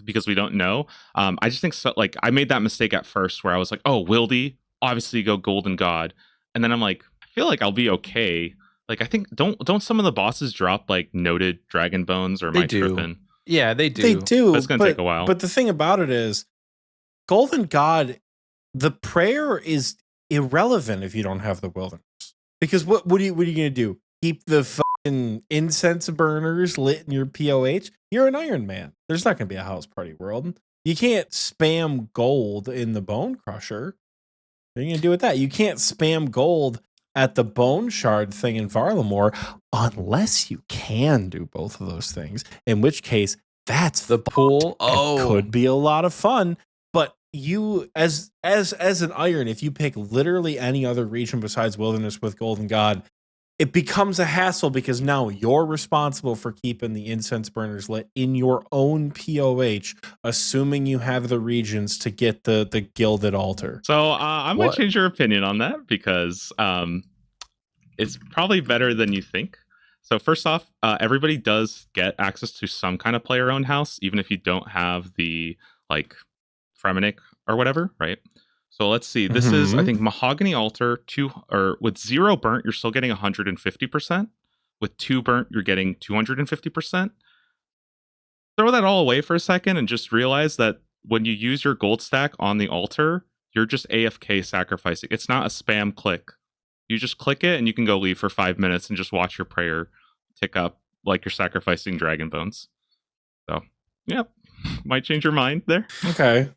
because we don't know. I just think so, like I made that mistake at first where I was like, oh, Wildy, obviously go Golden God, and then I'm like, I feel like I'll be okay. Like I think don't some of the bosses drop like noted dragon bones, or am I tripping? Yeah, they do. They do. It's gonna take a while. But the thing about it is, Golden God, the prayer is irrelevant if you don't have the wilderness. Because what are you gonna do? Keep the fucking incense burners lit in your POH? You're an Iron Man. There's not gonna be a house party world. You can't spam gold in the Bone Crusher. What are you gonna do with that? You can't spam gold at the Bone Shard thing in Varlamore unless you can do both of those things. In which case, that's the pool. It could be a lot of fun. But you, as an Iron, if you pick literally any other region besides Wilderness with Golden God, it becomes a hassle because now you're responsible for keeping the incense burners lit in your own POH, assuming you have the regions to get the gilded altar. So I might change your opinion on that, because it's probably better than you think. So first off, everybody does get access to some kind of player-owned house, even if you don't have the like Fremennik or whatever, right? So let's see. This is, I think, Mahogany Altar, with 0 burnt, you're still getting 150%. With 2 burnt, you're getting 250%. Throw that all away for a second and just realize that when you use your gold stack on the altar, you're just AFK sacrificing. It's not a spam click. You just click it and you can go leave for 5 minutes and just watch your prayer tick up like you're sacrificing dragon bones. So, yeah, might change your mind there. Okay.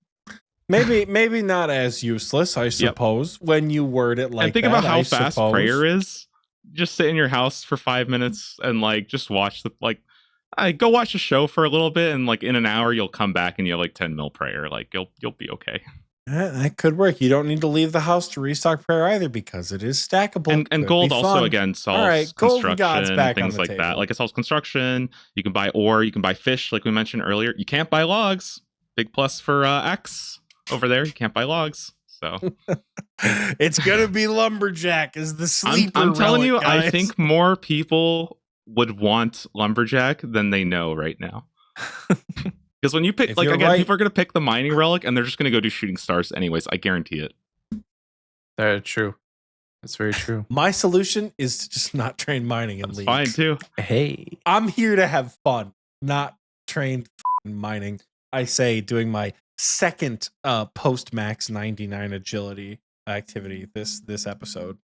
Maybe not as useless, I suppose, when you word it like that. And think about how fast prayer is. Just sit in your house for 5 minutes and like just watch go watch a show for a little bit, and like in an hour you'll come back and you have like 10 mil prayer. Like you'll be okay. That could work. You don't need to leave the house to restock prayer either, because it is stackable. And gold also again solves construction, things like that. Like it solves construction. You can buy ore, you can buy fish, like we mentioned earlier. You can't buy logs. Big plus for X over there. You can't buy logs. So it's gonna be lumberjack as the sleeper. I'm telling relic, you, guys. I think more people would want lumberjack than they know right now. Because Because when you pick, If like, you're again, right- people are going to pick the mining relic and they're just going to go do shooting stars anyways. I guarantee it. That's true. That's very true. My solution is to just not train mining in That's leagues. fine too. Hey. I'm here to have fun, not train mining. I say doing my second post max 99 agility activity this episode.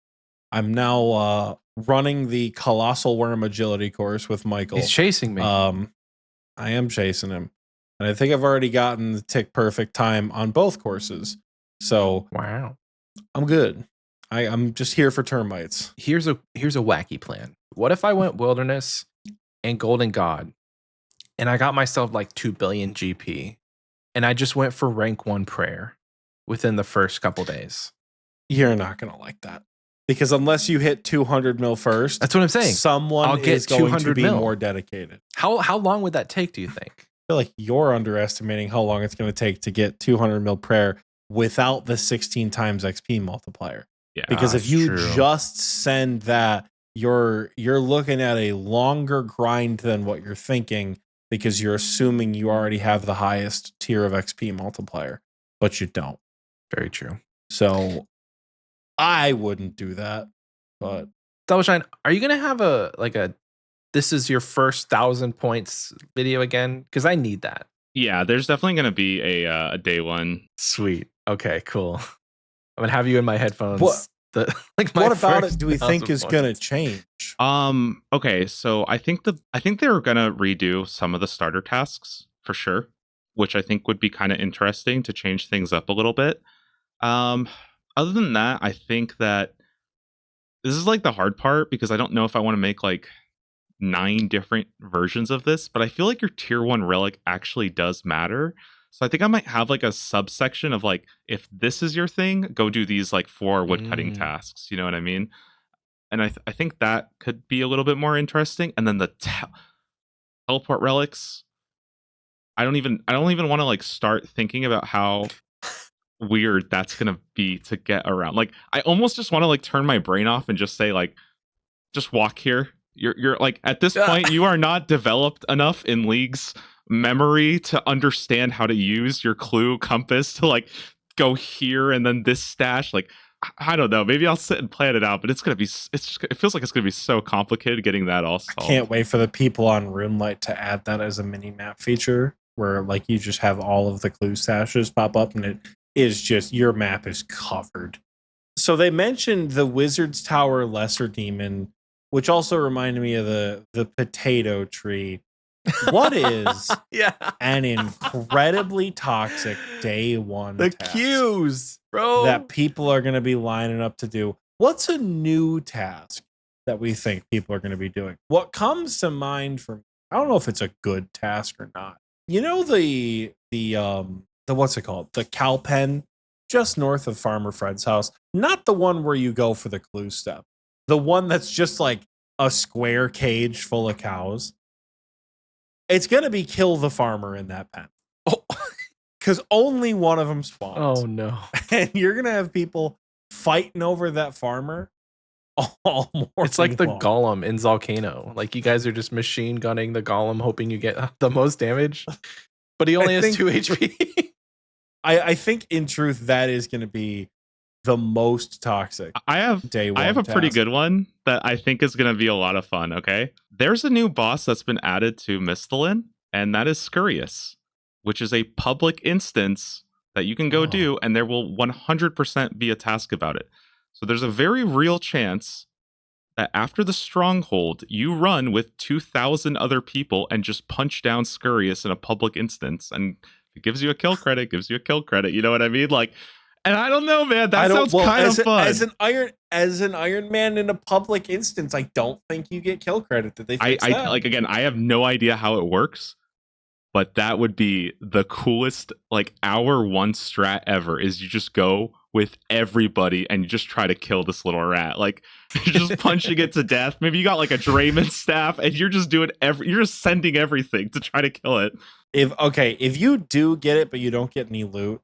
I'm now running the Colossal Worm agility course with Michael. He's chasing me. I am chasing him. And I think I've already gotten the tick perfect time on both courses. So Wow. I'm good. I'm just here for termites. Here's a wacky plan. What if I went Wilderness and Golden God and I got myself like 2 billion GP and I just went for rank 1 prayer within the first couple days? You're not going to like that. Because unless you hit 200 mil first, That's what I'm saying. someone I'll get is going to 200 be mil. more dedicated. How long would that take, do you think? I feel like you're underestimating how long it's going to take to get 200 mil prayer without the 16 times XP multiplier. Yeah. Because if that's you true. just send that, you're looking at a longer grind than what you're thinking, because you're assuming you already have the highest tier of XP multiplier, but you don't. Very true. So I wouldn't do that. But Doubleshine, are you gonna have a this is your first 1,000 points video again? Because I need that. Yeah, there's definitely going to be a day one. Sweet. Okay, cool. I'm gonna have you in my headphones. What- My what about first it do we think 1,000 is going to points. change? Okay, so I think they're gonna redo some of the starter tasks for sure, which I think would be kind of interesting to change things up a little bit. Other than that, I think that this is like the hard part, because I don't know if I want to make like 9 different versions of this, but I feel like your tier 1 relic actually does matter. So I think I might have like a subsection of like, if this is your thing, go do these like 4 woodcutting tasks. You know what I mean? And I think that could be a little bit more interesting. And then the teleport relics, I don't even want to like start thinking about how weird that's gonna be to get around. Like, I almost just want to like turn my brain off and just say like, just walk here. You're like, at this point, you are not developed enough in League's memory to understand how to use your clue compass to like go here and then this stash. Like, I don't know. Maybe I'll sit and plan it out, but it feels like it's gonna be so complicated getting that all solved. Can't wait for the people on RuneLight to add that as a mini map feature, where like you just have all of the clue stashes pop up and it is just, your map is covered. So they mentioned the Wizard's Tower Lesser Demon, which also reminded me of the potato tree. What is Yeah. an incredibly toxic day one The task cues, bro. that people are going to be lining up to do? What's a new task that we think people are going to be doing? What comes to mind for me, I don't know if it's a good task or not. You know, the what's it called? The cow pen just north of Farmer Fred's house. Not the one where you go for the clue step. The one that's just like a square cage full of cows. It's going to be kill the farmer in that pen. Oh. Because only one of them spawns. Oh no. And you're going to have people fighting over that farmer all morning. It's like the long. golem in Volcano. Like, you guys are just machine gunning the golem, hoping you get the most damage. But he only has 2 HP. I think in truth that is going to be the most toxic. I have a pretty good one that I think is going to be a lot of fun. Okay, there's a new boss that's been added to Mistalin, and that is Scurious, which is a public instance that you can go do, and there will 100% be a task about it. So there's a very real chance that after the stronghold, you run with 2,000 other people and just punch down Scurious in a public instance, and it gives you a kill credit. You know what I mean? Like, and I don't know, man. That sounds kind of fun. As an Iron Man in a public instance, I don't think you get kill credit. Did they fix that? Like, again, I have no idea how it works, but that would be the coolest like hour 1 strat ever. Is you just go with everybody and you just try to kill this little rat. Like, you're just punching it to death. Maybe you got like a Draymond staff and you're just doing you're just sending everything to try to kill it. If you do get it, but you don't get any loot,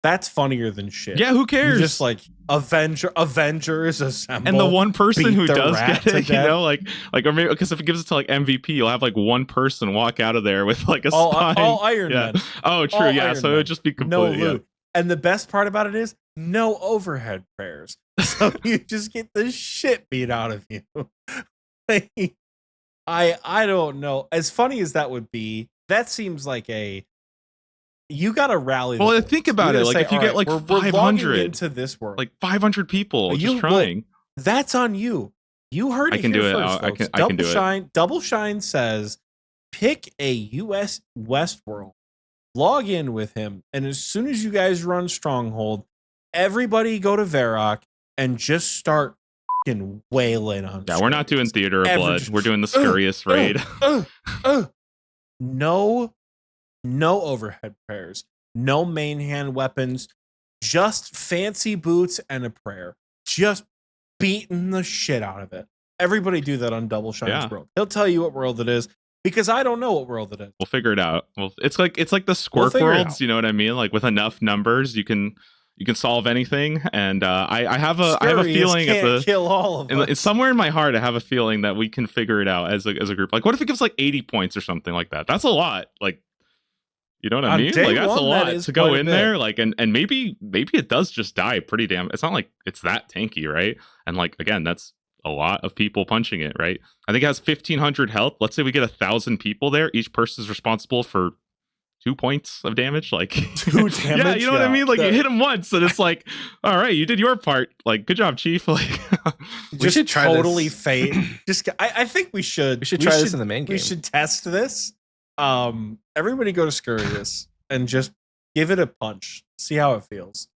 That's funnier than shit. Yeah, who You cares? just like Avengers assemble. And the one person beat who the does rat get to it, you death. know, like or maybe because if it gives it to like MVP, you'll have like one person walk out of there with like a all spine. Iron Yeah. Men. Oh, true. All Yeah. Iron So it Men. would just be No completely. loot. And the best part about it is no overhead prayers. So you just get the shit beat out of you. Like, I don't know. As funny as that would be, that seems like you got to rally. Well, the think boys. about You it. Like say, if you "All get right, like we're logging 500 into this world, like 500 people just trying. That's on you. You heard it. I can here do it. first, I folks. can do it. Doubleshine says, pick a US Westworld, log in with him, and as soon as you guys run Stronghold, everybody go to Varrock and just start fucking wailing on. Yeah, we're not doing Theater of Blood. We're doing the Scurrious raid. No overhead prayers, no main hand weapons, just fancy boots and a prayer. Just beating the shit out of it. Everybody do that on Doubleshine's world. He'll tell you what world it is because I don't know what world it is. We'll figure it out. Well, it's like the Squirk worlds. You know what I mean? Like with enough numbers, you can solve anything. And I have a feeling can't kill all of us. Somewhere in my heart, I have a feeling that we can figure it out as a group. Like, what if it gives like 80 points or something like that? That's a lot. Like, you know what I mean? Like that's a lot to go in there. Like, and maybe it does just die pretty damn. It's not like it's that tanky, right? And like again, that's a lot of people punching it, right? I think it has 1,500 health. Let's say we get 1,000 people there. Each person is responsible for 2 points of damage. Like 2 damage. Yeah, you know what I mean? Like you hit them once, and it's like, all right, you did your part. Like, good job, Chief. Like, we should totally fate. Just, I think we should. We should try this in the main game. We should test this. Everybody go to Scurrious and just give it a punch. See how it feels.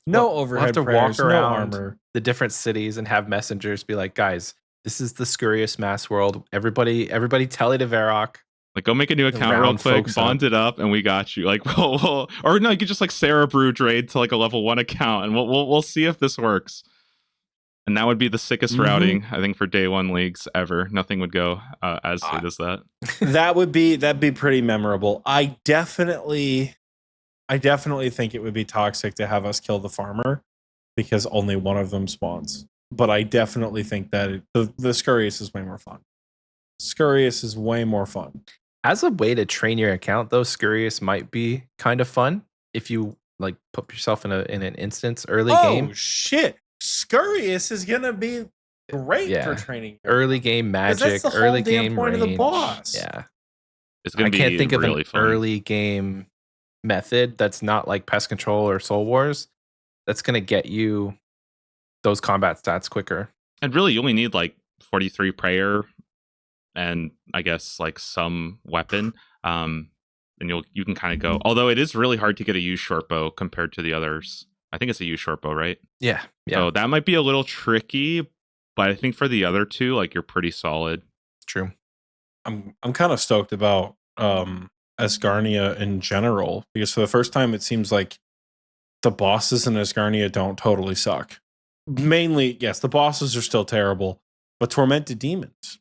No overhead we'll have to prayers, walk around no armor. The different cities and have messengers be like, guys, this is the Scurrious Mass World. Everybody tell it to Varrock. Like, go make a new account real quick, bond it up, and we got you. Like, or no, you could just like Sarah Brew trade to like a level 1 account, and we'll see if this works. And that would be the sickest routing, I think, for day 1 leagues ever. Nothing would go as smooth as that. That'd be pretty memorable. I definitely think it would be toxic to have us kill the farmer because only one of them spawns. But I definitely think that the Scurrious is way more fun. Scurrious is way more fun. As a way to train your account, though, Scurrious might be kind of fun if you like put yourself in an instance early game. Oh shit! Scurrious is gonna be great for training. Early game magic, early game point range. Of the boss. Yeah, it's gonna be. I can't think really of an fun. early game method that's not like Pest Control or Soul Wars. That's gonna get you those combat stats quicker. And really, you only need like 43 prayer. And I guess like some weapon, and you can kind of go. Although it is really hard to get a U short bow compared to the others. I think it's a U short bow, right? Yeah. So that might be a little tricky, but I think for the other two, like you're pretty solid. True. I'm kind of stoked about Asgarnia in general because for the first time it seems like the bosses in Asgarnia don't totally suck. Mainly, yes, the bosses are still terrible, but Tormented Demons.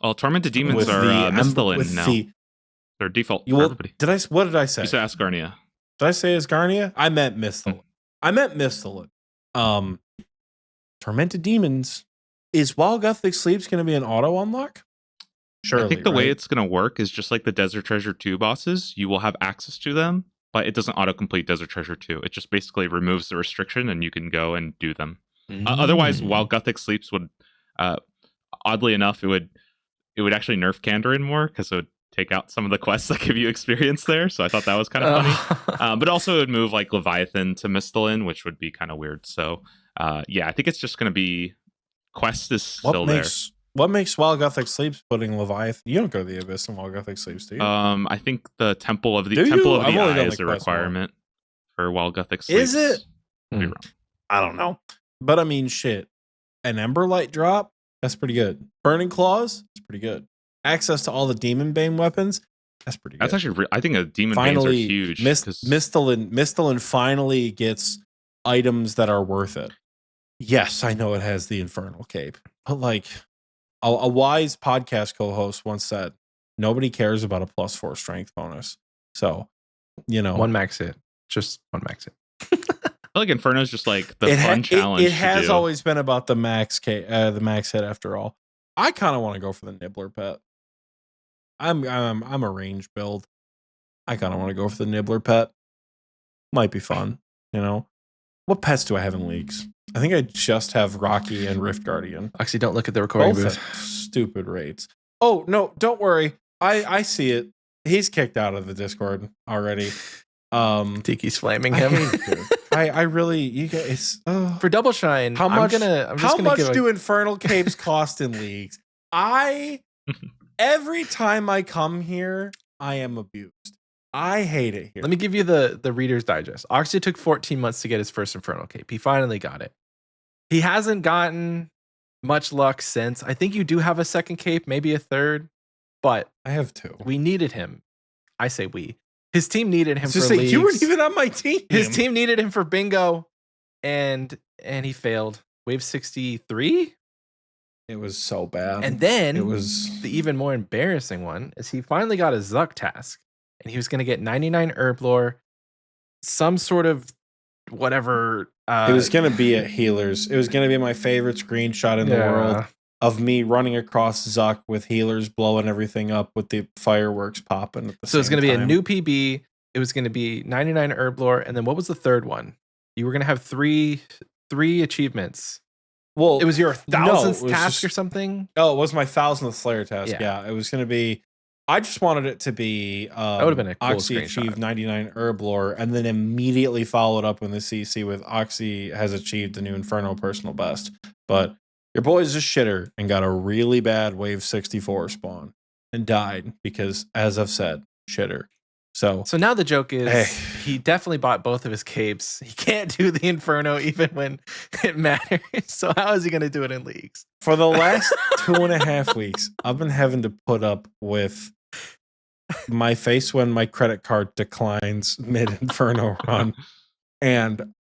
Oh, Tormented Demons are Mistalin now. They're default for everybody. What did I say? You said Asgarnia. Did I say Asgarnia? I meant Mistalin. Tormented Demons. Is While Gothic Sleeps going to be an auto unlock? Surely, I think the way it's going to work is just like the Desert Treasure 2 bosses. You will have access to them, but it doesn't autocomplete Desert Treasure 2. It just basically removes the restriction and you can go and do them. Otherwise, While Gothic Sleeps would, oddly enough, it would actually nerf Kandarin more because it would take out some of the quests that give you experience there. So I thought that was kind of funny. But also it would move like Leviathan to Mistalin, which would be kind of weird. So yeah, I think it's just going to be quest is still there. What makes While Gothic Sleeps putting Leviathan? You don't go to the Abyss in While Gothic Sleeps, do you? I think the Temple of the Eye is a requirement for While Gothic Sleeps. Is it? I don't know. But I mean, shit. An Emberlight drop? That's pretty good. Burning Claws? That's pretty good. Access to all the Demon Bane weapons? That's pretty good. That's actually, I think a Demon Banes are huge. Mistalin finally gets items that are worth it. Yes, I know it has the Infernal Cape. But like, a wise podcast co-host once said, nobody cares about a +4 strength bonus. So, you know. One max hit. Just one max hit. feel like Inferno's just like the It ha- fun challenge. It has to do. always been about the max hit after all. I kind of want to go for the Nibbler pet. I'm a range build. I kind of want to go for the Nibbler pet. Might be fun, you know. What pets do I have in leagues? I think I just have Rocky and Rift Guardian. Actually, don't look at the recording Both booth. at stupid rates. Oh no, don't worry. I see it. He's kicked out of the Discord already. Tiki's flaming I him. hate it here. I really, you guys. For Doubleshine, How much? how much Do Infernal Capes cost in leagues? Every time I come here, I am abused. I hate it here. Let me give you the Reader's Digest. Oxie took 14 months to get his first Infernal Cape. He finally got it. He hasn't gotten much luck since. I think you do have a second cape, maybe a third, but I have two. we needed him. I say we. His team needed him for Just say, leagues. you weren't even on my team. His team needed him for bingo, and he failed. Wave 63? It was so bad. And then it was the even more embarrassing one is he finally got a Zuck task, and he was going to get 99 herb lore, some sort of whatever. It was going to be at healers. It was going to be my favorite screenshot in the world of me running across Zuck with healers blowing everything up with the fireworks popping. At the So it's same going to be a time. new PB. It was going to be 99 herb lore, and then what was the third one? You were going to have three achievements. Well, It was your thousandth it was task just- or something. Oh, it was my 1000th Slayer task. Yeah. Yeah, it was going to be. I just wanted it to be. That would've been a cool Oxie screenshot. achieved 99 herb lore, and then immediately followed up in the CC with Oxie has achieved the new Inferno personal best. But your boy's a shitter and got a really bad wave 64 spawn and died because, as I've said, shitter. So So now the joke is Hey. he definitely bought both of his capes. He can't do the Inferno even when it matters. So how is he going to do it in leagues? for the last 2.5 weeks, I've been having to put up with my face when my credit card declines mid Inferno run. And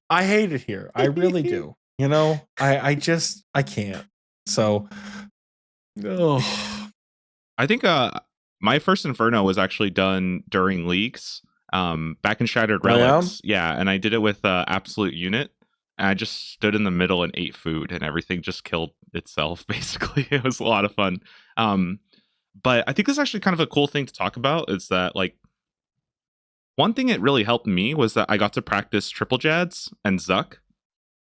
I hate it here. I really do. You know, I can't. So Oh, I think my first Inferno was actually done during leagues. Back in Shattered Oh, yeah? Relics. Yeah, and I did it with Absolute Unit. And I just stood in the middle and ate food, and everything just killed itself, basically. It was a lot of fun. But I think this is actually kind of a cool thing to talk about, is that, like, one thing that really helped me was that I got to practice Triple Jads and Zuck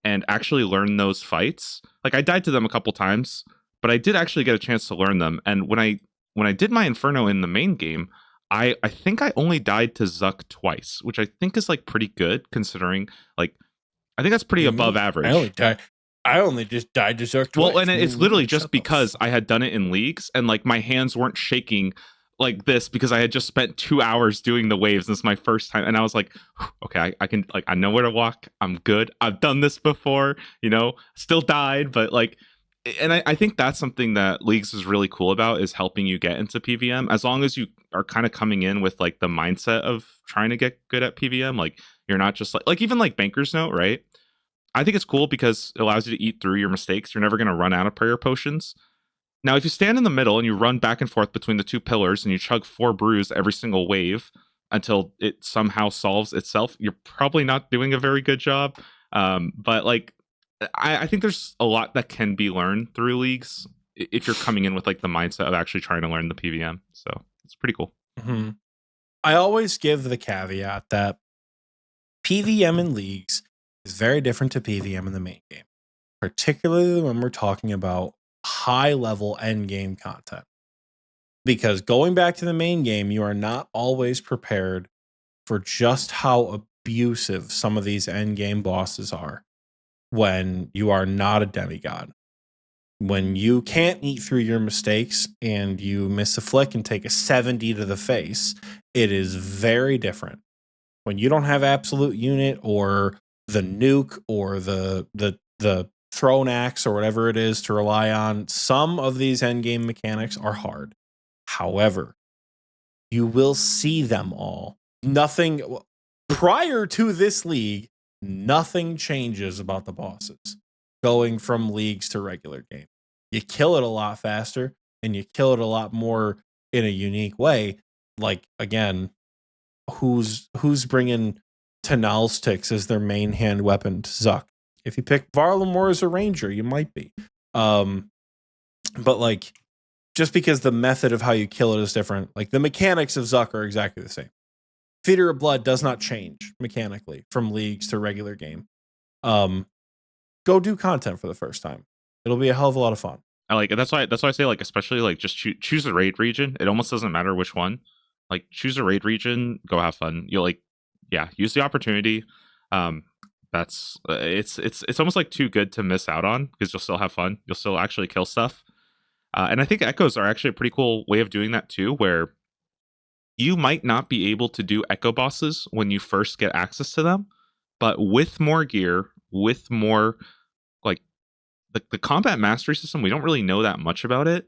and actually learn those fights. Like, I died to them a couple times, but I did actually get a chance to learn them. And when I did my Inferno in the main game, I think I only died to Zuck twice, which I think is, like, pretty good considering, like, I think that's pretty above average. I only just died to Zuck twice. Well, and it's literally just Shut the because I had done it in leagues and, like, my hands weren't shaking like this because I had just spent 2 hours doing the waves. This is my first time. And I was like, okay, I can, like, I know where to walk. I'm good. I've done this before, you know, still died, but, like, and I think that's something that leagues is really cool about, is helping you get into PVM. As long as you are kind of coming in with, like, the mindset of trying to get good at PVM, like, you're not just like even like Banker's Note, right? I think it's cool because it allows you to eat through your mistakes. You're never going to run out of prayer potions. Now, if you stand in the middle and you run back and forth between the two pillars and you chug 4 brews every single wave until it somehow solves itself, you're probably not doing a very good job. But, like, I think there's a lot that can be learned through leagues if you're coming in with, like, the mindset of actually trying to learn the PVM. So it's pretty cool. Mm-hmm. I always give the caveat that PVM in leagues is very different to PVM in the main game, particularly when we're talking about high level end game content. Because going back to the main game, you are not always prepared for just how abusive some of these end game bosses are when you are not a demigod. When you can't eat through your mistakes and you miss a flick and take a 70 to the face, it is very different. When you don't have absolute unit or the nuke or the throne axe or whatever it is to rely on, some of these endgame mechanics are hard. However, you will see them all. Nothing prior to this league, nothing changes about the bosses going from leagues to regular game. You kill it a lot faster and you kill it a lot more in a unique way. Like, again, who's bringing Tanalstix is their main hand weapon to Zuck. If you pick Varlamore as a ranger, you might be. But like, just because the method of how you kill it is different, like the mechanics of Zuck are exactly the same. Feeder of Blood does not change mechanically from leagues to regular game. Go do content for the first time. It'll be a hell of a lot of fun. I like that's why I say, like, especially like just choose a raid region. It almost doesn't matter which one. Like, choose a raid region, go have fun. You'll use the opportunity. That's it's almost like too good to miss out on, because you'll still have fun. You'll still actually kill stuff. And I think echoes are actually a pretty cool way of doing that too, where you might not be able to do echo bosses when you first get access to them, but with more gear, with more like the combat mastery system, we don't really know that much about it,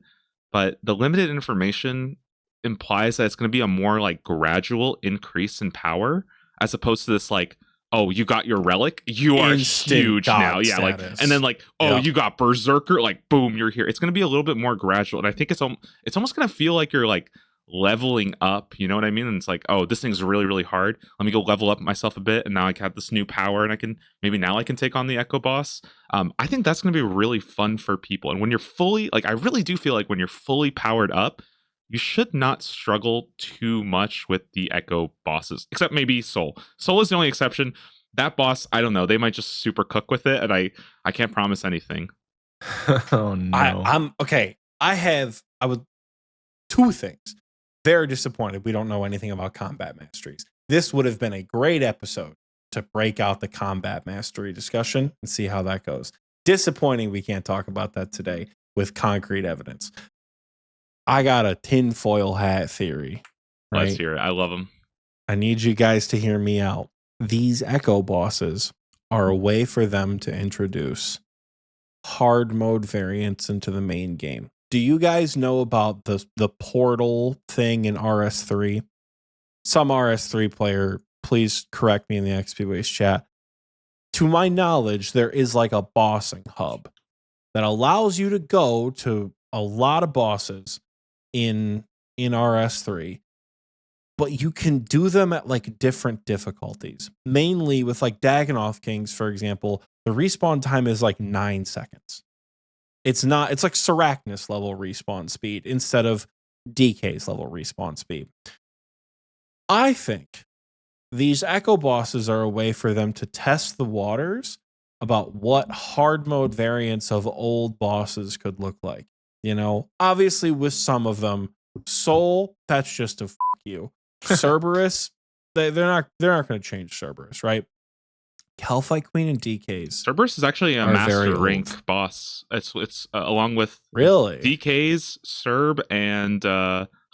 but the limited information implies that it's going to be a more like gradual increase in power, as opposed to this like, oh, you got your relic, you are Instant huge god now. Yeah, like, status. and then like, oh, Yep. you got berserker, like, boom, you're here. It's going to be a little bit more gradual, and I think it's almost going to feel like you're like leveling up, you know what I mean? And it's like, oh, this thing's really, really hard. Let me go level up myself a bit, and now I have this new power, and I can take on the Echo boss. I think that's going to be really fun for people. And when you're fully, like, I really do feel like when you're fully powered up, you should not struggle too much with the Echo bosses, except maybe Soul. Soul is the only exception. That boss, I don't know. They might just super cook with it, and I can't promise anything. Oh no. I'm okay. I would two things. Very disappointed we don't know anything about combat masteries. This would have been a great episode to break out the combat mastery discussion and see how that goes. Disappointing we can't talk about that today with concrete evidence. I got a tinfoil hat theory. Right? Let's hear it. I love them. I need you guys to hear me out. These Echo bosses are a way for them to introduce hard mode variants into the main game. Do you guys know about the portal thing in RS3? Some RS3 player, please correct me in the Xpwaste chat. To my knowledge, there is like a bossing hub that allows you to go to a lot of bosses in RS3, but you can do them at like different difficulties. Mainly with like Dagannoth Kings, for example, the respawn time is like 9 seconds. It's like Sarachnis level respawn speed instead of DK's level respawn speed. I think these Echo bosses are a way for them to test the waters about what hard mode variants of old bosses could look like. You know, obviously with some of them, Soul, that's just a f you. Cerberus, they're not going to change Cerberus, right? Hellfight Queen and DKs. Cerberus is actually a are very master old. rank boss. It's along with Really? DKs, Cerb, and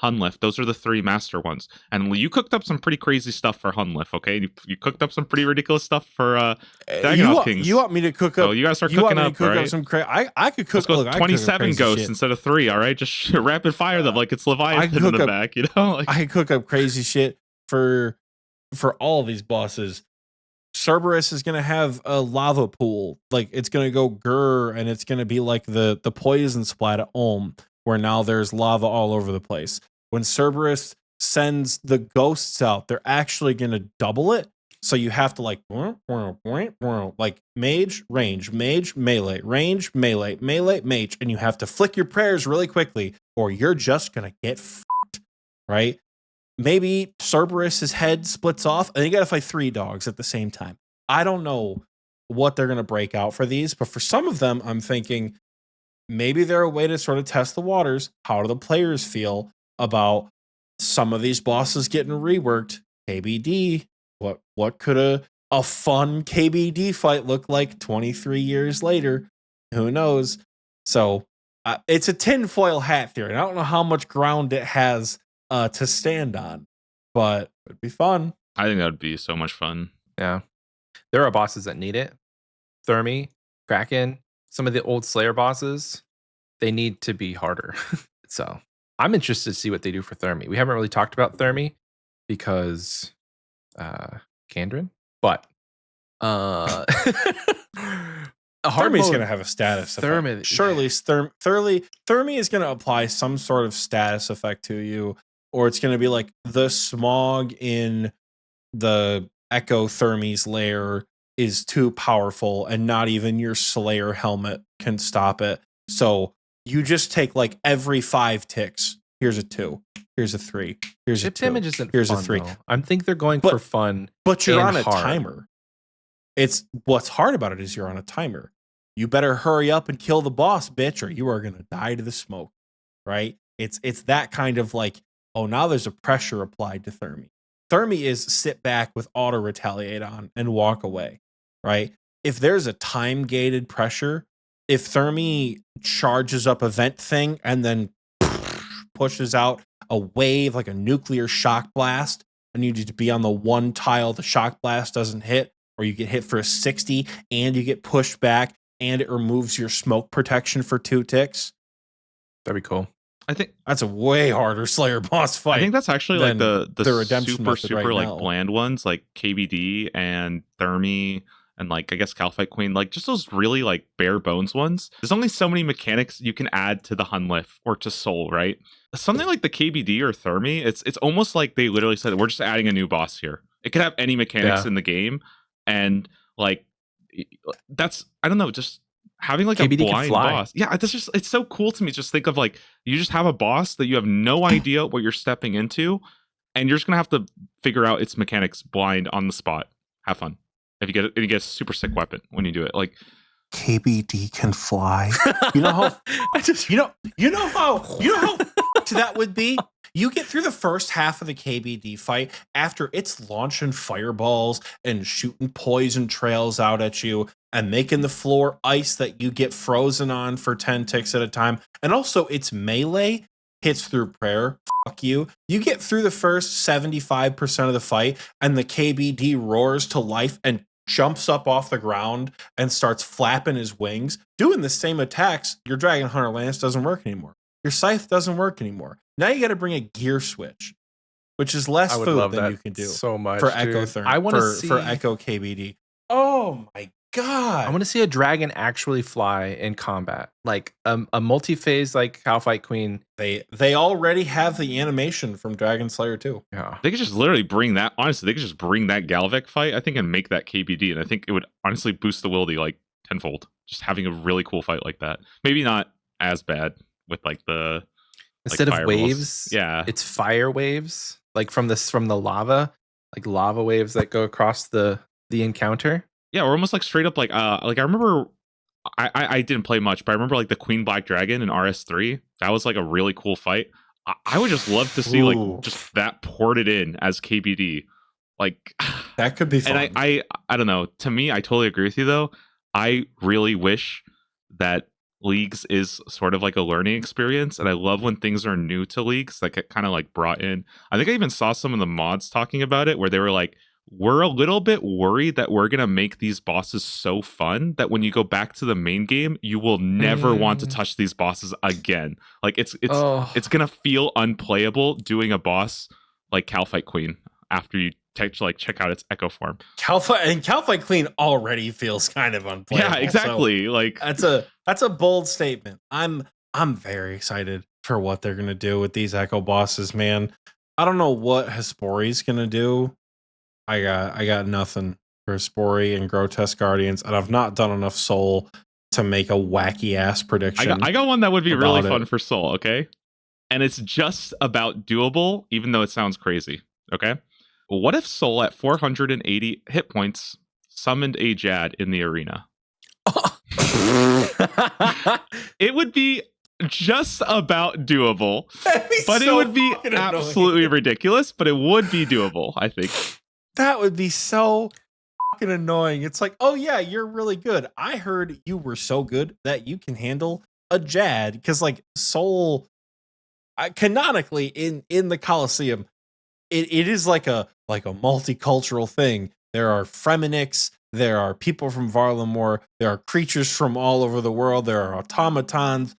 Hunlift. Those are the three master ones. And you cooked up some pretty crazy stuff for Hunlift, okay? You cooked up some pretty ridiculous stuff for Dagannoth Kings. You want me to cook up? So you gotta start you want cooking me to up, cook all up right? some I could cook. Let's go Look, I could cook up 27 crazy ghosts shit. instead of 3, all right? Just rapid fire them like it's Leviathan in cook the up- back, you know? Like, I could cook up crazy shit for all these bosses. Cerberus is gonna have a lava pool, like it's gonna go grr, and it's gonna be like the poison splat at Ulm, where now there's lava all over the place. When Cerberus sends the ghosts out, they're actually gonna double it. So you have to like mage, range, mage, melee, range, melee, melee, mage, and you have to flick your prayers really quickly, or you're just gonna get fucked, right? Maybe Cerberus's head splits off, and you gotta fight 3 dogs at the same time. I don't know what they're gonna break out for these, but for some of them, I'm thinking maybe they're a way to sort of test the waters. How do the players feel about some of these bosses getting reworked? KBD. What could a fun KBD fight look like 23 years later? Who knows? So it's a tinfoil hat theory. I don't know how much ground it has to stand on, but it'd be fun. I think that would be so much fun. Yeah. There are bosses that need it. Thermi, Kraken, some of the old Slayer bosses, they need to be harder. So I'm interested to see what they do for Thermi. We haven't really talked about Thermi because Kandrin, but a hard Thermi's mode- going to have a status Thermi- effect. Surely Thermi is going to apply some sort of status effect to you, or it's going to be like the smog in the Echo Thermy's lair is too powerful and not even your Slayer helmet can stop it. So you just take like every 5 ticks. Here's a 2. Here's a 3. Here's Chip a 2. damage isn't Here's fun, a 3. though. I think they're going for fun. But you're and on a hard. timer. It's what's hard about it is you're on a timer. You better hurry up and kill the boss, bitch, or you are gonna die to the smoke. Right? It's that kind of like, oh, now there's a pressure applied to Thermy. Thermy is sit back with auto retaliate on and walk away. Right? If there's a time gated pressure, if Thermy charges up event thing and then pushes out a wave like a nuclear shock blast, and you need to be on the one tile the shock blast doesn't hit, or you get hit for a 60 and you get pushed back and it removes your smoke protection for 2 ticks. That'd be cool. I think that's a way harder Slayer boss fight. I think that's actually like the redemption super right like now. bland ones, like KBD and Thermy and like I guess Calfight Queen, like just those really like bare bones ones. There's only so many mechanics you can add to the Hunlif or to Soul, right? Something like the KBD or Thermy, it's almost like they literally said we're just adding a new boss here. It could have any mechanics in the game, and like that's I don't know, just having like KBD a blind boss. Yeah, that's just it's so cool to me. Just think of like you just have a boss that you have no idea what you're stepping into, and you're just gonna have to figure out its mechanics blind on the spot. Have fun. If you get it, and you get a super sick weapon when you do it. Like KBD can fly. You know how you know how that would be? You get through the first half of the KBD fight after it's launching fireballs and shooting poison trails out at you and making the floor ice that you get frozen on for 10 ticks at a time. And also its melee hits through prayer. Fuck you. You get through the first 75% of the fight and the KBD roars to life and jumps up off the ground and starts flapping his wings, doing the same attacks. Your Dragon Hunter Lance doesn't work anymore. Your Scythe doesn't work anymore. Now you got to bring a gear switch, which is less food than you can do so much for Echo Therm. I want to see for Echo KBD. Oh my god! I want to see a dragon actually fly in combat, like a multi-phase like Calfight Queen. They already have the animation from Dragon Slayer 2. Yeah, they could just literally bring that. Honestly, they could just bring that Galvek fight, I think, and make that KBD, and I think it would honestly boost the wildy like tenfold. Just having a really cool fight like that. Maybe not as bad with like the instead like of waves, it's fire waves, like from the lava, like lava waves that go across the encounter. Yeah, or almost like straight up like I remember I didn't play much, but I remember like the Queen Black Dragon in RS3. That was like a really cool fight. I would just love to see like just that ported in as KBD. Like that could be fun. And I don't know. To me, I totally agree with you though. I really wish that Leagues is sort of like a learning experience, and I love when things are new to Leagues that get kind of like brought in. I think I even saw some of the mods talking about it where they were like, we're a little bit worried that we're gonna make these bosses so fun that when you go back to the main game, you will never want to touch these bosses again. Like it's gonna feel unplayable doing a boss like Calfight Queen after you check out its echo form. Calfight Queen already feels kind of unplayable. Yeah, exactly. So like that's a bold statement. I'm very excited for what they're gonna do with these echo bosses, man. I don't know what Hespori's gonna do. I got nothing for Hespori and Grotesque Guardians, and I've not done enough Soul to make a wacky ass prediction. I got one that would be really fun for Soul, okay? And it's just about doable, even though it sounds crazy. Okay? What if Soul at 480 hit points summoned a Jad in the arena? It would be just about doable, but it would be absolutely ridiculous, but it would be doable, I think. That would be so fucking annoying. It's like, oh yeah, you're really good. I heard you were so good that you can handle a Jad, because like Soul, canonically in the Colosseum, it is like a multicultural thing. There are Fremenniks, there are people from Varlamore, there are creatures from all over the world, there are automatons.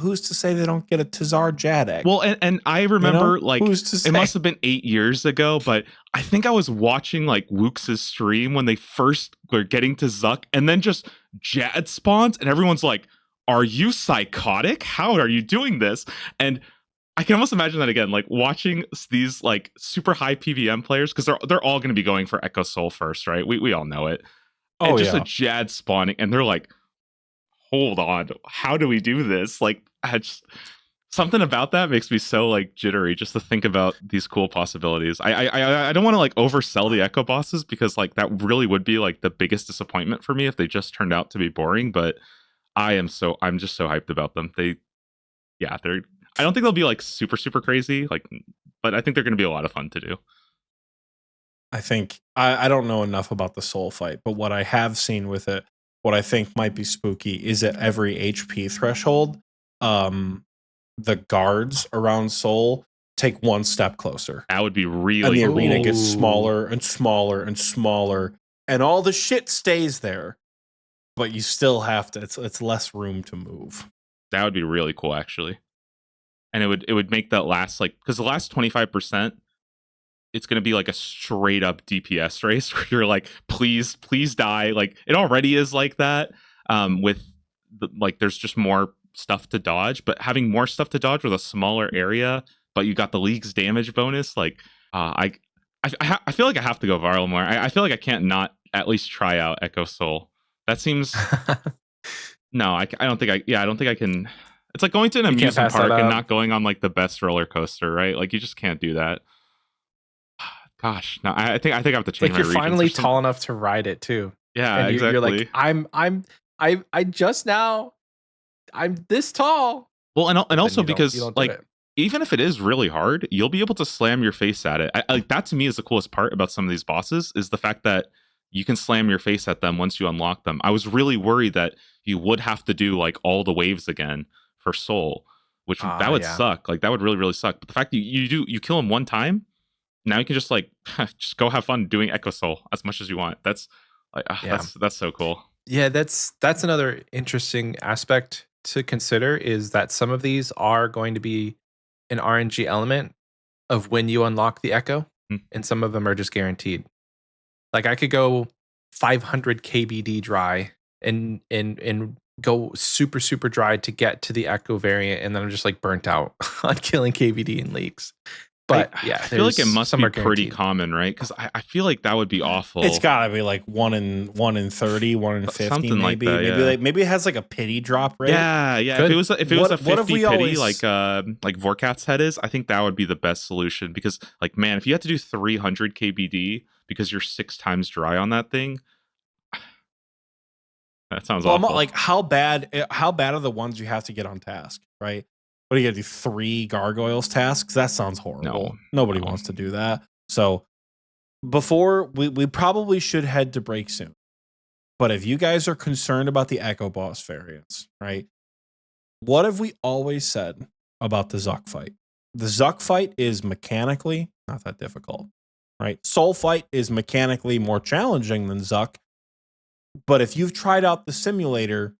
Who's to say they don't get a Tazar Jadek? Well, and I remember, you know? like, it must have been 8 years ago, but I think I was watching, like, Wooks' stream when they first were getting to Zuck, and then just Jad spawns, and everyone's like, are you psychotic? How are you doing this? And I can almost imagine that again, like watching these like super high PVM players, because they're all going to be going for Echo Soul first, right? We all know it. Oh, And just yeah. a Jad spawning, and they're like, hold on, how do we do this? Like, something about that makes me so like jittery just to think about these cool possibilities. I don't want to like oversell the Echo bosses, because like that really would be like the biggest disappointment for me if they just turned out to be boring. But I'm just so hyped about them. They're I don't think they'll be like super super crazy, like, but I think they're going to be a lot of fun to do. I think I don't know enough about the soul fight, but what I have seen with it, what I think might be spooky is at every HP threshold, the guards around soul take one step closer. That would be And really the cool. arena gets smaller and smaller and smaller, and all the shit stays there, but you still have to. It's less room to move. That would be really cool, actually. And it would make that last, like, because the last 25%, it's going to be like a straight up DPS race where you're like, please die. Like, it already is like that. With like, there's just more stuff to dodge, but having more stuff to dodge with a smaller area, but you got the league's damage bonus. Like, I feel like I have to go viral more. I feel like I can't not at least try out Echo Soul. That seems no, I don't think I can. It's like going to an amusement park and not going on like the best roller coaster, right? Like, you just can't do that. Gosh, no, I think I have to change. Like, you're finally tall enough to ride it too. Yeah, and exactly. You're like, I just now, I'm this tall. Well, and also because like, even if it is really hard, you'll be able to slam your face at it. Like, that to me is the coolest part about some of these bosses, is the fact that you can slam your face at them once you unlock them. I was really worried that you would have to do like all the waves again for Soul, which that would suck. Like, that would really really suck. But the fact that you kill him one time, now you can just like just go have fun doing Echo Soul as much as you want. That's like that's so cool. Yeah, that's another interesting aspect to consider, is that some of these are going to be an RNG element of when you unlock the Echo, and some of them are just guaranteed. Like, I could go 500 KBD dry and go super super dry to get to the Echo variant, and then I'm just like burnt out on killing KBD in leagues. But I feel like it must be pretty common, right? Because I feel like that would be awful. It's gotta be like 1 in 30, 1 in 50, something maybe. Like that, maybe it has like a pity drop rate. Yeah. Good. If it was a 50 pity, always... like Vorkat's head is, I think that would be the best solution. Because like, man, if you had to do 300 KBD because you're 6 times dry on that thing, that sounds awful. Like, how bad are the ones you have to get on task, right? What do you got to do? 3 gargoyles tasks? That sounds horrible. Nobody wants to do that. So before we probably should head to break soon. But if you guys are concerned about the Echo boss variants, right? What have we always said about the Zuck fight? The Zuck fight is mechanically not that difficult, right? Soul fight is mechanically more challenging than Zuck. But if you've tried out the simulator,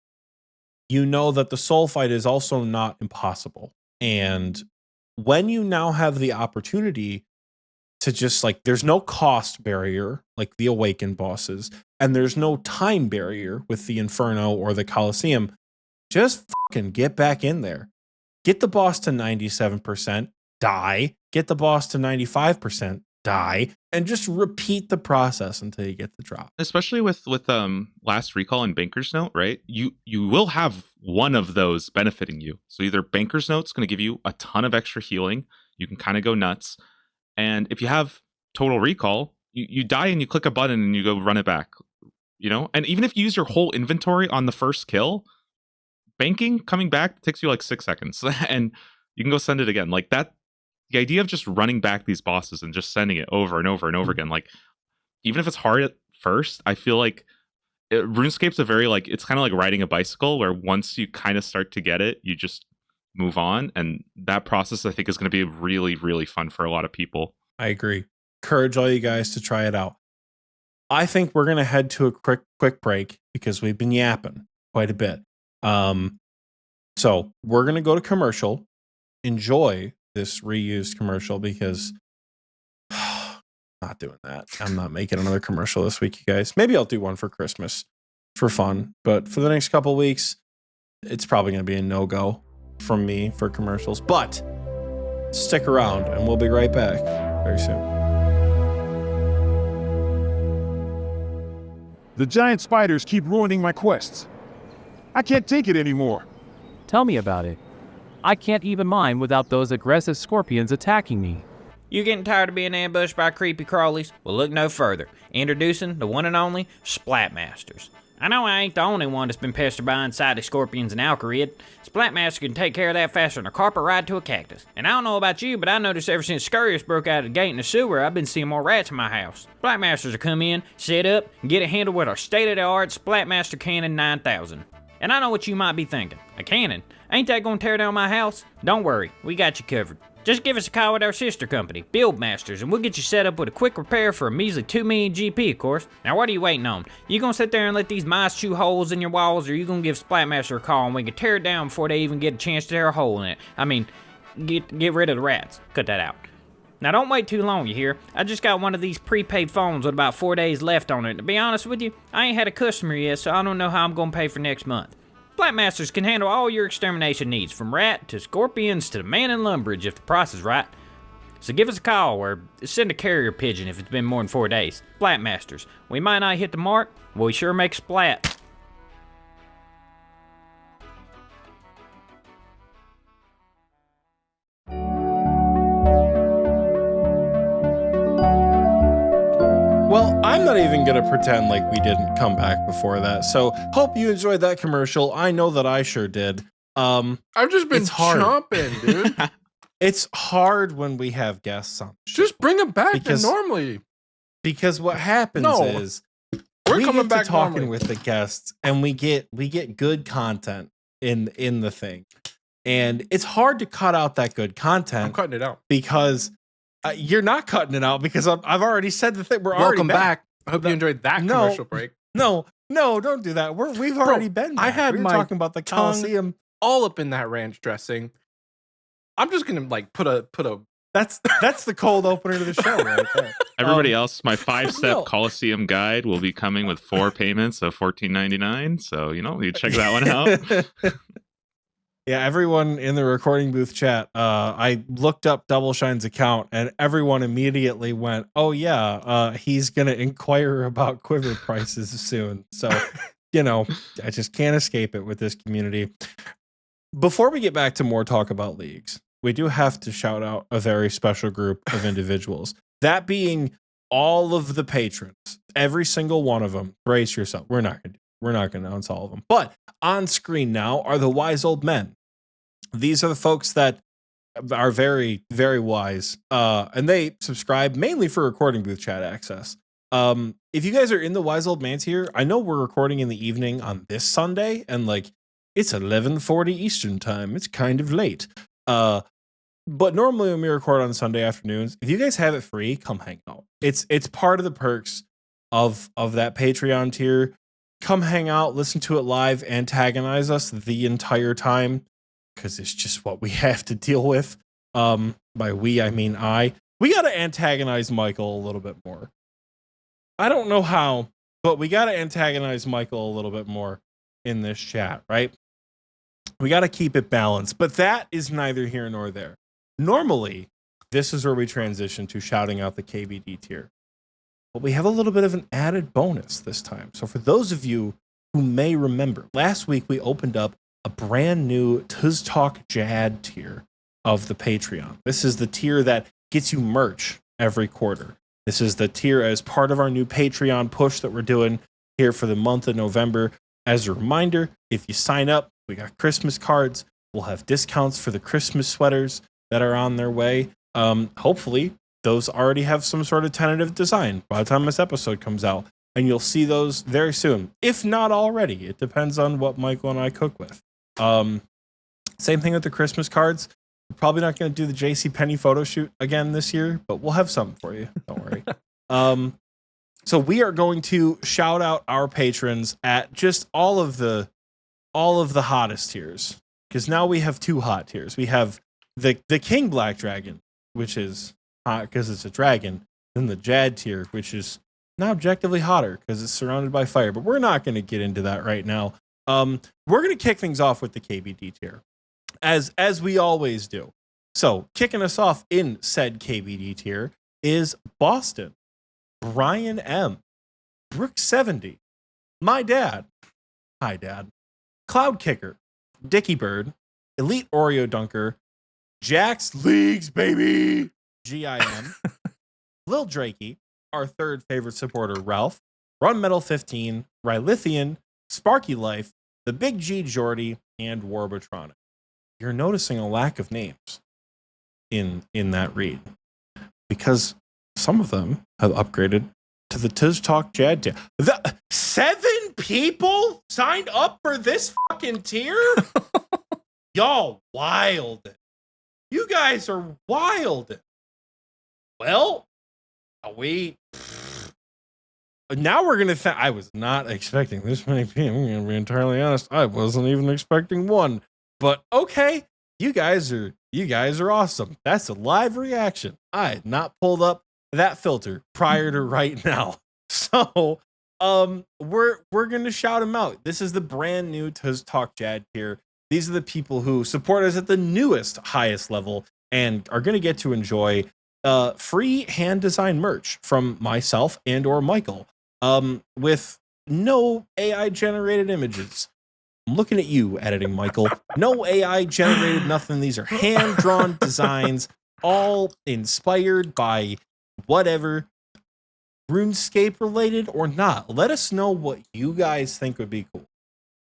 you know that the soul fight is also not impossible. And when you now have the opportunity to just like, there's no cost barrier like the Awakened bosses, and there's no time barrier with the Inferno or the Coliseum, just fucking get back in there. Get the boss to 97%, die. Get the boss to 95%, die, and just repeat the process until you get the drop. Especially with Last Recall and Banker's Note, right? You will have one of those benefiting you. So either Banker's Note's going to give you a ton of extra healing, you can kind of go nuts, and if you have Total Recall, you die and you click a button and you go run it back, you know. And even if you use your whole inventory on the first kill, banking coming back takes you like 6 seconds, and you can go send it again. Like that. The idea of just running back these bosses and just sending it over and over and over again, like, even if it's hard at first, I feel like RuneScape's a very like, it's kind of like riding a bicycle, where once you kind of start to get it, you just move on, and that process I think is going to be really really fun for a lot of people. I agree. Encourage all you guys to try it out. I think we're going to head to a quick break because we've been yapping quite a bit. So we're going to go to commercial. Enjoy this reused commercial, because not doing that. I'm not making another commercial this week, you guys. Maybe I'll do one for Christmas for fun, but for the next couple weeks, it's probably going to be a no-go from me for commercials. But stick around, and we'll be right back very soon. The giant spiders keep ruining my quests. I can't take it anymore. Tell me about it. I can't even mine without those aggressive scorpions attacking me. You getting tired of being ambushed by creepy crawlies? Well, look no further. Introducing the one and only Splatmasters. I know I ain't the only one that's been pestered by unsightly scorpions and Alcarid. Splatmaster can take care of that faster than a carpet ride to a cactus. And I don't know about you, but I noticed ever since Scurrius broke out of the gate in the sewer, I've been seeing more rats in my house. Splatmasters will come in, set up, and get it handled with our state-of-the-art Splatmaster Cannon 9000. And I know what you might be thinking. A cannon? Ain't that gonna tear down my house? Don't worry, we got you covered. Just give us a call with our sister company, Buildmasters, and we'll get you set up with a quick repair for a measly 2 million GP, of course. Now, what are you waiting on? You gonna sit there and let these mice chew holes in your walls, or you gonna give Splatmaster a call and we can tear it down before they even get a chance to tear a hole in it? I mean, get rid of the rats. Cut that out. Now, don't wait too long, you hear? I just got one of these prepaid phones with about 4 days left on it. To be honest with you, I ain't had a customer yet, so I don't know how I'm gonna pay for next month. Splatmasters can handle all your extermination needs, from rat to scorpions to the man in Lumbridge if the price is right. So give us a call or send a carrier pigeon if it's been more than 4 days. Splatmasters. We might not hit the mark, but we sure make splat. Well, I'm not even going to pretend like we didn't come back before that. So hope you enjoyed that commercial. I know that I sure did. I've just been It's hard. chomping, dude. It's hard when we have guests on. the show Just bring them back Because- than normally. because what happens No. is We're we coming get back to talking normally. with the guests, and we get good content in the thing, and it's hard to cut out that good I'm content cutting it out. because you're not cutting it out because I've already said the thing. We're already Welcome back. I hope you enjoyed that No. commercial break. No, don't do that. We've already been. I back. had we were my talking about the tongue- Coliseum. All up in that ranch dressing. I'm just gonna like put a That's the cold opener to the show right there. Everybody else, my 5-step no. Coliseum guide will be coming with 4 payments of $14.99. So, you check that one out. Yeah, everyone in the recording booth chat, I looked up Doubleshine's account and everyone immediately went, oh yeah, he's going to inquire about quiver prices soon. So, I just can't escape it with this community. Before we get back to more talk about leagues, we do have to shout out a very special group of individuals. That being all of the patrons, every single one of them. Brace yourself. We're not going to announce all of them. But on screen now are the wise old men. These are the folks that are very, very wise. And they subscribe mainly for recording booth chat access. If you guys are in the wise old man tier, I know we're recording in the evening on this Sunday, and it's 11:40 Eastern time. It's kind of late. But normally when we record on Sunday afternoons, if you guys have it free, come hang out. It's part of the perks of that Patreon tier. Come hang out, listen to it live, antagonize us the entire time, because it's just what we have to deal with. By we, I mean I. We got to antagonize Michael a little bit more. I don't know how, but we got to antagonize Michael a little bit more in this chat, right? We got to keep it balanced, but that is neither here nor there. Normally, this is where we transition to shouting out the KBD tier. But we have a little bit of an added bonus this time. So for those of you who may remember, last week we opened up a brand new Tuz Talk Jad tier of the Patreon. This is the tier that gets you merch every quarter. This is the tier as part of our new Patreon push that we're doing here for the month of November. As a reminder, if you sign up, we got Christmas cards. We'll have discounts for the Christmas sweaters that are on their way. Hopefully, those already have some sort of tentative design by the time this episode comes out. And you'll see those very soon. If not already, it depends on what Michael and I cook with. Same thing with the Christmas cards. We're probably not going to do the JCPenney photo shoot again this year, but we'll have something for you. Don't worry. So we are going to shout out our patrons at just all of the hottest tiers, because now we have 2 hot tiers. We have the King Black Dragon, which is hot because it's a dragon, and the Jad tier, which is now objectively hotter because it's surrounded by fire. But we're not going to get into that right now. We're going to kick things off with the KBD tier, as we always do. So kicking us off in said KBD tier is Boston, Brian M, Brook 70, my dad, hi dad, Cloud Kicker, Dicky Bird, Elite Oreo Dunker, Jax Leagues baby, GIM, Lil Drakey, our third favorite supporter Ralph, Run Metal 15, Rylithian, Sparky Life, the Big G Jordy, and Warbatronic. You're noticing a lack of names in that read because some of them have upgraded to the Tiz Talk Jad tier. 7 people signed up for this fucking tier? Y'all wild. You guys are wild. Well, now we're going to I was not expecting this many people. I'm going to be entirely honest. I wasn't even expecting one. But okay, you guys are awesome. That's a live reaction. I had not pulled up that filter prior to right now. So, we're going to shout them out. This is the brand new Tiz Talk Jad tier. These are the people who support us at the newest, highest level and are going to get to enjoy free hand design merch from myself and or Michael with no AI generated images. I'm looking at you, editing Michael. No AI generated nothing. These are hand drawn designs, all inspired by whatever, RuneScape related or not. Let us know what you guys think would be cool.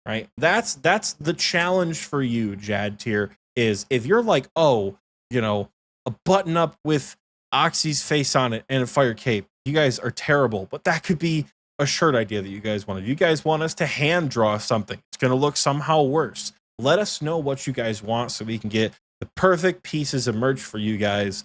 Right? That's the challenge for you, Jad tier, is if you're like, oh, you know, a button up with Oxie's face on it and a fire cape, you guys are terrible. But that could be a shirt idea that you guys wanted. You guys want us to hand draw something. It's going to look somehow worse. Let us know what you guys want so we can get the perfect pieces of merch for you guys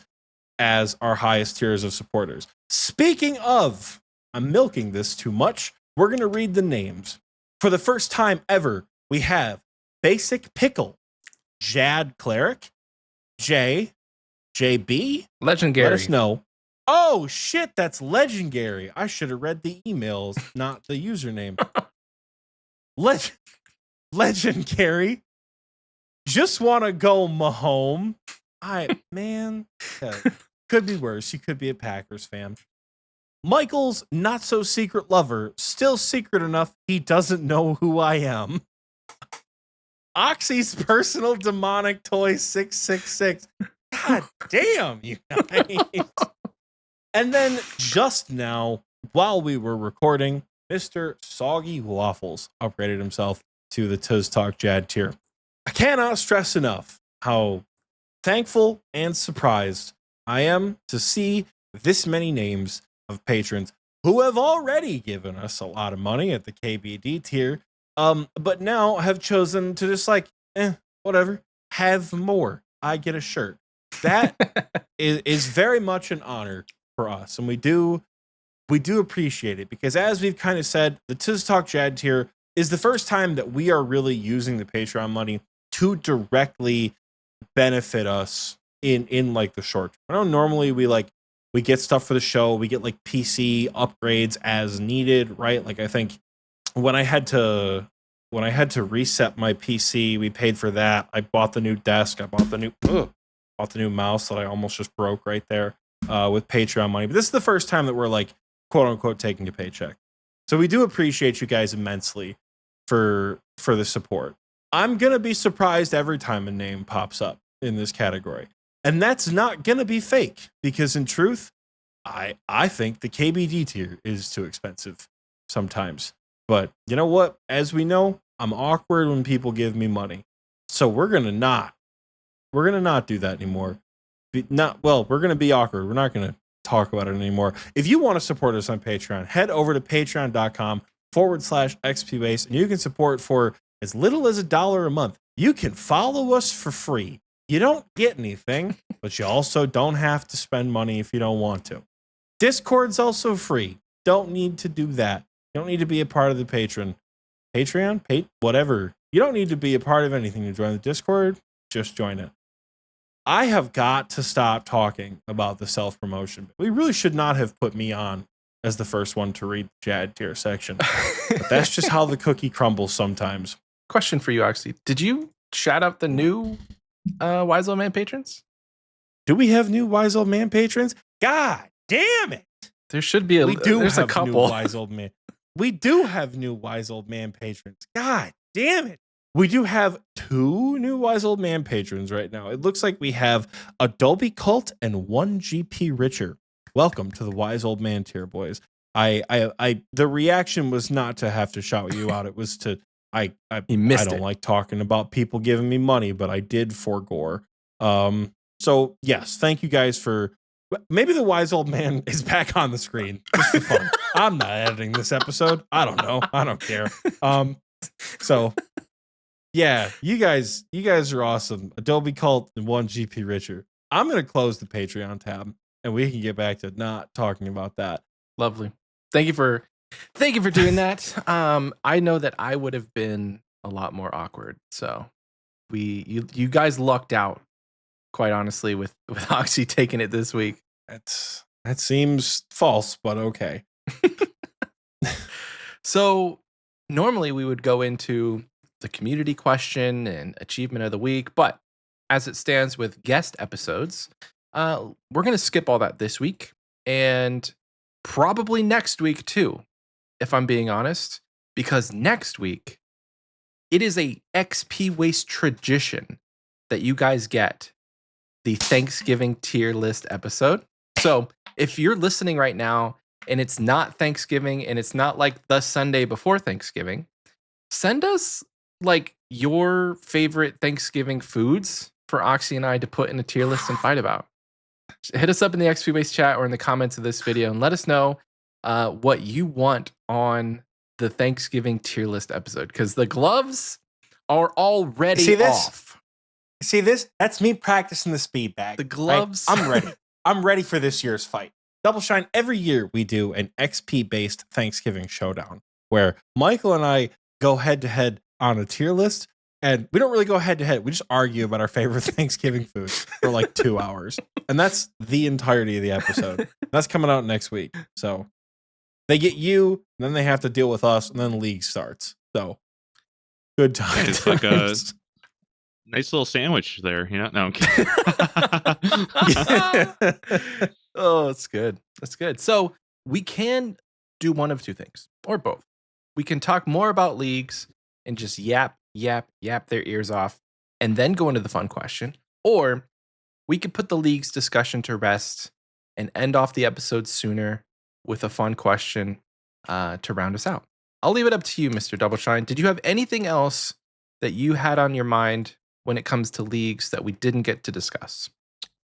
as our highest tiers of supporters. Speaking of, I'm milking this too much. We're going to read the names. For the first time ever, we have Basic Pickle, Jad Cleric, JB. Legendary. Let us know. Oh, shit, that's legendary. I should have read the emails, not the username. Legendary. Just want to go home. Could be worse. You could be a Packers fan. Michael's not so secret lover, still secret enough he doesn't know who I am. Oxie's personal demonic toy 666. God damn, you guys. And then just now, while we were recording, Mr. Soggy Waffles upgraded himself to the Tiz Talk Jad tier. I cannot stress enough how thankful and surprised I am to see this many names of patrons who have already given us a lot of money at the KBD tier, but now have chosen to just like, whatever, have more. I get a shirt. That is very much an honor for us, and we do appreciate it because, as we've kind of said, the Tiz Talk Jad tier is the first time that we are really using the Patreon money to directly benefit us in like the short term. I know normally we get stuff for the show. We get like PC upgrades as needed, right? Like I think when I had to reset my PC, we paid for that. I bought the new desk. I bought the new mouse that I almost just broke right there with Patreon money. But this is the first time that we're like quote unquote taking a paycheck. So we do appreciate you guys immensely for the support. I'm gonna be surprised every time a name pops up in this category. And that's not going to be fake because in truth, I think the KBD tier is too expensive sometimes. But you know what? As we know, I'm awkward when people give me money. So we're going to not do that anymore. We're going to be awkward. We're not going to talk about it anymore. If you want to support us on Patreon, head over to patreon.com/Xpwaste and you can support for as little as $1 a month. You can follow us for free. You don't get anything, but you also don't have to spend money if you don't want to. Discord's also free. Don't need to do that. You don't need to be a part of the Patreon, whatever. You don't need to be a part of anything to join the Discord. Just join it. I have got to stop talking about the self-promotion. We really should not have put me on as the first one to read the Jad tier section. But that's just how the cookie crumbles sometimes. Question for you, Oxie. Did you shout out the new Wise Old Man patrons? Do we have new Wise Old Man patrons? God damn it. There should be there's a couple. New Wise Old Man. We do have new Wise Old Man patrons. God damn it. We do have 2 new Wise Old Man patrons right now. It looks like we have Adobe Cult and 1 GP Richer. Welcome to the Wise Old Man tier, boys. The reaction was not to have to shout you out. It was to I don't like talking about people giving me money, but I did forgore. So yes, thank you guys for. Maybe the Wise Old Man is back on the screen just for fun. I'm not editing this episode. I don't know. I don't care. So yeah, you guys are awesome. Adobe Cult and 1 GP Richer. I'm gonna close the Patreon tab and we can get back to not talking about that. Lovely. Thank you for doing that. I know that I would have been a lot more awkward. So you guys lucked out, quite honestly, with Oxie taking it this week. That seems false, but okay. So normally we would go into the community question and achievement of the week, but as it stands with guest episodes, we're going to skip all that this week and probably next week too, if I'm being honest, because next week it is a Xpwaste tradition that you guys get the Thanksgiving tier list episode. So if you're listening right now and it's not Thanksgiving and it's not like the Sunday before Thanksgiving, send us like your favorite Thanksgiving foods for Oxie and I to put in a tier list and fight about. Hit us up in the Xpwaste chat or in the comments of this video and let us know what you want on the Thanksgiving tier list episode, because the gloves are already off. See this? That's me practicing the speed bag. The gloves. Right? I'm ready. I'm ready for this year's fight. Doubleshine, every year we do an XP-based Thanksgiving showdown where Michael and I go head-to-head on a tier list, and we don't really go head-to-head. We just argue about our favorite Thanksgiving foods for like 2 hours. And that's the entirety of the episode. That's coming out next week. So they get you, and then they have to deal with us, and then the league starts. So good times. It's like a nice little sandwich there. You know? No, I'm kidding. Oh, it's good. That's good. So we can do one of 2 things, or both. We can talk more about leagues and just yap their ears off, and then go into the fun question. Or we could put the league's discussion to rest and end off the episode sooner with a fun question to round us out. I'll leave it up to you, Mr. Doubleshine. Did you have anything else that you had on your mind when it comes to leagues that we didn't get to discuss?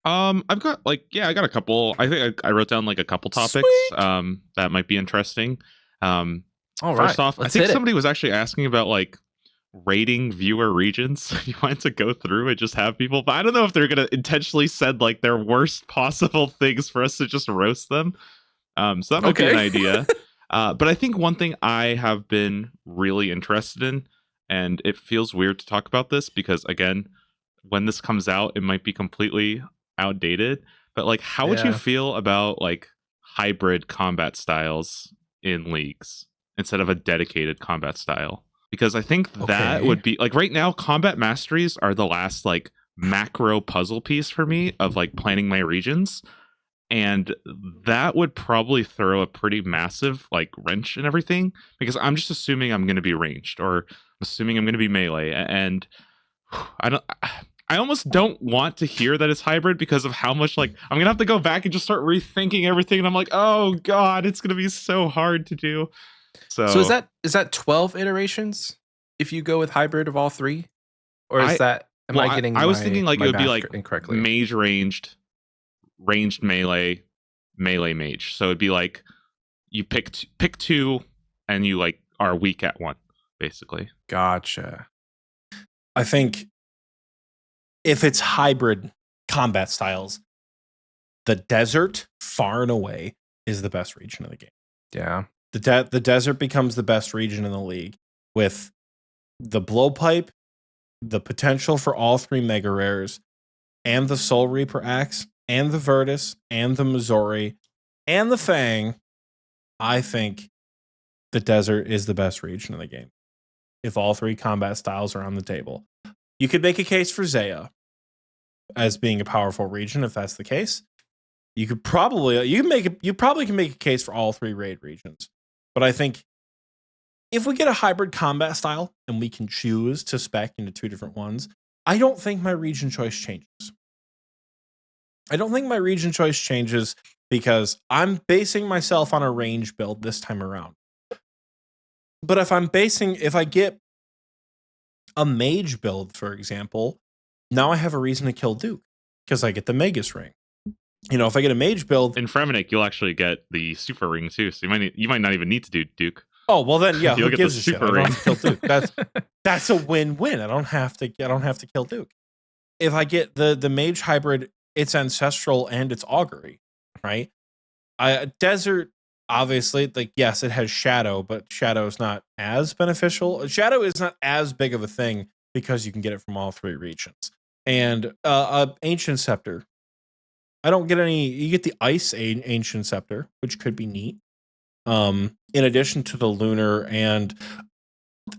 I've got I got a couple. I think I wrote down like a couple topics that might be interesting. First off, I think somebody was actually asking about like rating viewer regions. You wanted to go through and just have people, but I don't know if they're gonna intentionally send like their worst possible things for us to just roast them. So that might be an idea. But I think one thing I have been really interested in, and it feels weird to talk about this because again, when this comes out, it might be completely outdated, but like how would you feel about like hybrid combat styles in leagues instead of a dedicated combat style? Because I think that would be like right now combat masteries are the last like macro puzzle piece for me of like planning my regions, and that would probably throw a pretty massive like wrench in everything, because I'm just assuming I'm going to be ranged or assuming I'm going to be melee, and I almost don't want to hear that it's hybrid because of how much like I'm gonna have to go back and just start rethinking everything, and I'm like, oh god, it's gonna be so hard to do. So is that 12 iterations if you go with hybrid of all 3, or is that I getting? I was thinking like it would be like incorrectly. Mage ranged melee mage. So it'd be like you pick 2 and you like are weak at 1, basically. Gotcha. I think if it's hybrid combat styles, the desert far and away is the best region of the game. Yeah. The desert becomes the best region in the league with the blowpipe, the potential for all 3 mega rares, and the Soul Reaper axe, and the Virtus, and the Missouri, and the Fang. I think the desert is the best region in the game if all 3 combat styles are on the table. You could make a case for Zaya, as being a powerful region. If that's the case, you probably can make a case for all 3 raid regions. But I think if we get a hybrid combat style and we can choose to spec into 2 different ones, I don't think my region choice changes. Because I'm basing myself on a range build this time around. But if I get a mage build, for example, now I have a reason to kill Duke because I get the Magus ring. If I get a mage build in Fremennik, you'll actually get the super ring too. So you might not even need to do Duke. Oh well, then yeah, You'll who get gives the a shit? super I don't ring. have to kill Duke. That's a win-win. I don't have to kill Duke. If I get the mage hybrid, it's ancestral and it's augury, right? Desert, obviously, like yes, it has shadow, but shadow is not as beneficial. Shadow is not as big of a thing because you can get it from all 3 regions. And ancient scepter, I don't get any. You get the ice ancient scepter, which could be neat. In addition to the lunar, and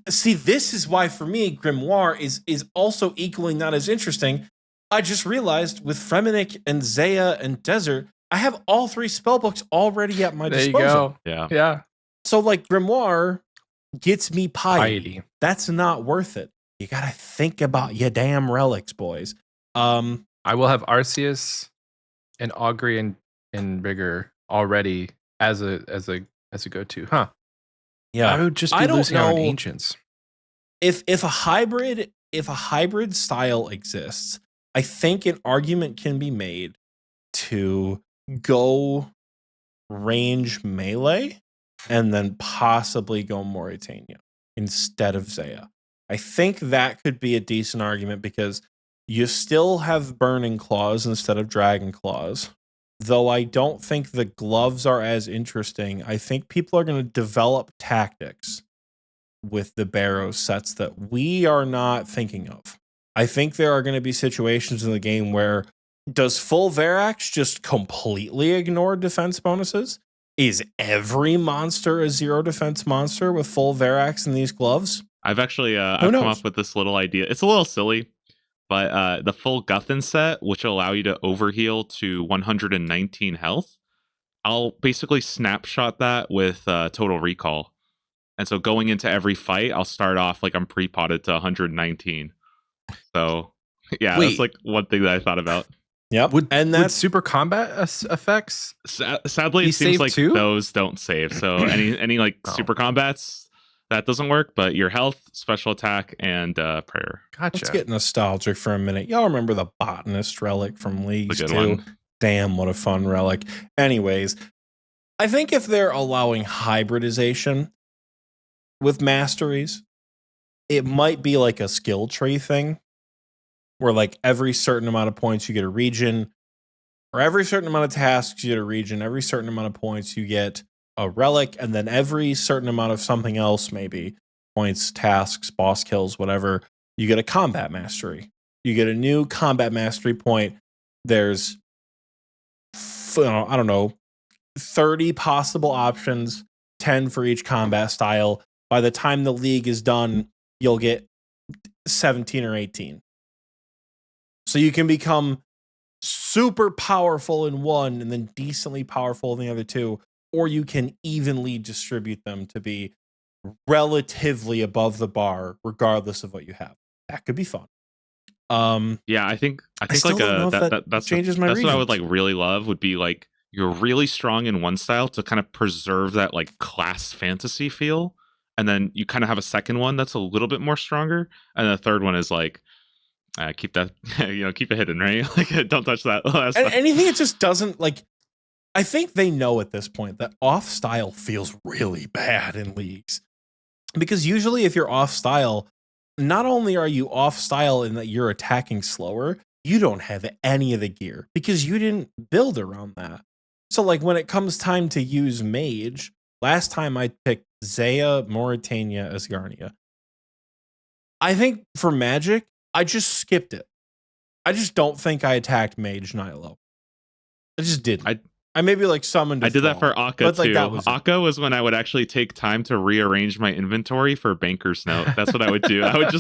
see, this is why for me Grimoire is also equally not as interesting. I just realized with Fremennik and Zaya and Desert, I have all 3 spellbooks already at my disposal. There you go. Yeah. Yeah. So like Grimoire gets me piety. Piety. That's not worth it. You gotta think about your damn relics, boys. I will have Arceus and Augury and Rigor already as a go-to. Huh. Yeah. I would just be I don't losing out on know ancients. if a hybrid style exists. I think an argument can be made to go range melee and then possibly go Mauritania instead of Zaya. I think that could be a decent argument because you still have Burning Claws instead of Dragon Claws. Though I don't think the gloves are as interesting. I think people are going to develop tactics with the Barrow sets that we are not thinking of. I think there are going to be situations in the game where does full Verax just completely ignore defense bonuses? Is every monster a 0 defense monster with full Verax in these gloves? I've actually I've come up with this little idea. It's a little silly, but the full Guthin set, which will allow you to overheal to 119 health, I'll basically snapshot that with Total Recall. And so going into every fight, I'll start off like I'm pre-potted to 119. So yeah, Wait. that's like one thing that I thought about. Yep. Would that's super combat effects? Sadly, He it seems saved like too? those don't save. So any like Oh. super combats, that doesn't work. But your health, special attack, and prayer. Gotcha. Let's get nostalgic for a minute. Y'all remember the botanist relic from Leagues The good 2? one. Damn, what a fun relic. Anyways, I think if they're allowing hybridization with masteries, it might be like a skill tree thing where like every certain amount of points you get a region, or every certain amount of tasks you get a region, every certain amount of points you get a relic, and then every certain amount of something else, maybe points, tasks, boss kills, whatever, you get a combat mastery. You get a new combat mastery point. There's, I don't know, 30 possible options, 10 for each combat style. By the time the league is done, you'll get 17 or 18. So you can become super powerful in one and then decently powerful in the other 2, or you can evenly distribute them to be relatively above the bar, regardless of what you have. That could be fun. Yeah, I think still like don't know if that that's changes my that's what I would regions. like really love would be like you're really strong in one style to kind of preserve that like class fantasy feel, and then you kind of have a second one that's a little bit more stronger, and the third one is like keep that keep it hidden, right? Like don't touch that last And stuff. anything it just doesn't like. I think they know at this point that off style feels really bad in leagues, because usually if you're off style, not only are you off style in that you're attacking slower, you don't have any of the gear because you didn't build around that. So like when it comes time to use mage, last time I picked Zaya, Mauritania, Asgarnia. I think for magic, I just skipped it. I just don't think I attacked mage Nilo. I just didn't. I maybe like summoned. I did that for Akka but, like, too. that was it. Akka was when I would actually take time to rearrange my inventory for Banker's Note. That's what I would do. I would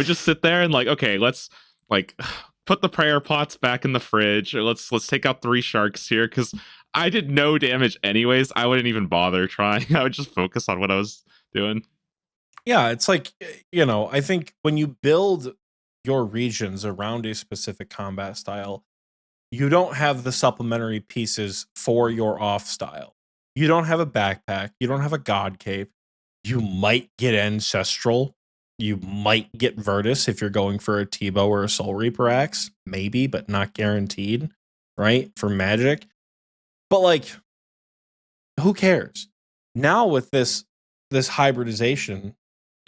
just sit there and like, okay, let's like put the prayer pots back in the fridge. Let's take out 3 sharks here because I did no damage anyways. I wouldn't even bother trying. I would just focus on what I was doing. Yeah, it's like, I think when you build your regions around a specific combat style, you don't have the supplementary pieces for your off style. You don't have a backpack. You don't have a god cape. You might get ancestral. You might get Virtus if you're going for a T-bow or a Soul Reaper axe. Maybe, but not guaranteed, right? For magic. But like, who cares? Now with this hybridization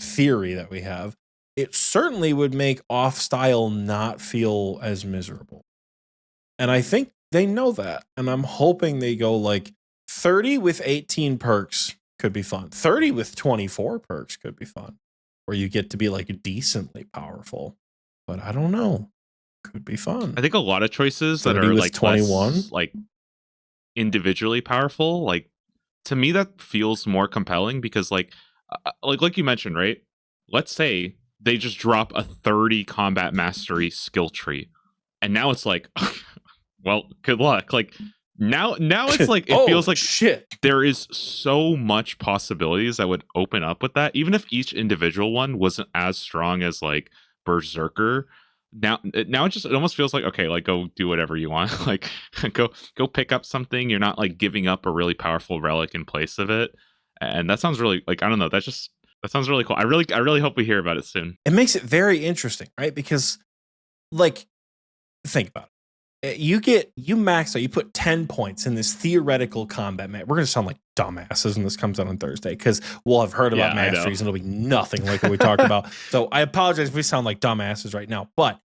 theory that we have, it certainly would make off style not feel as miserable. And I think they know that. And I'm hoping they go like 30 with 18 perks could be fun. 30 with 24 perks could be fun. Where you get to be like decently powerful. But I don't know. Could be fun. I think a lot of choices that are like 21, less, like individually powerful, like to me that feels more compelling because like you mentioned, right? Let's say they just drop a 30 combat mastery skill tree. And now it's like well, good luck. Like now it's like it feels like shit. There is so much possibilities that would open up with that. Even if each individual one wasn't as strong as like Berserker, now it almost feels like okay, like go do whatever you want. Like go pick up something. You're not like giving up a really powerful relic in place of it. And that sounds really like I don't know, that sounds really cool. I really hope we hear about it soon. It makes it very interesting, right? Because like think about it. You max out, you put 10 points in this theoretical combat match. We're going to sound like dumbasses when this comes out on Thursday because we'll have heard about masteries and it'll be nothing like what we talked about. So I apologize if we sound like dumbasses right now. But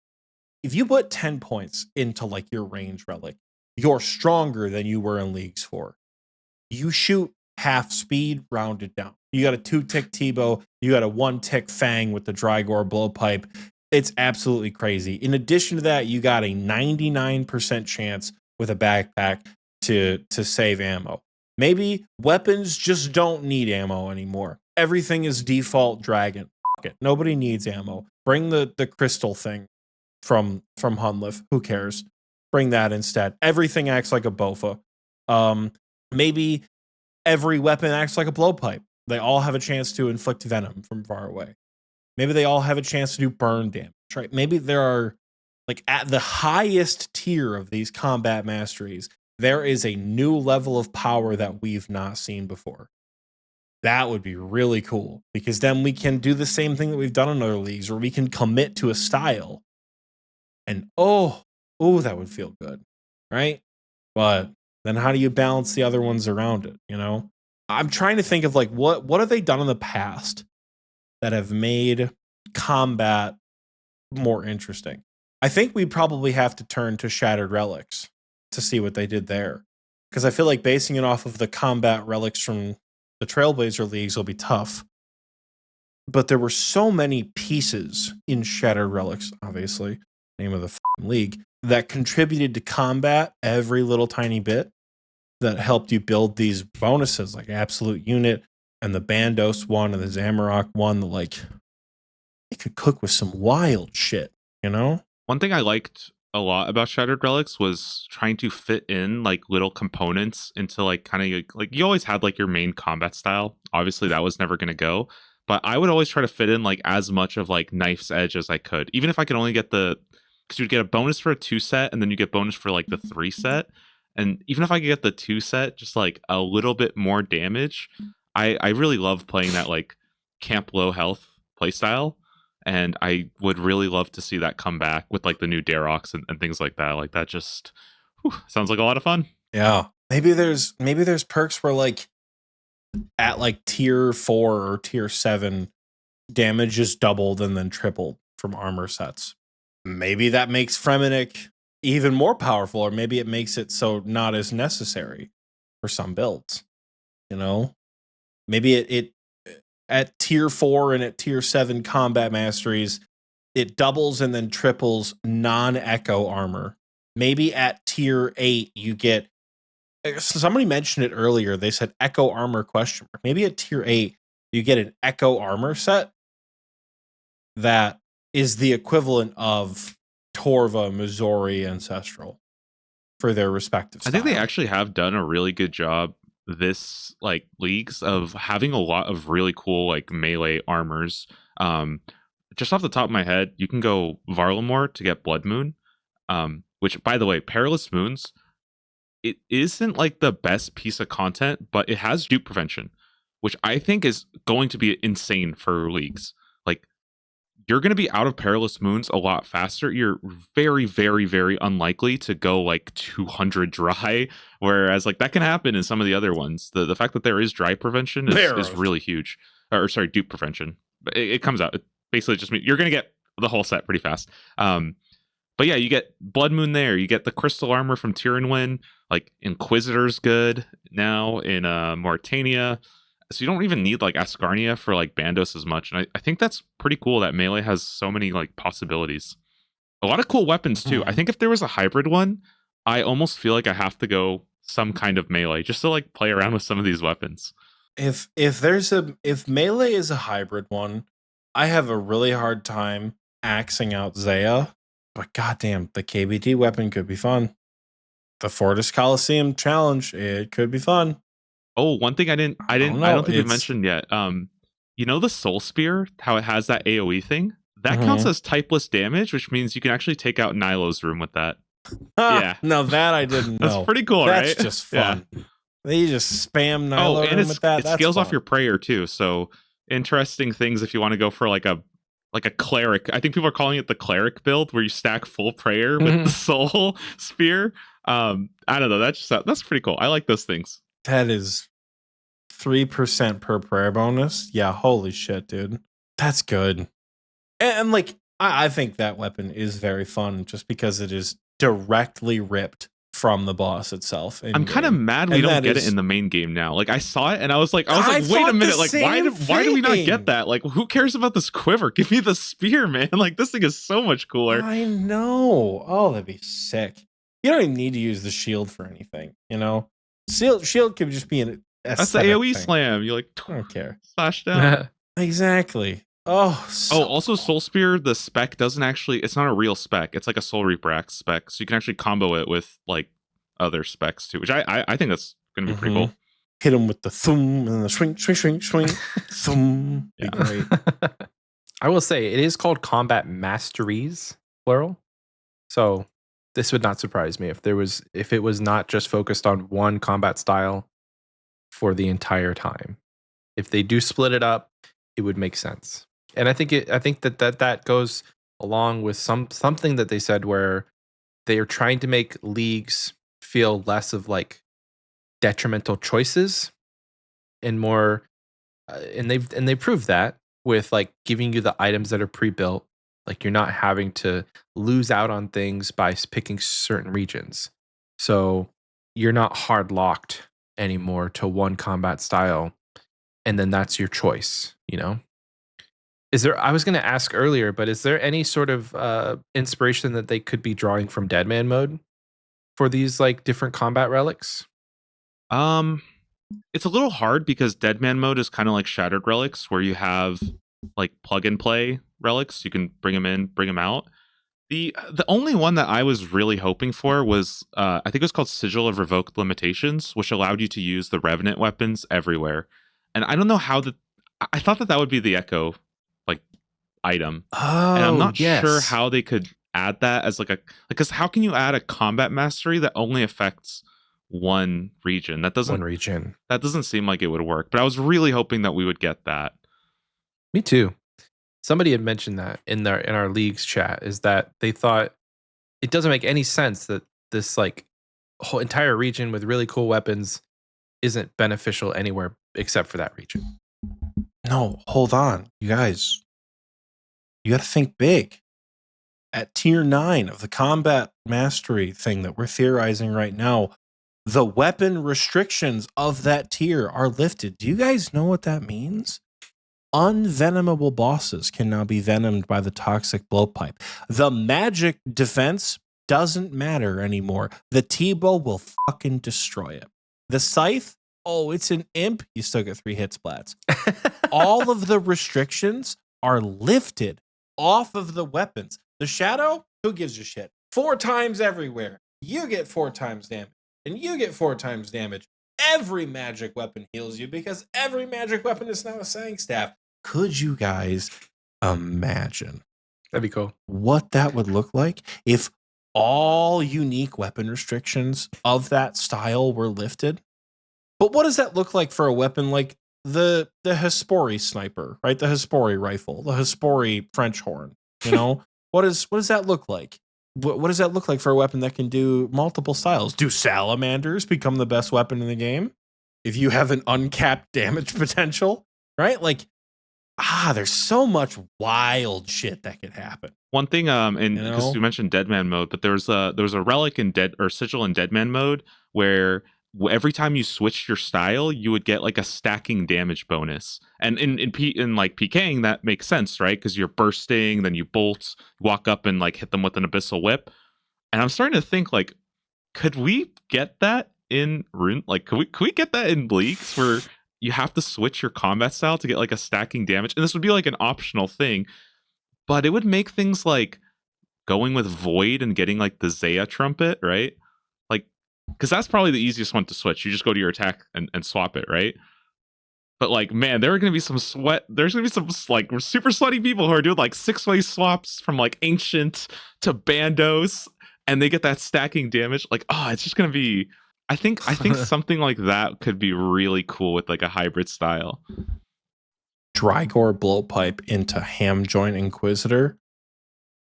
if you put 10 points into like your range relic, you're stronger than you were in Leagues 4. You shoot half speed rounded down. You got a 2-tick T-bow. You got a 1-tick Fang with the Drygore blowpipe. It's absolutely crazy. In addition to that, you got a 99% chance with a backpack to save ammo. Maybe weapons just don't need ammo anymore. Everything is default dragon. Fuck it. Nobody needs ammo. Bring the crystal thing from Hunlif. Who cares? Bring that instead. Everything acts like a Bofa. Maybe every weapon acts like a blowpipe. They all have a chance to inflict venom from far away. Maybe they all have a chance to do burn damage, right? Maybe there are, like, at the highest tier of these combat masteries, there is a new level of power that we've not seen before. That would be really cool because then we can do the same thing that we've done in other leagues where we can commit to a style. And oh, that would feel good, right? But then how do you balance the other ones around it, you know? I'm trying to think of, like, what have they done in the past that have made combat more interesting? I think we probably have to turn to Shattered Relics to see what they did there. Because I feel like basing it off of the combat relics from the Trailblazer leagues will be tough. But there were so many pieces in Shattered Relics, obviously, name of the league, that contributed to combat every little tiny bit that helped you build these bonuses like Absolute Unit, and the Bandos one and the Zamorak one, like, it could cook with some wild shit, you know? One thing I liked a lot about Shattered Relics was trying to fit in like little components into like kind of like you always had like your main combat style. Obviously that was never going to go, but I would always try to fit in like as much of like Knife's Edge as I could, even if I could only get because you'd get a bonus for a 2 set and then you get bonus for like the 3 set. And even if I could get the 2 set, just like a little bit more damage, I really love playing that like camp low health playstyle, and I would really love to see that come back with like the new Darox and things like that. Like that just sounds like a lot of fun. Yeah, maybe there's perks where like at like tier 4 or tier 7, damage is doubled and then tripled from armor sets. Maybe that makes Fremennik even more powerful, or maybe it makes it so not as necessary for some builds. You know? Maybe it at tier 4 and at tier 7 combat masteries, it doubles and then triples non-echo armor. Maybe at tier 8, you get, somebody mentioned it earlier, they said echo armor question mark. Maybe at tier 8, you get an echo armor set that is the equivalent of Torva, Missouri, Ancestral for their respective I think they style. actually have done a really good job this like leagues of having a lot of really cool like melee armors. Just off the top of my head, you can go Varlamore to get Blood Moon, which by the way, Perilous Moons, it isn't like the best piece of content, but it has dupe prevention, which I think is going to be insane for leagues. Like, you're going to be out of Perilous Moons a lot faster. You're very, very, very unlikely to go like 200 dry, whereas like that can happen in some of the other ones. The fact that there is dry prevention is really huge. Or sorry, dupe prevention. But it comes out. It basically just means you're going to get the whole set pretty fast. But yeah, you get Blood Moon there. You get the Crystal Armor from Tyrannwyn. Like Inquisitor's good now in Mauritania. So you don't even need like Ascarnia for like Bandos as much. And I think that's pretty cool that Melee has so many like possibilities. A lot of cool weapons too. I think if there was a hybrid one, I almost feel like I have to go some kind of Melee just to like play around with some of these weapons. If Melee is a hybrid one, I have a really hard time axing out Zaya. But goddamn, the KBD weapon could be fun. The Fortis Coliseum challenge, it could be fun. Oh, one thing I don't think we mentioned yet. You know the Soul Spear, how it has that AoE thing? That counts as typeless damage, which means you can actually take out Nilo's room with that. Yeah. No, that I didn't know. That's pretty cool, right? That's just fun. Yeah. They just spam Nilo and with that. It scales off your prayer too. So interesting things if you want to go for like a cleric. I think people are calling it the cleric build where you stack full prayer with the soul spear. I don't know. That's pretty cool. I like those things. That is 3% per prayer bonus. Yeah, holy shit, dude. That's good. And like, I think that weapon is very fun just because it is directly ripped from the boss itself. I'm kind of mad we don't get it in the main game now. Like I saw it and I was like, wait a minute, like why do we not get that? Like who cares about this quiver? Give me the spear, man. Like this thing is so much cooler. I know. Oh, that'd be sick. You don't even need to use the shield for anything, you know? Shield could just be an that's the AoE slam. You like I don't care. Slash down. Exactly. Also Soul Spear, the spec doesn't actually, it's not a real spec. It's like a Soul Reaper Axe spec. So you can actually combo it with like other specs too, which I think that's going to be pretty cool. Hit him with the thum and the swing, thum. Be great. I will say it is called Combat Masteries, plural. So this would not surprise me if it was not just focused on one combat style for the entire time. If they do split it up, it would make sense. And I think that goes along with something that they said where they are trying to make leagues feel less of like detrimental choices and more and they proved that with like giving you the items that are pre-built. Like you're not having to lose out on things by picking certain regions. So you're not hard locked anymore to one combat style. And then that's your choice, you know? I was going to ask earlier, but is there any sort of inspiration that they could be drawing from Deadman mode for these like different combat relics? It's a little hard because Deadman mode is kind of like Shattered Relics where you have like plug and play relics. You can bring them in, bring them out. The only one that I was really hoping for was I think it was called Sigil of Revoked Limitations, which allowed you to use the Revenant weapons everywhere. And I don't know how I thought that would be the Echo like item. And I'm not sure how they could add that as like because how can you add a combat mastery that only affects one region? That doesn't seem like it would work. But I was really hoping that we would get that. Me too. Somebody had mentioned that in our league's chat, is that they thought it doesn't make any sense that this like whole entire region with really cool weapons isn't beneficial anywhere except for that region. No, hold on. You guys, you got to think big. At tier 9 of the combat mastery thing that we're theorizing right now, the weapon restrictions of that tier are lifted. Do you guys know what that means? Unvenomable bosses can now be venomed by the toxic blowpipe. The magic defense doesn't matter anymore. The T-bow will fucking destroy it. The scythe, it's an imp. You still get 3 hit splats. All of the restrictions are lifted off of the weapons. The shadow, Who gives a shit? 4 times everywhere. You get 4 times damage. And you get 4 times damage. Every magic weapon heals you because every magic weapon is now a Sang Staff. Could you guys imagine That'd be cool. what that would look like if all unique weapon restrictions of that style were lifted? But what does that look like for a weapon like the Hespori sniper, right? The Hespori rifle, the Hespori French horn, you know? what does that look like? What does that look like for a weapon that can do multiple styles? Do salamanders become the best weapon in the game if you have an uncapped damage potential, right? Like, there's so much wild shit that could happen. One thing, and because you mentioned Deadman mode, but there was a relic in Sigil in Deadman mode where every time you switched your style, you would get like a stacking damage bonus. And in like PKing, that makes sense, right? Because you're bursting, then you bolt, walk up and like hit them with an abyssal whip. And I'm starting to think like, could we get that in Rune? Like, could we get that in leagues where you have to switch your combat style to get like a stacking damage? And this would be like an optional thing, but it would make things like going with Void and getting like the Zaya trumpet, right? Because that's probably the easiest one to switch. You just go to your attack and swap it, right? But like, man, there are going to be some there's going to be some like super sweaty people who are doing like 6-way swaps from like Ancient to Bandos, and they get that stacking damage. Like, it's just going to be. I think something like that could be really cool with like a hybrid style. Drygore blowpipe into Ham Joint Inquisitor.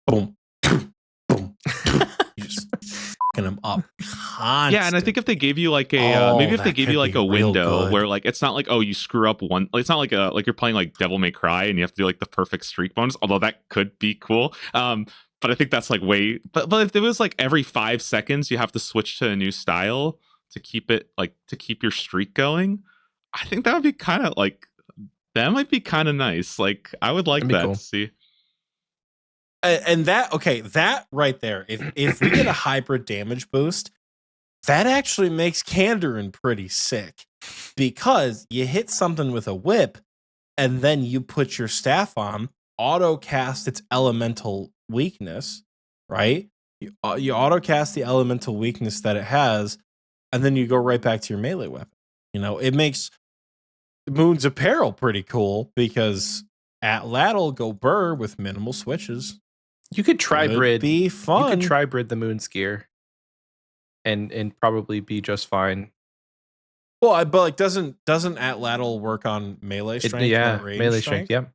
Boom. Boom. You just them up constantly. Yeah, and I think if they gave you like a maybe if they gave you like a window where like it's not like you screw up one, like, it's not like you're playing like Devil May Cry and you have to do like the perfect streak bonus, although that could be cool. But I think that's like way but if it was like every 5 seconds you have to switch to a new style to keep your streak going, I think that would be kind of like, that might be kind of nice. Like, I would like that to see. And that right there, if we get a hybrid damage boost, that actually makes Kandarin pretty sick, because you hit something with a whip and then you put your staff on, auto cast its elemental weakness, right? You auto cast the elemental weakness that it has, and then you go right back to your melee weapon. You know, it makes Moon's Apparel pretty cool because Atlat'll go burr with minimal switches. You could tri-brid. Be fun. You could tri-brid the Moon's gear, and probably be just fine. Well, but like, doesn't Atlat'll work on melee strength? Melee strength. Yep.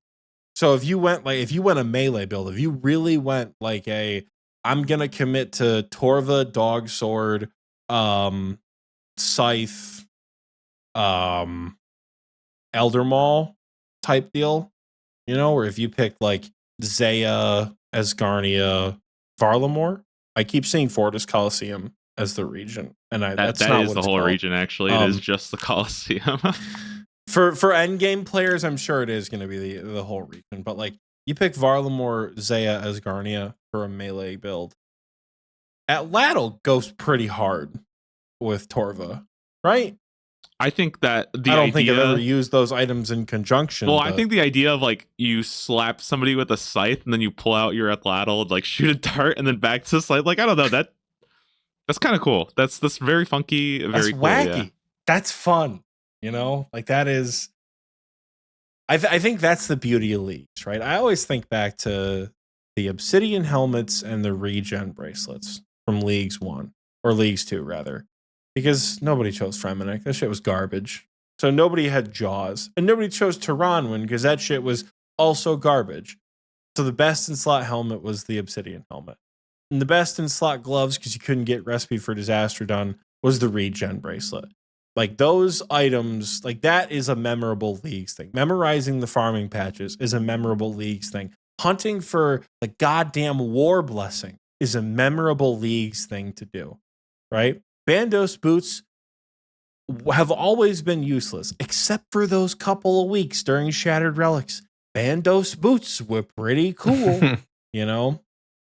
So if you went a melee build, if you really went like I'm gonna commit to Torva, Dog Sword, Scythe, Elder Maul type deal, you know, or if you pick like Zaya, Asgarnia, Varlamore. I keep seeing Fortis Coliseum as the region, and that's not what the whole region. Actually, it is just the Coliseum. for Endgame players, I'm sure it is going to be the whole region. But like, you pick Varlamore, Zaya, Asgarnia for a melee build. Atlat'll goes pretty hard with Torva, right? I think that I don't think I've ever used those items in conjunction. Well, I think the idea of like you slap somebody with a scythe and then you pull out your Atlat'l and like shoot a dart and then back to the scythe, like, I don't know, that's kind of cool. That's very funky, very cool, wacky. Yeah. That's fun, you know. Like, that is. I think that's the beauty of leagues, right? I always think back to the Obsidian helmets and the regen bracelets from Leagues 1 or Leagues 2 rather. Because nobody chose Fremennik. That shit was garbage. So nobody had Jaws. And nobody chose Tyranwin because that shit was also garbage. So the best in slot helmet was the Obsidian helmet. And the best in slot gloves, because you couldn't get Recipe for Disaster done, was the regen bracelet. Like, those items, like, that is a memorable Leagues thing. Memorizing the farming patches is a memorable Leagues thing. Hunting for the goddamn War Blessing is a memorable Leagues thing to do, right? Bandos boots have always been useless, except for those couple of weeks during Shattered Relics. Bandos boots were pretty cool, you know?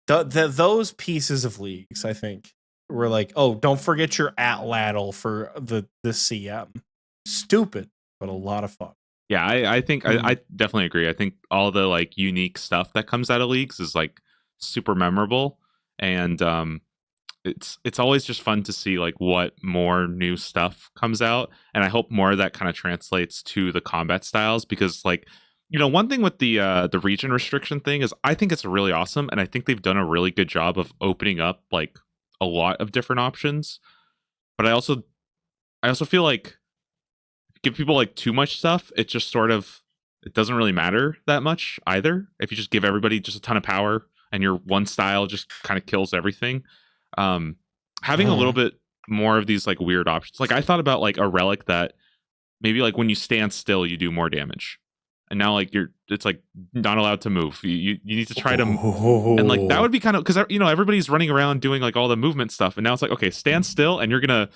Those pieces of Leagues, I think, were like, oh, don't forget your Atlat'l for the CM. Stupid, but a lot of fun. Yeah, I think I definitely agree. I think all the like unique stuff that comes out of Leagues is like super memorable. and it's always just fun to see like what more new stuff comes out, and I hope more of that kind of translates to the combat styles, because like, you know, one thing with the region restriction thing is I think it's really awesome, and I think they've done a really good job of opening up like a lot of different options. But I also feel like give people like too much stuff, it just sort of, it doesn't really matter that much either. If you just give everybody just a ton of power and your one style just kind of kills everything. Having a little bit more of these like weird options. Like I thought about like a relic that maybe like when you stand still you do more damage. And now like it's like not allowed to move. You need to try to, and like that would be kind of, because you know everybody's running around doing like all the movement stuff, and now it's like, okay, stand still, and you're gonna,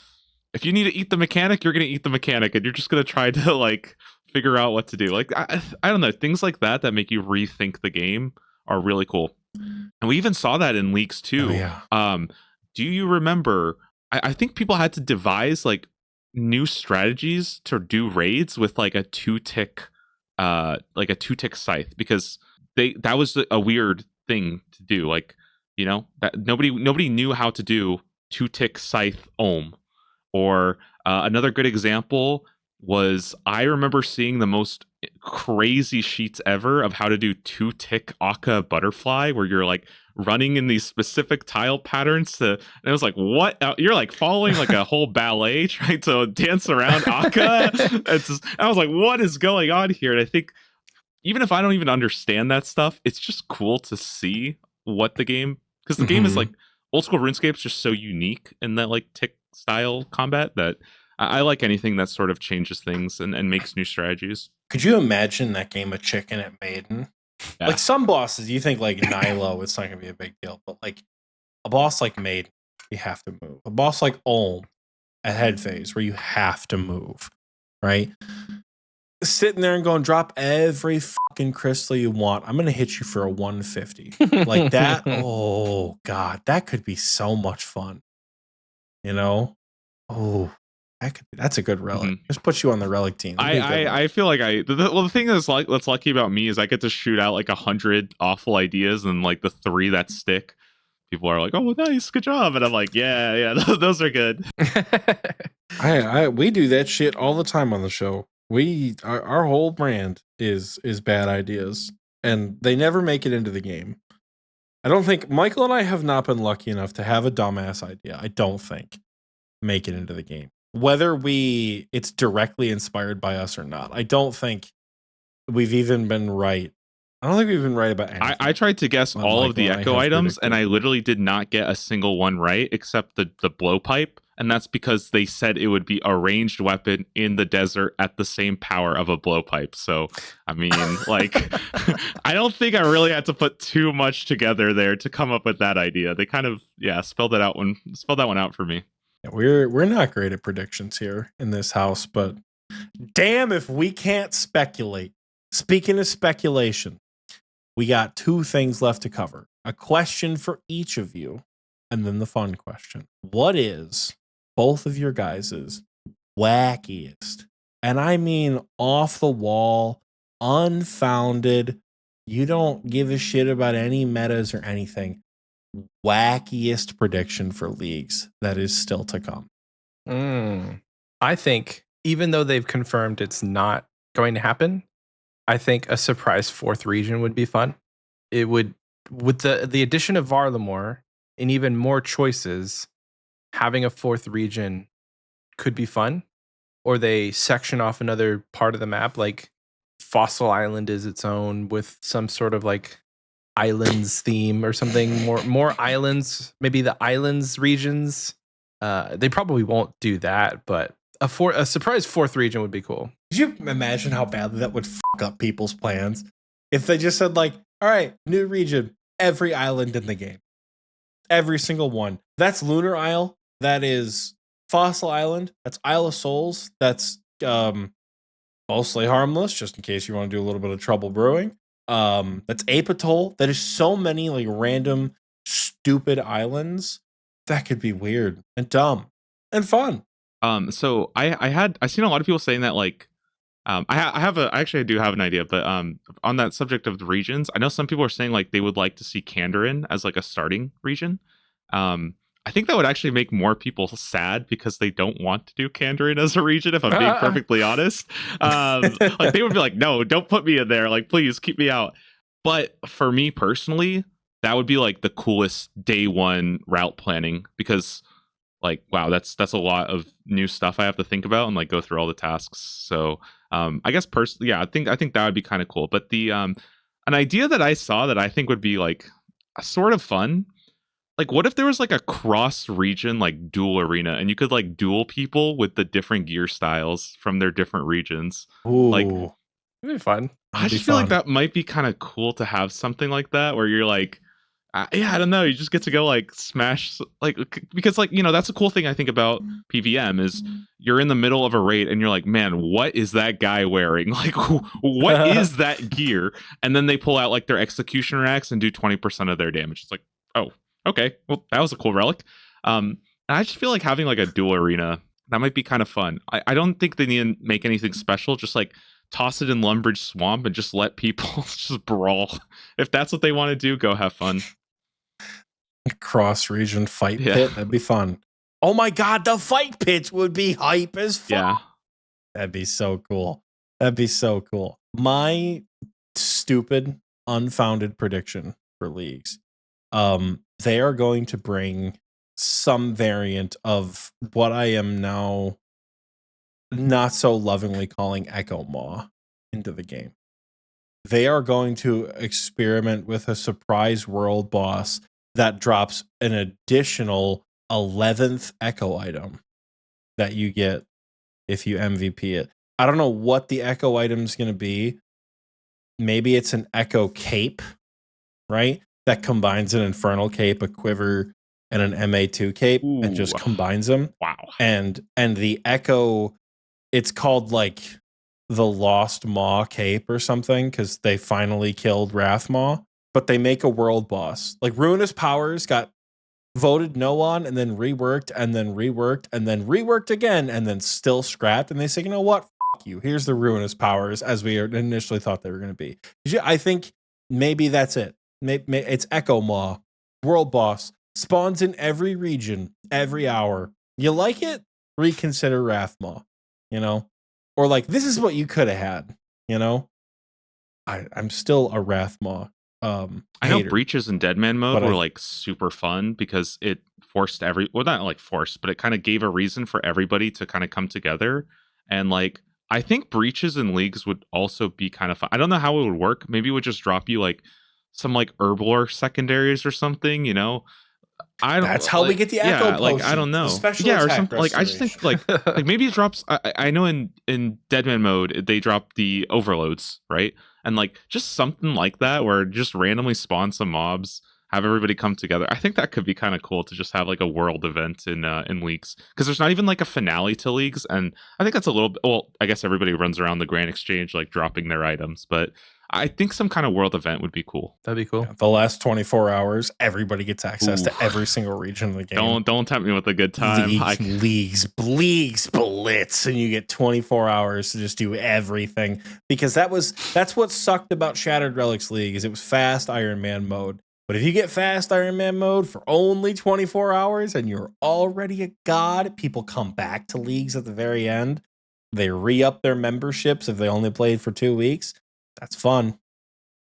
if you need to eat the mechanic, you're gonna eat the mechanic, and you're just gonna try to like figure out what to do. Like I don't know, things like that make you rethink the game are really cool. And we even saw that in leaks too. Do you remember? I think people had to devise like new strategies to do raids with like a 2-tick scythe, because that was a weird thing to do. Like, you know, that nobody knew how to do 2-tick scythe ohm. Or another good example was, I remember seeing the most crazy sheets ever of how to do 2-tick Akka butterfly, where you're like running in these specific tile patterns to, and it was like, what? You're like following like a whole ballet trying to dance around Akka. I was like, what is going on here? And I think even if I don't even understand that stuff, it's just cool to see what the game, because the game is like, old school RuneScape's just so unique in that like tick style combat that I like anything that sort of changes things and makes new strategies. Could you imagine that game of chicken at Maiden? Yeah. Like some bosses, you think like Nilo, it's not gonna be a big deal, but like a boss like Maiden, you have to move. A boss like Ulm at Head Phase, where you have to move, right? Sitting there and going, drop every fucking crystal you want. I'm gonna hit you for a 150. Like that. Oh god, that could be so much fun. You know? Oh, that's a good relic. Just put you on the relic team. I feel like the thing that's lucky about me is I get to shoot out like 100 awful ideas, and like the 3 that stick, people are like, oh nice, good job, and I'm like, yeah, those are good. We do that shit all the time on the show. Our whole brand is bad ideas, and they never make it into the game. I don't think Michael and I have not been lucky enough to have a dumbass idea. I don't think make it into the game, whether it's directly inspired by us or not. I don't think we've even been right. I don't think we've been right about anything. I tried to guess all of the echo items, and I literally did not get a single one right, except the blowpipe. And that's because they said it would be a ranged weapon in the desert at the same power of a blowpipe. So, I mean, like, I don't think I really had to put too much together there to come up with that idea. They kind of, spelled that one out for me. Yeah, we're not great at predictions here in this house, but damn if we can't speculate. Speaking of speculation, we got 2 things left to cover. A question for each of you, and then the fun question. What is both of your guys's wackiest, and I mean off the wall, unfounded, you don't give a shit about any metas or anything, wackiest prediction for leagues that is still to come? I think, even though they've confirmed it's not going to happen, I think a surprise 4th region would be fun. It would, with the addition of Varlamore and even more choices, having a 4th region could be fun. Or they section off another part of the map, like Fossil Island is its own with some sort of like islands theme or something. More islands, maybe the islands regions. They probably won't do that, but a surprise 4th region would be cool. Could you imagine how badly that would fuck up people's plans if they just said like, all right, new region, every island in the game, every single one. That's Lunar Isle. That is Fossil Island. That's Isle of Souls. That's mostly harmless, just in case you want to do a little bit of trouble brewing. That's Apatoll. That is so many like random stupid islands. That could be weird and dumb and fun. So I seen a lot of people saying that like, I do have an idea, but on that subject of the regions, I know some people are saying like they would like to see Kandarin as like a starting region. I think that would actually make more people sad because they don't want to do Kandarin as a region, if I'm being perfectly honest. Like they would be like, no, don't put me in there. Like, please keep me out. But for me personally, that would be like the coolest day one route planning because like, wow, that's a lot of new stuff I have to think about and like go through all the tasks. So I guess personally, yeah, I think that would be kind of cool. But the an idea that I saw that I think would be like a sort of fun, like what if there was like a cross region like duel arena and you could like duel people with the different gear styles from their different regions. Like Ooh, It'd be fun. I just feel like that might be kind of cool to have something like that where you're like, yeah, I don't know, you just get to go like smash, like, because like, you know, that's a cool thing I think about PVM is you're in the middle of a raid and you're like, man, what is that guy wearing? Like, what is that gear? And then they pull out like their executioner axe and do 20% of their damage. It's like, oh, okay, well, that was a cool relic. And I just feel like having like a duel arena, that might be kind of fun. I don't think they need to make anything special, just like toss it in Lumbridge Swamp and just let people just brawl. If that's what they want to do, go have fun. cross region fight pit. That'd be fun. Oh my god, the fight pits would be hype as fuck. Yeah. That'd be so cool. That'd be so cool. My stupid, unfounded prediction for leagues. They are going to bring some variant of what I am now not so lovingly calling Echo Maw into the game. They are going to experiment with a surprise world boss that drops an additional 11th Echo item that you get if you MVP it. I don't know what the Echo item is going to be. Maybe it's an Echo Cape, right? That combines an Infernal Cape, a Quiver, and an MA2 Cape, and just combines them. Wow. And the Echo, it's called like the Lost Maw Cape or something because they finally killed Wrath Maw. But they make a world boss. Like Ruinous Powers got voted no on and then reworked and then reworked and then reworked again and then still scrapped. And they say, you know what? Fuck you. Here's the Ruinous Powers as we initially thought they were going to be. I think maybe that's it. It's Echo Maw, world boss, spawns in every region, every hour. You like it? Reconsider Wrath Maw, you know? Or like, this is what you could have had, you know? I'm still a Wrath Maw. I know breaches in Deadman mode were like super fun because it forced not like forced, but it kind of gave a reason for everybody to kind of come together. And like, I think breaches in leagues would also be kind of fun. I don't know how it would work. Maybe it would just drop you like some like Herblore secondaries or something, you know? I don't. That's how we get the Echo potion. Like I don't know. Or something. Like I just think like maybe it drops. I know in Deadman mode they drop the overloads, right? And like just something like that where just randomly spawn some mobs, have everybody come together. I think that could be kind of cool to just have like a world event in leagues because there's not even like a finale to leagues, and I think that's a little. Well, I guess everybody runs around the Grand Exchange like dropping their items, but I think some kind of world event would be cool. That'd be cool. Yeah, the last 24 hours, everybody gets access to every single region of the game. Don't tempt me with a good time. Leagues blitz, and you get 24 hours to just do everything. Because that's what sucked about Shattered Relics League is it was fast Iron Man mode. But if you get fast Iron Man mode for only 24 hours and you're already a god, people come back to leagues at the very end. They re-up their memberships if they only played for 2 weeks. That's fun.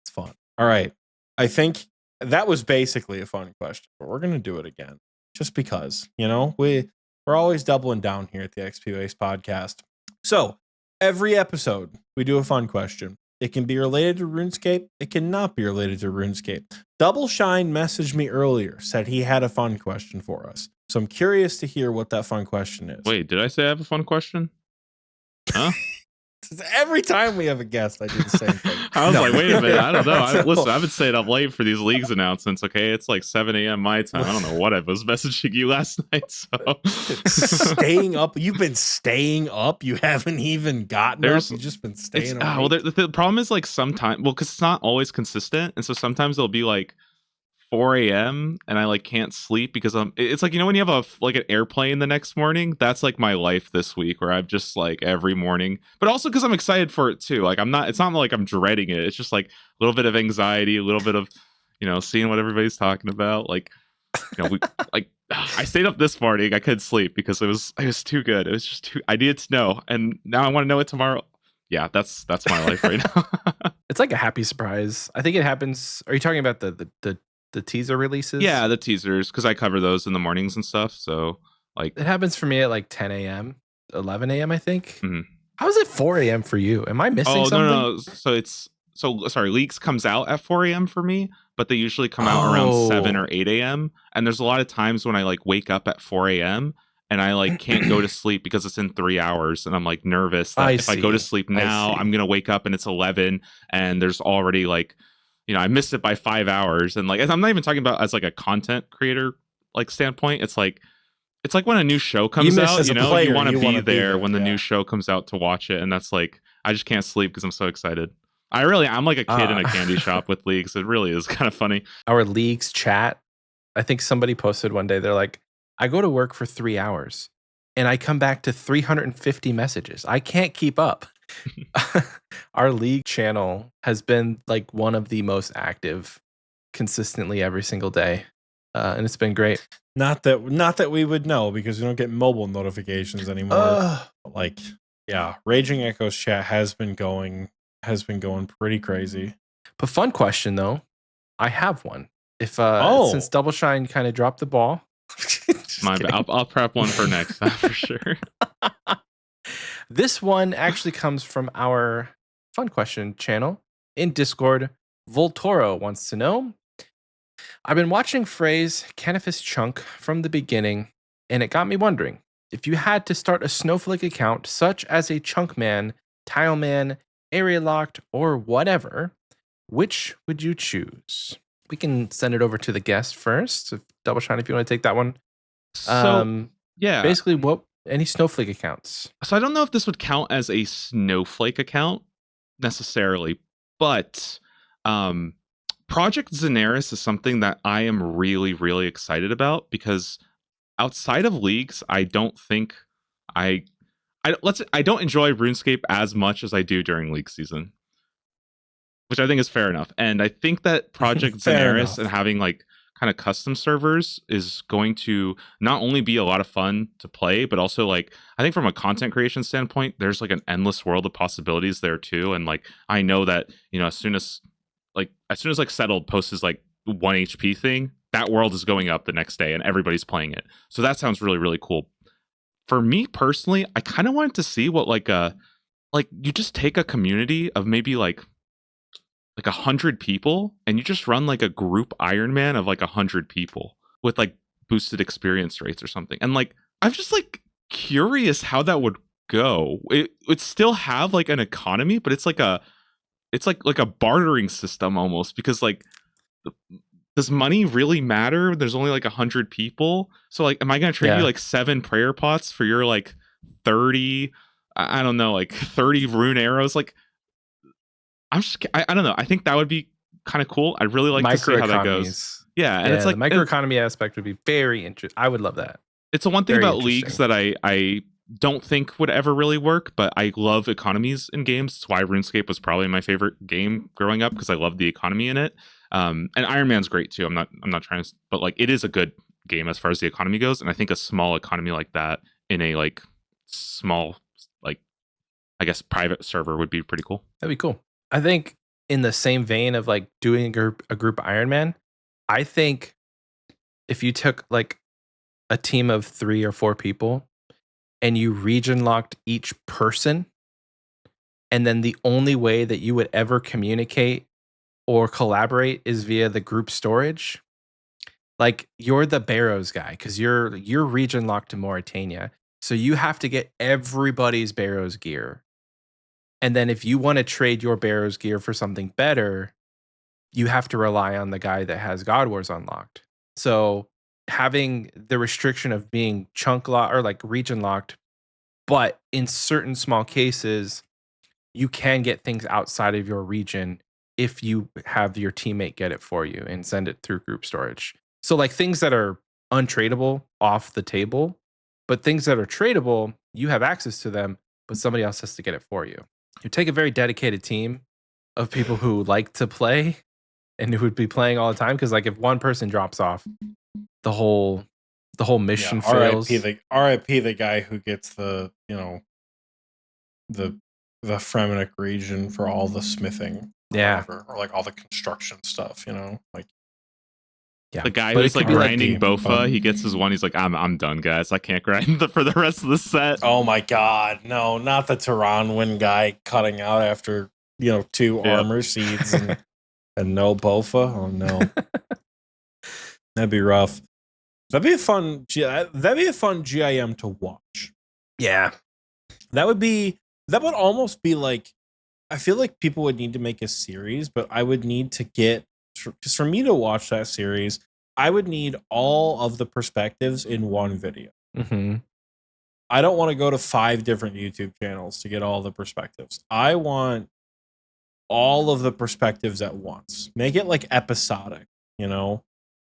It's fun. All right. I think that was basically a fun question, but we're going to do it again just because, you know, we're always doubling down here at the Xpwaste podcast. So every episode we do a fun question. It can be related to RuneScape. It cannot be related to RuneScape. Doubleshine messaged me earlier, said he had a fun question for us. So I'm curious to hear what that fun question is. Wait, did I say I have a fun question? Huh? Every time we have a guest, I do the same thing. I was like, wait a minute. I don't know. Listen, I've been staying up late for these leagues announcements, okay? It's like 7 a.m. my time. I don't know what I was messaging you last night. So staying up? You've been staying up? You haven't even gotten up? You've just been staying up? Well, the problem is like sometimes, well, because it's not always consistent. And so sometimes it'll be like 4 a.m. and I like can't sleep because it's like, you know, when you have like an airplane the next morning, that's like my life this week where I've just like every morning, but also because I'm excited for it too. Like it's not like I'm dreading it. It's just like a little bit of anxiety, a little bit of, you know, seeing what everybody's talking about. Like we like I stayed up this morning. I couldn't sleep because it was too good. It was just too. I needed to know, and now I want to know it tomorrow. Yeah, that's my life right now. It's like a happy surprise. I think it happens. Are you talking about the teaser releases? Yeah, the teasers, because I cover those in the mornings and stuff. So like it happens for me at like 10 a.m., 11 a.m. I think. Mhm. How is it 4 a.m. for you? Am I missing something? No. So sorry, leaks comes out at 4 a.m. for me, but they usually come out around 7 or 8 a.m. And there's a lot of times when I like wake up at 4 a.m. and I like can't go to sleep because it's in 3 hours, and I'm like nervous that if I go to sleep now, I'm gonna wake up and it's 11, and there's already like, I missed it by 5 hours, and like I'm not even talking about as like a content creator like standpoint. It's like when a new show comes out, you want to be there when the new show comes out to watch it, and that's like I just can't sleep because I'm so excited. I'm like a kid in a candy shop with leagues. It really is kind of funny. Our leagues chat, I think somebody posted one day, they're like, I go to work for 3 hours and I come back to 350 messages. I can't keep up. Our league channel has been like one of the most active consistently every single day. And it's been great. Not that we would know because we don't get mobile notifications anymore. Like, yeah, Raging Echoes chat has been going pretty crazy. But fun question though. I have one. If since Doubleshine kind of dropped the ball. My bad. I'll prep one for next time for sure. This one actually comes from our fun question channel in Discord. Voltoro wants to know, I've been watching Frey's Canifis Chunk from the beginning, and it got me wondering, if you had to start a Snowflake account, such as a Chunk Man, Tile Man, Area Locked, or whatever, which would you choose? We can send it over to the guest first. Doubleshine, if you want to take that one. So, yeah. Basically, any Snowflake accounts? So I don't know if this would count as a Snowflake account necessarily, but Project Zenaris is something that I am really, really excited about because outside of leagues, I don't think I don't enjoy RuneScape as much as I do during league season, which I think is fair enough. And I think that Project Zenaris and having like kind of custom servers is going to not only be a lot of fun to play, but also like I think from a content creation standpoint, there's like an endless world of possibilities there too. And like I know that as soon as like Settled posts his like 1 HP thing, that world is going up the next day and everybody's playing it. So that sounds really, really cool. For me personally, I kind of wanted to see what you just take a community of maybe like 100 people and you just run like a group Ironman of like 100 people with like boosted experience rates or something. And like I'm just like curious how that would go. It would still have like an economy, but it's like a bartering system almost, because like does money really matter? There's only like 100 people. So like, am I going to trade you like 7 prayer pots for your like 30, I don't know, like 30 rune arrows? Like, I don't know. I think that would be kind of cool. I'd really like to see how that goes. Yeah. And it's like the microeconomy aspect would be very interesting. I would love that. It's the one thing about leagues that I don't think would ever really work, but I love economies in games. That's why RuneScape was probably my favorite game growing up, because I love the economy in it. And Iron Man's great too. I'm not trying to, but like it is a good game as far as the economy goes. And I think a small economy like that in a like small, like I guess private server would be pretty cool. That'd be cool. I think in the same vein of like doing a group Iron Man, I think if you took like a team of 3 or 4 people and you region locked each person, and then the only way that you would ever communicate or collaborate is via the group storage. Like you're the Barrows guy because you're region locked to Mauritania, so you have to get everybody's Barrows gear. And then if you want to trade your Barrows gear for something better, you have to rely on the guy that has God Wars unlocked. So having the restriction of being chunk locked or like region locked, but in certain small cases, you can get things outside of your region if you have your teammate get it for you and send it through group storage. So like things that are untradeable off the table, but things that are tradable, you have access to them, but somebody else has to get it for you. You take a very dedicated team of people who like to play and who would be playing all the time, because like if one person drops off, the whole mission Yeah, fails. RIP the guy who gets the the Fremennik region for all the smithing, or Yeah. whatever, or like all the construction stuff. Like Yeah. The guy But it who's could like be like grinding the- Bofa, he gets his one. He's like, I'm done, guys. I can't grind for the rest of the set. oh my god, no, not the Taranwin guy cutting out after 2 Yeah. armor seeds and no Bofa. Oh no, that'd be rough. That'd be a fun GIM to watch. Yeah. That would almost be like, I feel like people would need to make a series, but I would need to get, because for me to watch that series, I would need all of the perspectives in one video. Mm-hmm. I don't want to go to 5 different YouTube channels to get all the perspectives. I want all of the perspectives at once. Make it like episodic,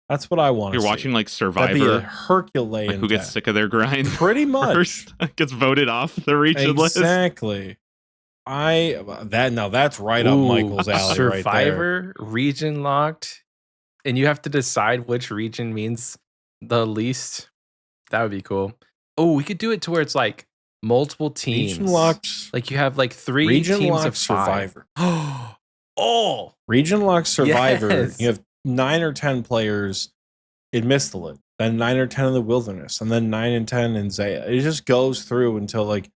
That's what I want. You're watching like That'd be a Survivor, Herculean. like who gets task. sick of their grind Pretty much. first, gets voted off the region list. Exactly. That's right up Michael's alley. Survivor region locked, and you have to decide which region means the least. That would be cool. Oh, we could do it to where it's like multiple teams. Region locked. Like you have like 3 Region teams locked of 5. Survivor. Oh, Region locked Survivor. Yes. You have 9 or 10 players in Misthalin, then 9 or 10 in the Wilderness, and then 9 and 10 in Zaya. It just goes through until like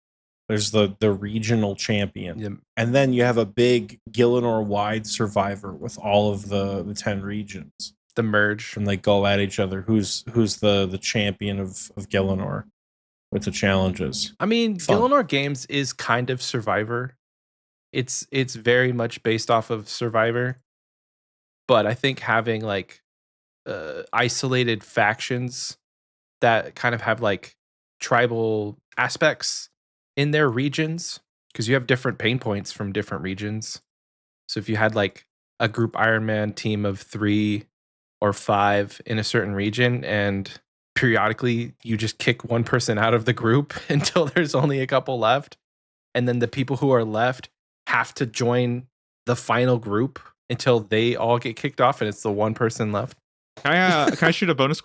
there's the regional champion. yeah. And then you have a big Gielinor wide Survivor with all of the 10 regions. The merge. And they go at each other. Who's the champion of Gielinor with the challenges? I mean, Fun. Gielinor Games is kind of Survivor. It's very much based off of Survivor. But I think having like isolated factions that kind of have like tribal aspects in their regions, because you have different pain points from different regions. So if you had like a group Iron Man team of 3 or 5 in a certain region, and periodically you just kick one person out of the group until there's only a couple left, and then the people who are left have to join the final group until they all get kicked off and it's the one person left. Can I shoot a bonus fun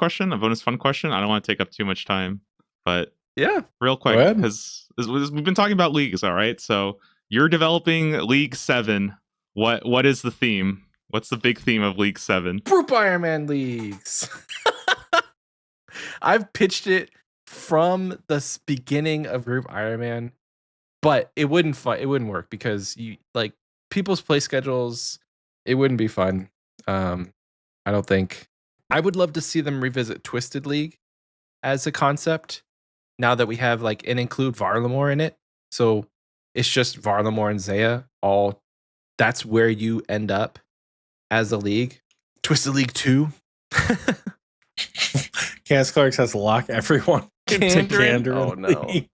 question? I don't want to take up too much time, but Yeah. real quick, Go ahead. because we've been talking about leagues, all right? So you're developing League 7. What is the theme? What's the big theme of League 7? Group Iron Man leagues. I've pitched it from the beginning of Group Iron Man, but it wouldn't work because you like people's play schedules. It wouldn't be fun. I don't think. I would love to see them revisit Twisted League as a concept now that we have like and include Varlamore in it. So it's just Varlamore and Zaya. That's where you end up as a league. Twisted League 2. Chaos Clerics has to lock everyone into Kandarin? Kandarin Oh, no. League.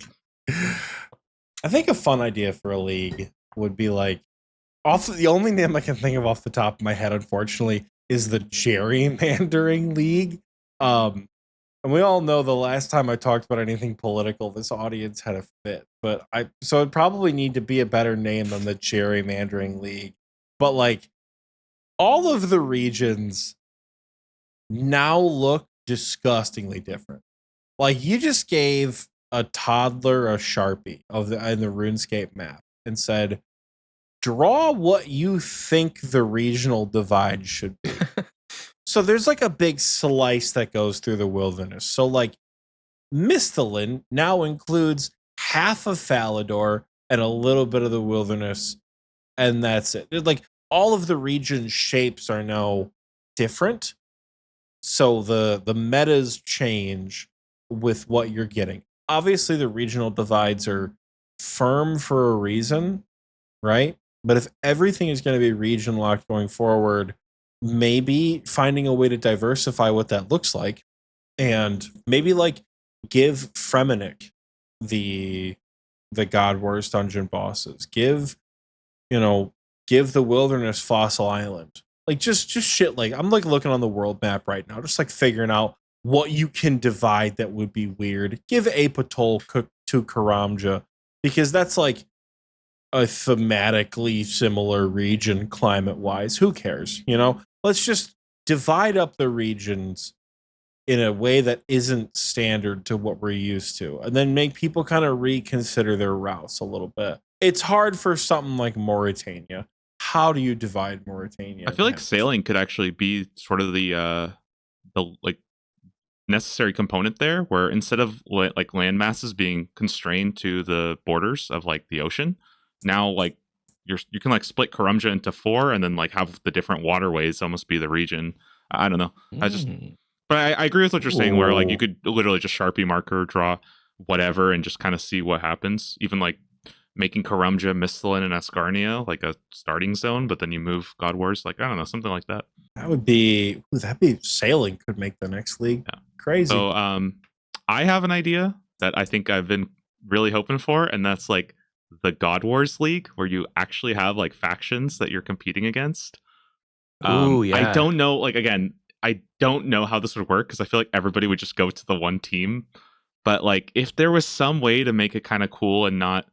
I think a fun idea for a league would be like, the only name I can think of off the top of my head, unfortunately, is the Gerrymandering League. And we all know the last time I talked about anything political, this audience had a fit. So it'd probably need to be a better name than the Gerrymandering League. But like, all of the regions now look disgustingly different. Like, you just gave a toddler a Sharpie in the RuneScape map and said, draw what you think the regional divide should be. So there's like a big slice that goes through the Wilderness. So like Misthalin now includes half of Falador and a little bit of the Wilderness, and that's it. Like, all of the region shapes are now different. So the metas change with what you're getting. Obviously, the regional divides are firm for a reason, right? But if everything is going to be region locked going forward, maybe finding a way to diversify what that looks like, and maybe like give Fremennik the God Wars dungeon bosses. Give the Wilderness Fossil Island. Like just shit. Like, I'm like looking on the world map right now, just like figuring out what you can divide that would be weird. Give Apatol to Karamja, because that's like a thematically similar region climate wise. Who cares? Let's just divide up the regions in a way that isn't standard to what we're used to, and then make people kind of reconsider their routes a little bit. It's hard for something like Mauritania. How do you divide Mauritania? I feel like sailing could actually be sort of the like necessary component there, where instead of like land masses being constrained to the borders of like the ocean, now like you can like split Karumja into 4 and then like have the different waterways almost be the region. I don't know. But I agree with what you're saying, where like you could literally just Sharpie marker, draw whatever, and just kind of see what happens. Even like making Karumja, Mistlin, and Ascarnia like a starting zone, but then you move God Wars, like I don't know, something like that. That'd be sailing could make the next league. Yeah. Crazy. So I have an idea that I think I've been really hoping for, and that's like the God Wars League, where you actually have like factions that you're competing against. Ooh, yeah. I don't know, like again, I don't know how this would work because I feel like everybody would just go to the one team. But like if there was some way to make it kind of cool and not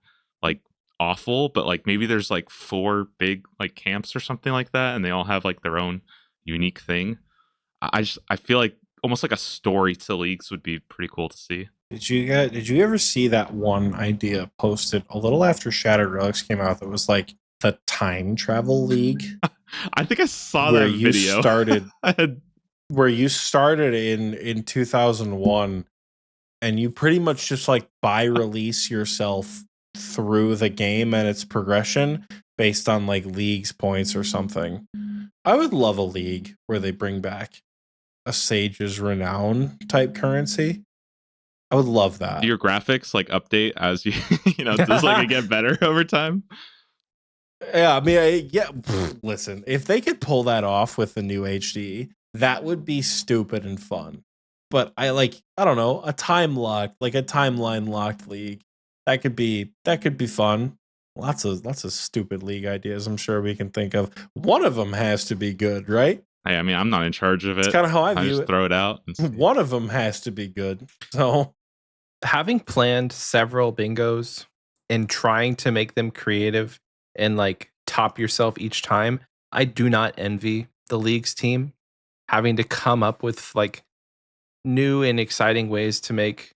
like awful, but like maybe there's like 4 big like camps or something like that, and they all have like their own unique thing. I feel like almost like a story to leagues would be pretty cool to see. Did you ever see that one idea posted a little after Shattered Relics came out that was like the time travel league? I think I saw that video. Where you started in 2001 and you pretty much just like buy release yourself through the game and its progression based on like leagues points or something. I would love a league where they bring back a Sage's Renown type currency. I would love that. Do your graphics like update as you does like it get better over time? Yeah, I mean, listen, if they could pull that off with the new HD, that would be stupid and fun. But I don't know, a timeline locked league. That could be fun. Lots of stupid league ideas I'm sure we can think of. One of them has to be good, right? I mean, I'm not in charge of it. It's kind of how I view just it. Throw it out. One of them has to be good. So, having planned several bingos and trying to make them creative and like top yourself each time, I do not envy the league's team having to come up with like new and exciting ways to make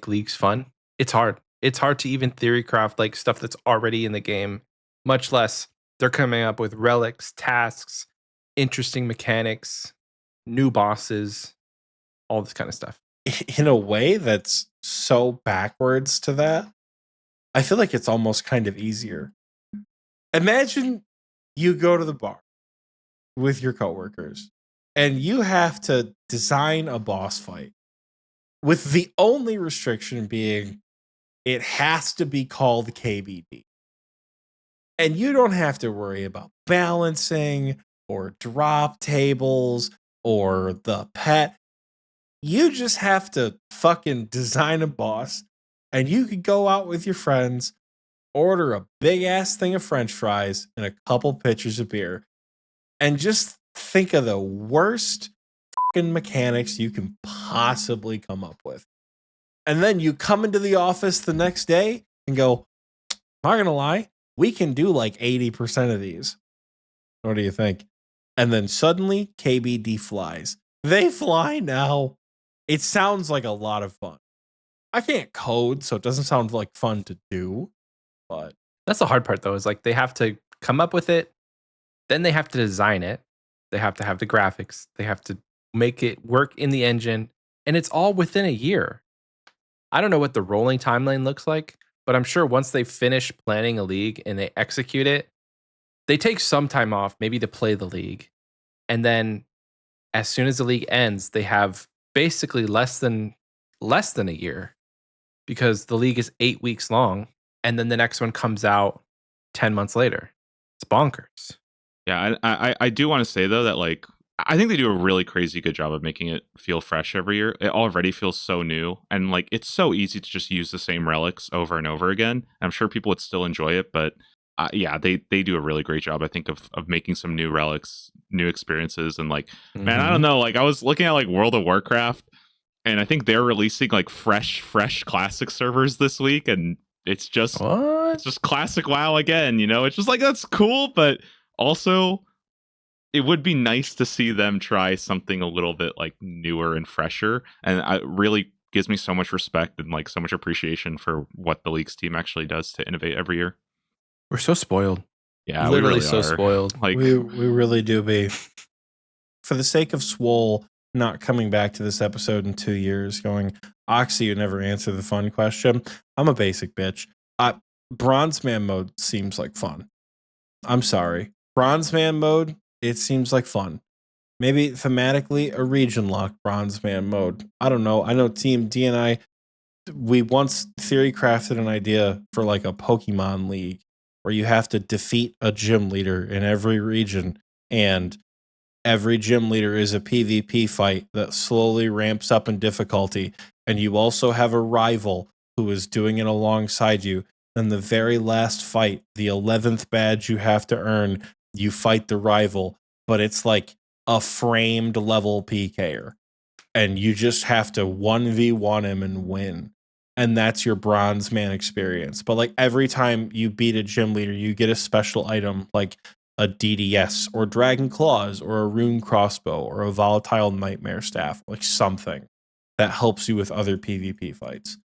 leagues fun. It's hard. It's hard to even theorycraft like stuff that's already in the game, much less they're coming up with relics, tasks, interesting mechanics, new bosses, all this kind of stuff. In a way that's so backwards to that, I feel like it's almost kind of easier. Imagine you go to the bar with your coworkers and you have to design a boss fight with the only restriction being it has to be called KBD. And you don't have to worry about balancing or drop tables or the pet. You just have to fucking design a boss, and you could go out with your friends, order a big ass thing of French fries and a couple pitchers of beer, and just think of the worst fucking mechanics you can possibly come up with. And then you come into the office the next day and go, not gonna lie, we can do like 80% of these. What do you think? And then suddenly KBD flies. They fly now. It sounds like a lot of fun. I can't code, so it doesn't sound like fun to do, but that's the hard part though, is like they have to come up with it, then they have to design it, they have to have the graphics, they have to make it work in the engine, and it's all within a year. I don't know what the rolling timeline looks like, but I'm sure once they finish planning a league and they execute it, they take some time off, maybe to play the league. And then as soon as the league ends, they have basically less than a year, because the league is 8 weeks long. And then the next one comes out 10 months later. It's bonkers. Yeah, I do want to say though that like I think they do a really crazy good job of making it feel fresh every year. It already feels so new, and like it's so easy to just use the same relics over and over again. I'm sure people would still enjoy it, but yeah, they do a really great job, I think, of making some new relics, new experiences, and like, man, I don't know. Like I was looking at like World of Warcraft, and I think they're releasing like fresh classic servers this week, and it's just classic WoW again. You know, it's just like that's cool, but also it would be nice to see them try something a little bit like newer and fresher, and it really gives me so much respect and like so much appreciation for what the Leagues team actually does to innovate every year. We're so spoiled. Yeah, Literally we really so are. spoiled. Like, we really do be. For the sake of Swole not coming back to this episode in 2 years, going, Oxie, you never answer the fun question. I'm a basic bitch. Bronze Man mode seems like fun. I'm sorry. Bronze Man mode, it seems like fun. Maybe thematically a region lock Bronze Man mode. I don't know. I know Team D and I, we once theory crafted an idea for like a Pokemon League where you have to defeat a gym leader in every region, and every gym leader is a PvP fight that slowly ramps up in difficulty, and you also have a rival who is doing it alongside you. Then the very last fight, the 11th badge you have to earn, you fight the rival, but it's like a framed level PKer, and you just have to 1v1 him and win. And that's your Bronze Man experience. But like every time you beat a gym leader, you get a special item like a DDS or Dragon Claws or a Rune Crossbow or a Volatile Nightmare Staff, like something that helps you with other PvP fights.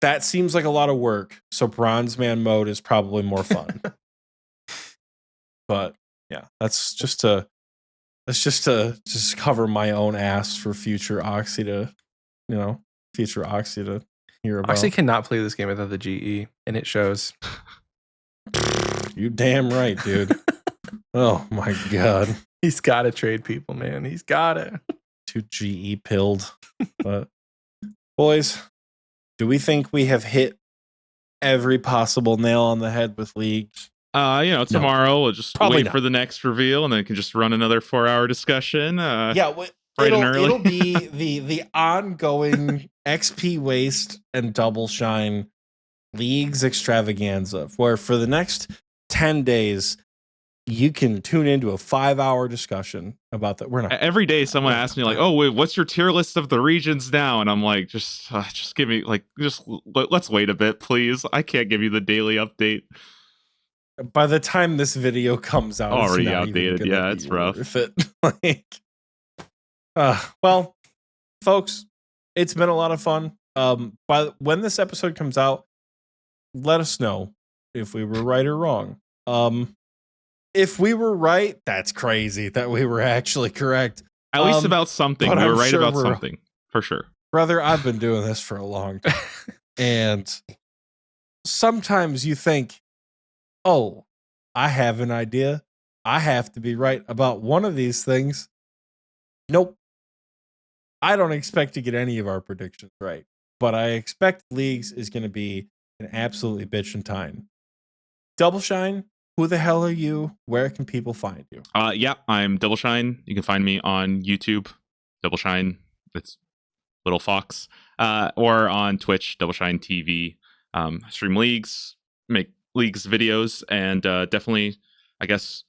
That seems like a lot of work. So Bronze Man mode is probably more fun. But yeah, that's just to cover my own ass for future Oxie to hear about. Oxie cannot play this game without the GE, and it shows. You damn right, dude. Oh my god. He's got to trade people, man. He's got it. Too GE pilled. But boys, do we think we have hit every possible nail on the head with leagues? Tomorrow we'll just Probably wait not. for the next reveal, and then we can just run another 4-hour discussion. Yeah, bright and early. it'll be the ongoing Xpwaste and Doubleshine Leagues extravaganza, where for the next 10 days you can tune into a 5-hour discussion about that. We're not Every day someone asks me like, "Oh, wait, what's your tier list of the regions now?" And I'm like, just give me let's wait a bit, please. I can't give you the daily update. By the time this video comes out, Already it's not outdated. even Yeah, gonna it's be rough. worth it. Well, folks, it's been a lot of fun. But when this episode comes out, let us know if we were right or wrong. If we were right, that's crazy that we were actually correct. At least about something. but We were I'm right sure about we're- something for sure. Brother, I've been doing this for a long time. And sometimes you think, oh, I have an idea. I have to be right about one of these things. Nope. I don't expect to get any of our predictions right, but I expect Leagues is going to be an absolutely bitchin' time. Doubleshine, who the hell are you? Where can people find you? Yeah, I'm Doubleshine. You can find me on YouTube, Doubleshine. It's Little Fox, or on Twitch, Doubleshine TV. Stream Leagues, make Leagues videos, and definitely, I guess,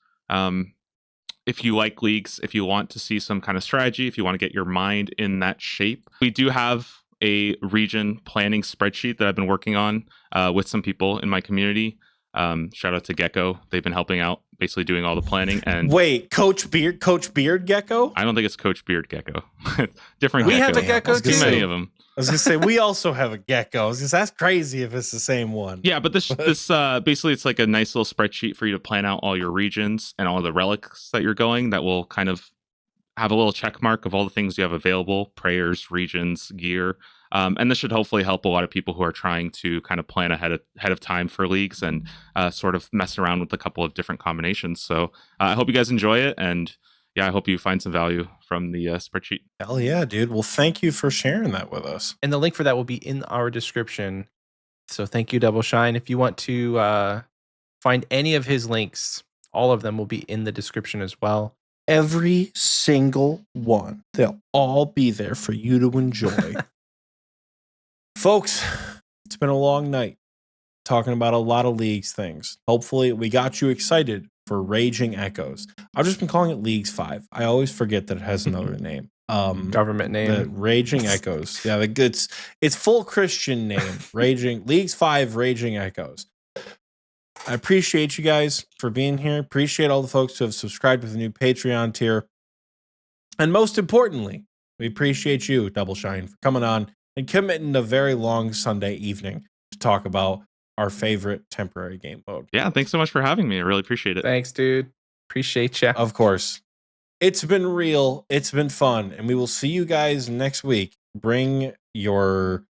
if you like Leagues, if you want to see some kind of strategy, if you want to get your mind in that shape, we do have a region planning spreadsheet that I've been working on with some people in my community. Shout out to Gecko. They've been helping out, basically doing all the planning. And Wait, Coach Beard Gecko? I don't think it's Coach Beard Gecko. Different We Gecko. have a Gecko Too too. many of them. I was gonna say we also have a gecko. Because that's crazy if it's the same one. Yeah, but this basically it's like a nice little spreadsheet for you to plan out all your regions and all the relics that you're going. That will kind of have a little check mark of all the things you have available: prayers, regions, gear. And this should hopefully help a lot of people who are trying to kind of plan ahead of time for leagues and sort of mess around with a couple of different combinations. So I hope you guys enjoy it, and yeah, I hope you find some value from the spreadsheet. Hell yeah, dude. Well, thank you for sharing that with us. And the link for that will be in our description. So thank you, Doubleshine. If you want to find any of his links, all of them will be in the description as well. Every single one. They'll all be there for you to enjoy. Folks, it's been a long night talking about a lot of Leagues things. Hopefully, we got you excited for Raging Echoes. I've just been calling it Leagues 5. I always forget that it has another name. Government name. The Raging Echoes. Yeah, it's full Christian name. Leagues 5 Raging Echoes. I appreciate you guys for being here. Appreciate all the folks who have subscribed with the new Patreon tier. And most importantly, we appreciate you, Doubleshine, for coming on and committing a very long Sunday evening to talk about our favorite temporary game mode. Yeah, thanks so much for having me. I really appreciate it. Thanks, dude. Appreciate you. Of course. It's been real. It's been fun. And we will see you guys next week. Bring your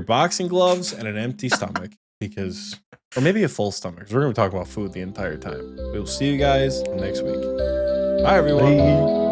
boxing gloves and an empty stomach because, or maybe a full stomach, because we're going to be talking about food the entire time. We will see you guys next week. Bye, everyone. Bye.